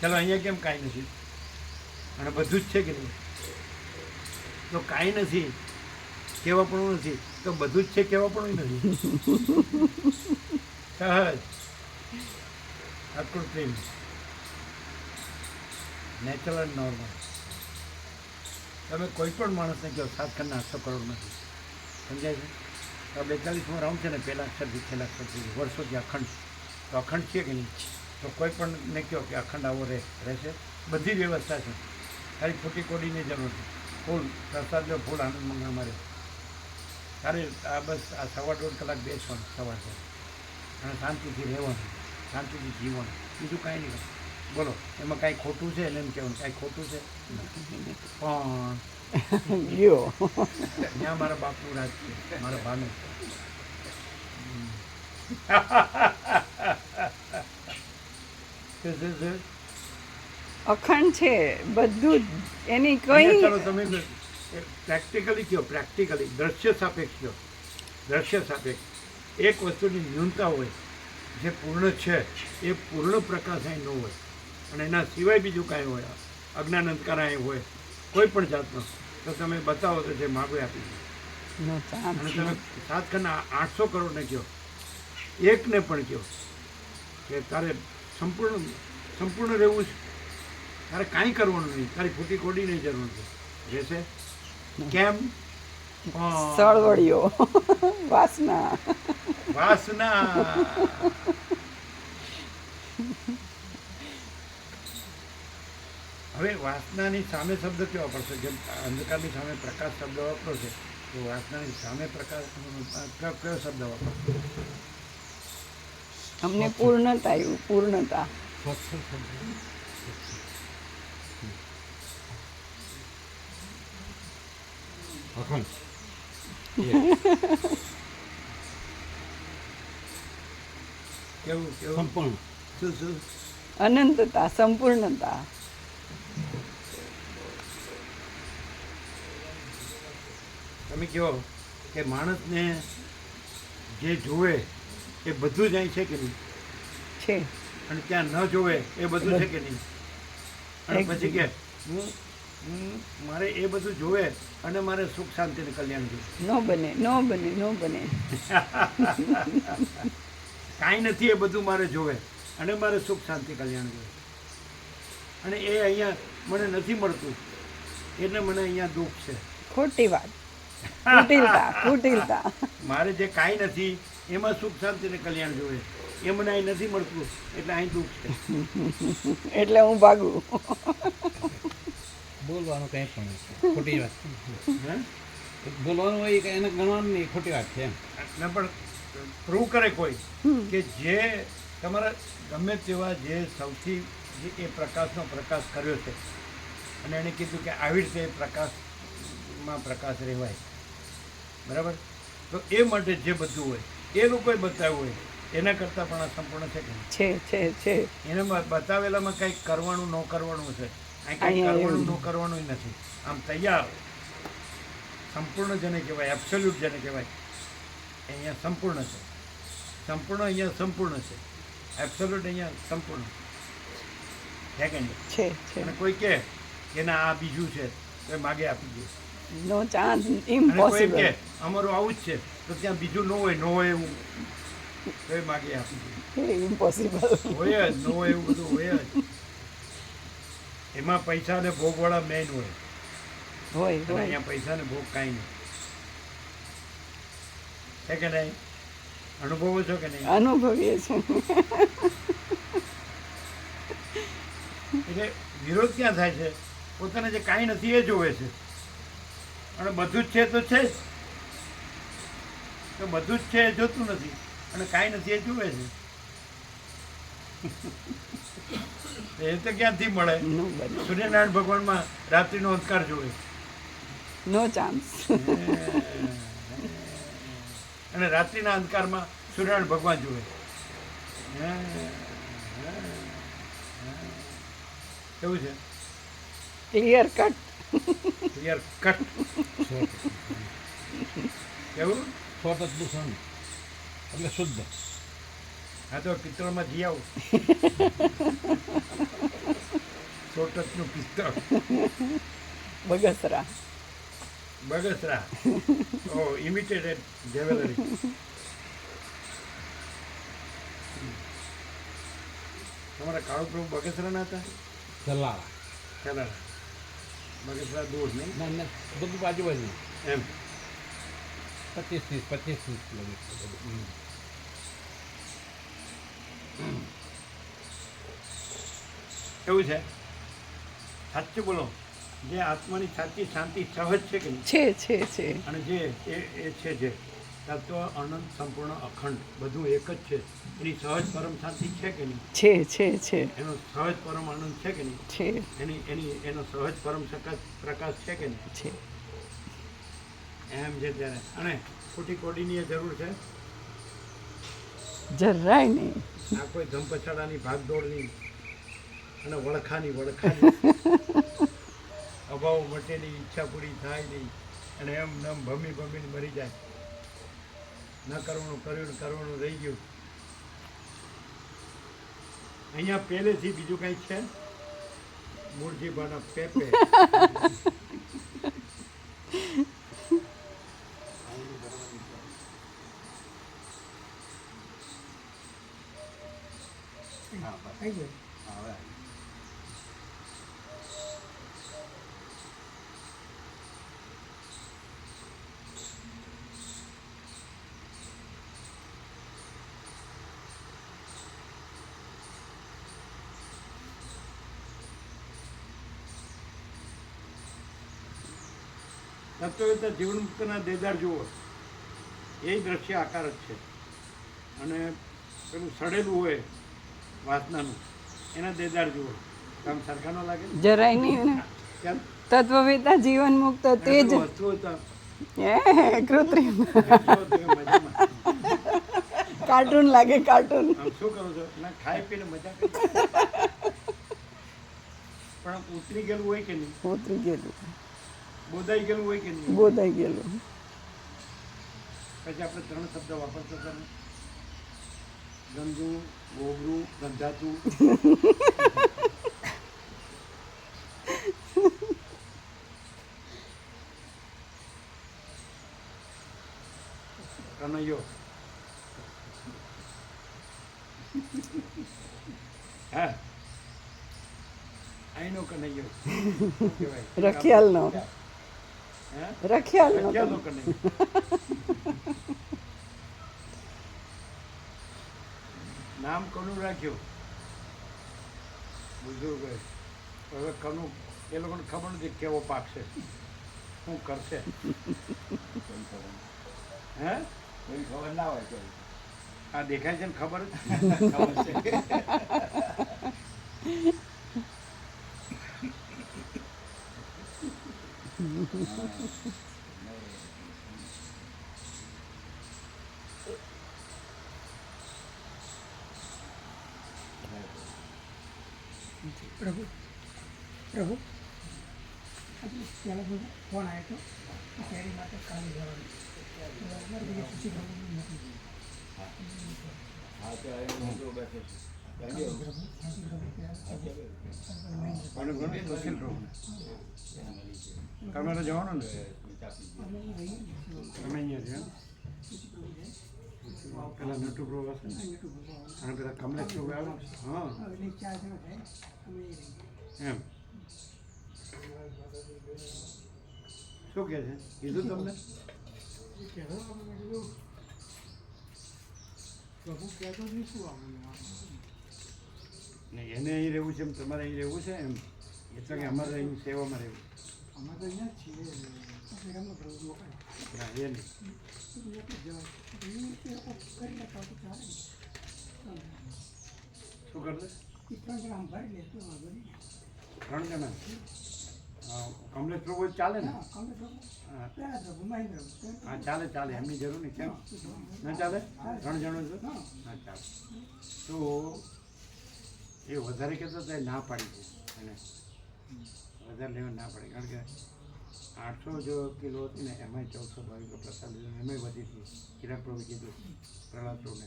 ચાલો અહીંયા કેમ કાંઈ નથી? અને બધું જ છે કે નહીં? તો કાંઈ નથી કહેવા પણ નથી, તો બધું જ છે કહેવા પણ નથી. સહજ, અકૃત્રિમ, નેચરલ એન્ડ નોર્મલ. તમે કોઈ પણ માણસને કહો 7 ખંડના 800 કરોડ નથી. સમજાય છે? તો 42મો રાઉન્ડ છે ને, પહેલા અક્ષરથી છેલ્લા અક્ષર સુધી વર્ષોથી અખંડ. તો અખંડ છે કે નહીં? તો કોઈ પણ ને કહો કે અખંડ આવો રહેશે. બધી વ્યવસ્થા છે, ખાલી ખોટી કોડીની જરૂર છે. ફૂલ પ્રસાદ લો, ફૂલ આનંદ મંગળ મારે. તારે આ બસ આ 1.5 કલાક બેસવાનું સવારે અને શાંતિથી રહેવાનું, શાંતિથી જીવવાનું, બીજું કાંઈ નહીં. બોલો એમાં કાંઈ ખોટું છે? એટલે એમ કહેવાનું કાંઈ ખોટું છે પણ ગયો. ત્યાં મારા બાપનું રાજ છે, મારા ભાનું. અખંડ છે બધું જ. એની અહીંયા ચાલો કોઈ તમે પ્રેક્ટિકલી કયો, પ્રેક્ટિકલી દ્રશ્ય સાપેક્ષ કયો. દ્રશ્ય સાપેક્ષ એક વસ્તુની ન્યૂનતા હોય, જે પૂર્ણ છે એ પૂર્ણ પ્રકાશ અહીં ન હોય, અને એના સિવાય બીજું કાંઈ હોય, અજ્ઞાન અંધકાર અહીં હોય કોઈ પણ જાતનો, તો તમે બતાવો તો જે માગો આપી દે. નો ચાન્સ. અને તમે 7 ખંડના 800 કરોડને કહો, એકને પણ કહો કે તારે સંપૂર્ણ રહેવું છે, તારે કાંઈ કરવાનું નહીં, તારી ખોટી કોડી નહીં જરૂર છે, રહેશે કેમ? સળવળીઓ વાસના. વાસના. હવે વાસનાની સામે શબ્દ કેવો પડશે? જેમ અંધકારની સામે પ્રકાશ શબ્દ વાપરો છે, તો વાસનાની સામે પ્રકાશ કયો શબ્દ વાપરો? અમને પૂર્ણતા આવ્યું, પૂર્ણતા. અખંડ કેવું કેવું? સંપૂર્ણ. શું? અનંતતા, સંપૂર્ણતા. તમે કહો કે માણસને જે જોવે એ બધું જ અહીં છે કે નહીં, છે. અને ત્યાં ન જોવે એ બધું છે કે નહીં? અને પછી કે હું મારે એ બધું જોવે અને મારે સુખ શાંતિ ને કલ્યાણ જોઈએ. નો બને, નો બને, નો બને. કાંઈ નથી એ બધું મારે જોવે અને મારે સુખ શાંતિ કલ્યાણ જોઈએ, અને એ અહીંયા મને નથી મળતું એટલે મને અહીંયા દુઃખ છે. ખોટી વાત. કુટિલતા, કુટિલતા. મારે જે કાંઈ નથી એમાં સુખ શાંતિ ને કલ્યાણ જોઈએ, એ મને અહીં નથી મળતું એટલે અહીં દુઃખ છે. એટલે હું ભાગું. બોલવાનું કંઈ પણ ખોટી વાત. હે? બોલવાનું હોય કે એને ગણવાનું નહીં, ખોટી વાત છે એમ. ને પણ પ્રૂવ કરે કોઈ કે જે તમારા ગમે તેવા જે સૌથી જે એ પ્રકાશનો પ્રકાશ કર્યો છે, અને એણે કીધું કે આવી રીતે પ્રકાશમાં પ્રકાશ રહેવાય, બરાબર? તો એ માટે જે બધું હોય એ લોકોએ બતાવ્યું હોય એના કરતાં પણ આ સંપૂર્ણ છે કે નહીં? છે. એને બતાવેલામાં કંઈક કરવાનું ન કરવાનું છે, અહીં કંઈક અહીંયા કરવાનું એવું. ન કરવાનું નથી. આમ તૈયાર સંપૂર્ણ જેને કહેવાય, એબ્સોલ્યુટ જેને કહેવાય, એ અહીંયા સંપૂર્ણ છે. સંપૂર્ણ અહીંયા સંપૂર્ણ છે, એબ્સોલ્યુટ અહીંયા સંપૂર્ણ છે કે નહીં? છે. અને કોઈ કહે કે ના આ બીજું છે તો એ માગે આપી દે, નો ચાન્સ. અને કોઈ એમ ઇમ્પોસિબલ. કે અમારું આવું જ છે તો ત્યાં બીજું ન હોય એવું તો એ માગે આપી દે. ઇમ્પોસિબલ. હોય જ ન હોય એવું બધું હોય જ. એમાં પૈસા ને ભોગવાળા મેઇન હોય, હોય, અને હોય. અહીંયા પૈસા ને ભોગ કાંઈ નહીં. છે કે નહીં? અનુભવો છો કે નહીં? અનુભવીએ છીએ. એટલે વિરોધ ક્યાં થાય છે? પોતાને જે કાંઈ નથી એ જોવે છે, અને બધું જ છે તો છે જ, તો બધું જ છે એ જોતું નથી, અને કાંઈ નથી એ જુએ છે. એ તો ક્યાંથી મળે? નો બને. સૂર્યનારાયણ ભગવાનમાં રાત્રિનો અંધકાર જોવે, નો ચાન્સ. અને રાત્રિના અંધકારમાં સૂર્યનારાયણ ભગવાન જોવે. કેવું છે? Clear cut. Clear cut. કેવું? સ્વતઃ એટલે શુદ્ધ. હા તો પિત્તળમાં જઈ આવું. સોટતનું પિત્તળ, બગસરા. બગસરા. ઓ ઇમિટેટેડ જ્વેલરી. તમારા કાળુ પ્રભુ બગસરાના હતા? ચલાળા. ચાલા બગસરા દૂર નહીં ના ના બધું બાજુ એમ. 25-30 કિલોમીટર. એવું છે? સાચું બોલો, જે આત્માની સાચી શાંતિ સહજ છે કે નહીં? છે. અને જે એ છે જે તત્વ અનંત સંપૂર્ણ અખંડ બધું એક જ છે, એની સહજ પરમ શાંતિ છે કે નહીં? છે. એનો સહજ પરમ આનંદ છે કે નહીં? છે. એનો સહજ પરમ પ્રકાશ છે કે નહીં? છે. એમ છે ત્યારે. અને ખોટી કોડીની એ જરૂર છે? જરાય નહીં. આ કોઈ ધમપછાડાની ભાગદોડની અને વળખાની અભાવ મટેની ઈચ્છા પૂરી થાય નહીં અને એમ નમ ભમીને મરી જાય. ન કરવાનું કર્યું ને કરવાનું રહી ગયું. અહીંયા પહેલેથી બીજું કંઈક છે મૂળજીભાના પેપે થઈ ગયું. તત્વવેતા જીવન મુક્તના દેદાર જુઓ એ દ્રશ્ય આકાર જ છે. અને પેલું સડેલું હોય વાસનાનું એના દેદાર જુઓ કામ સરખા ન લાગે ને? જરાય નહીં ને. કેમ? તત્વવેતા જીવન મુક્ત તે જ વસ્તુઓ તો કૃત્રિમ જો તમે મજામાં કાર્ટૂન લાગે કાર્ટૂન. આમ શું કરો છો ના ખાઈ પીને મજા કરી પણ ઉતરી ગયેલું હોય કે નહીં? ઉતરી ગયેલું, બોધાઈ ગયેલું હોય કે નહીં? બોધાઈ ગયેલું. પછી આપણે 3 શબ્દ વાપરતા હતા ને, ગંદુ, ગોબરું, ગંધાતું. કનૈયો હા આઈનો કનૈયો શું કહેવાય? રખિયાલનો. હે? રખિયાલનો રખિયાલનો કનૈયો. નામ કોનું રાખ્યું? બુઝુર્ગોએ. હવે કનું એ લોકોને ખબર નથી કેવો પાકશે, શું કરશે. હે કોઈ ખબર ના હોય કોઈ. આ દેખાય છે ને ખબર જ ખબર છે. પ્રભુ પ્રભુ પહેલાં ફોન આવ્યો હતો શેરી માટે કામ જવાનું અમારે બીજા ખુશી પ્રભુ નથી. અને ઘણું મુશ્કેલ પ્રભુ તમે તો જવાનું ને તમે અહીંયા છે પેલા નટુ પ્રભુ હશે ને અને પેલા કમલેશ પ્રભુ આવે. હા એટલે 4 જણા થાય અમે એમ શું કહે છે? કીધું તમને? પ્રભુ કહેતો નહીં શું આવવાનું ને એને અહીં રહેવું છે એમ તમારે અહીં રહેવું છે એમ એટલે કે અમારે અહીં સેવામાં રહેવું? અમે તો અહીંયા જ છીએ એમનો પ્રભુ મોકલે ના એ નહીં. કરી નાખવા તો ચાલે શું કરશે? 3 જણા આમ ભરી લે તો વાંધો નહીં. 3 જણા? કમલેશ પ્રભુ જ ચાલે ને? હા કમલે પ્રભુ હા પહેલા પ્રભુ મહેન્દ્ર હા ચાલે એમની જરૂર નહીં. કેમ ના ચાલે? 3 જણો છો? હા ચાલે. તો એ વધારે કહેતો તો ના પાડી છે એને વધારે લેવા ના પડે કારણ કે 800 જો કિલો હતી ને એમાંય 1400 ભાવિકો પ્રસાદ લીધો એમાંય વધી હતી. કિરણ પ્રભુ કીધું પ્રહલાદ પ્રભુને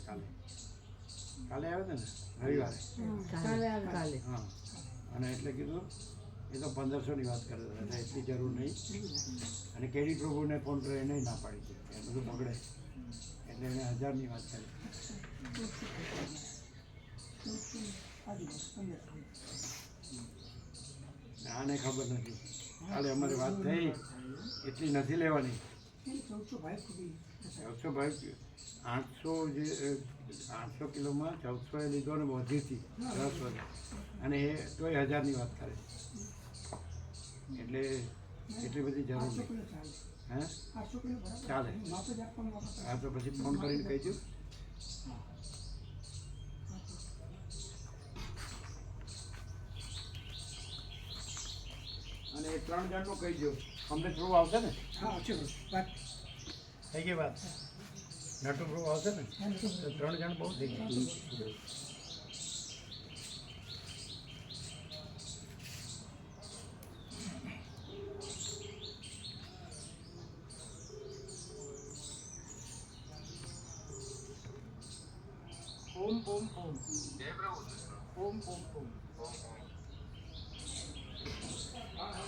કાલે આવે છે ને રવિવારે. હા અને એટલે કીધું એ તો 1500ની વાત કરે છે એટલે એટલી જરૂર નહીં. અને કેડી પ્રભુને ફોન કરે એને ના પાડી છે એ બધું બગડે એટલે એને 1000ની વાત કરી. આને ખબર નથી. કાલે અમારી વાત થઈ એટલી નથી લેવાની. 1400 ભાઈ 800 જે 800 કિલોમાં 1400 એ લીધો ને વધી હતી 10 વધે અને એ તોય 1000ની વાત કરે એટલે એટલી બધી જરૂર નહીં. હે ચાલે. હા તો પછી ફોન કરીને કહી દઉં. અને એ 3 જણનું કહી દો અમને થોડું આવશે ને? હા છે વાત થઈ ગઈ વાત. નટુ પ્રભુ આવશે ને તો 3 જણ બહુ થઈ ગયા. ઓમ ઓમ ઓમ ઓમ ઓમ ઓમ.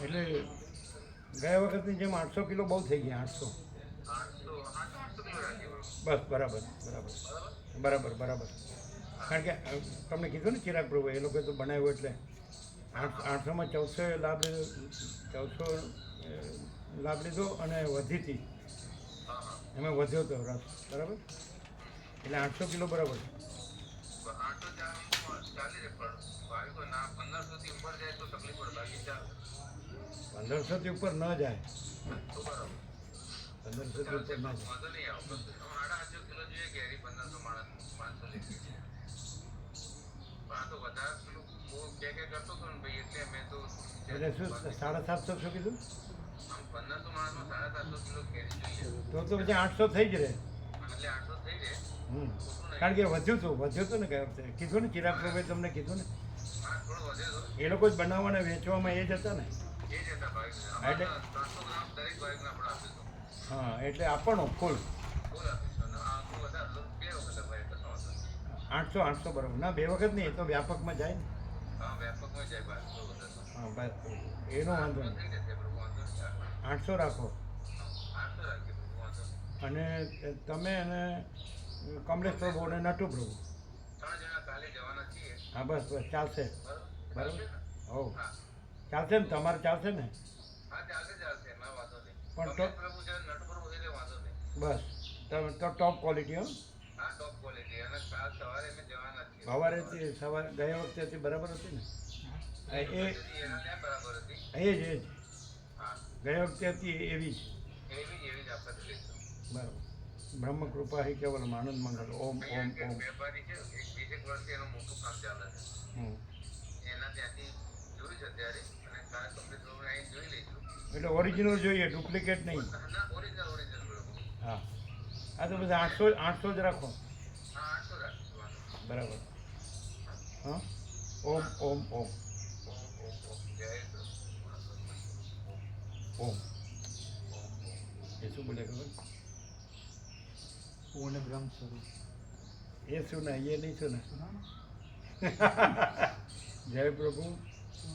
એટલે ગયા વખતની જેમ 800 કિલો બહુ થઈ ગયા. 800 બસ બરાબર બરાબર બરાબર બરાબર. કારણ કે તમને કીધું ને ચિરાગ પ્રભુ એ લોકોએ તો બનાવ્યું એટલે 800માં 1400 લાભ લીધો, 1400 લાભ લીધો અને વધી હતી એમાં વધ્યો હતો રસ બરાબર. એટલે 800 કિલો બરાબર. 1500 થી ઉપર ન જાય. 1500 થી ઉપર ના જાય. એટલે શું 750 શું કીધું? તો પછી 800 થઈ જ રહે. કારણ કે વધ્યું હતું ને ગયા વખતે કીધું ને ચિરાગ પ્રભુએ તમને કીધું ને એ લોકો જ બનાવવાના વેચવામાં એ જ હતા ને. એટલે હા એટલે આપણો ફૂલ 800 બરાબર. ના 2 વખત નહીં, એ તો વ્યાપકમાં જાય ને. હા બસ એનો વાંધો નહીં. 800 રાખો. અને તમે અને કમલેશ પ્રભુ અને નટુ પ્રભુ. હા બસ બસ ચાલશે બરાબર. હો ચાલશે ને તમારે ચાલશે ને. પણ તો બસ તમે તો ટોપ ક્વોલિટી હો. સવારે ગયા વખતે હતી બરાબર હતી ને. એ જ ગયા વખતે હતી એવી જ બરાબર. બ્રહ્મ કૃપા હિ કેવલમ આનંદ મંગલ. ઓમ ઓમ ઓમ. એટલે ઓરિજિનલ જોઈએ, ડુપ્લિકેટ નહીં. હા હા તો બધા 800 જ રાખો બરાબર. હા ઓમ ઓમ ઓમ ઓમ. એ શું બોલે ખબર? પૂર્ણ બ્રહ્મ સ્વરૂપ. એ શું ના એ નહીં શું ના. જય પ્રભુ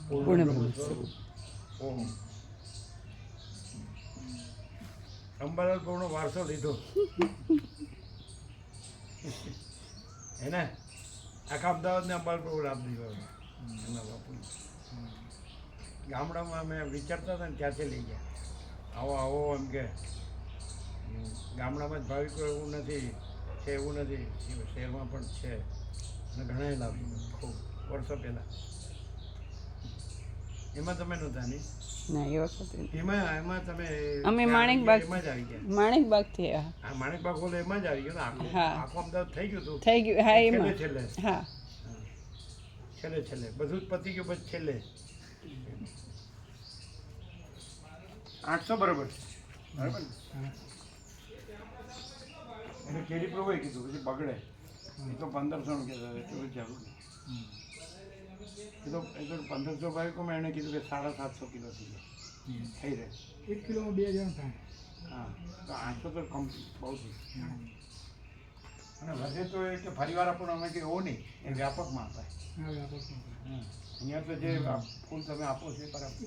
પૂર્ણ બ્રહ્મ સ્વરૂપ. ઓમ. અંબાલાલ પ્રભુનો વારસો લીધો એને આખા અમદાવાદને અંબાલાલ પ્રભુ લાભ દીધો એમના બાપુ. ગામડામાં અમે વિચારતા હતા ને ત્યાંથી લઈ ગયા. આવો આવો એમ કે ગામડામાં જ ભાવિકો એવું નથી છે, એવું નથી, શહેરમાં પણ છે અને ઘણા લાભ લીધો ખૂબ વર્ષો પહેલાં. એમાં તમે નહોતા નહીં? ના એ વખતે એમાં તમે અમે માણેકબાગ એમાં જ આવી ગયા. માણેકબાગથી આવ્યા. હા માણેકબાગ હોલ એમાં જ આવી ગયો ને. આખું હા. આખું અમદાવાદ થઈ ગયું હતું. થઈ ગયું હા છેલ્લે એમાં છેલ્લે હા છેલ્લે બધું જ પતી ગયું પછી છેલ્લે 800 બરાબર બરાબર ને. એટલે કેરી પ્રભુએ કીધું પછી બગડે એ તો 1500 નું કહેતા એટલું જરૂર નહીં. એ તો 1500 ભાવિકોમાં એણે કીધું કે 750 કિલો થઈ રહે. 1 કિલોમાં 2 જણ થાય. હા તો 800 તો કમ્પ્લીટ બહુ થઈ. અને વધે તો એ કે ફરીવાર આપણને અમે કે એવો નહીં, એ વ્યાપકમાં અપાય. હા વ્યાપક. અહીંયા તો જે ફૂલ તમે આપો છો એ બરાબર.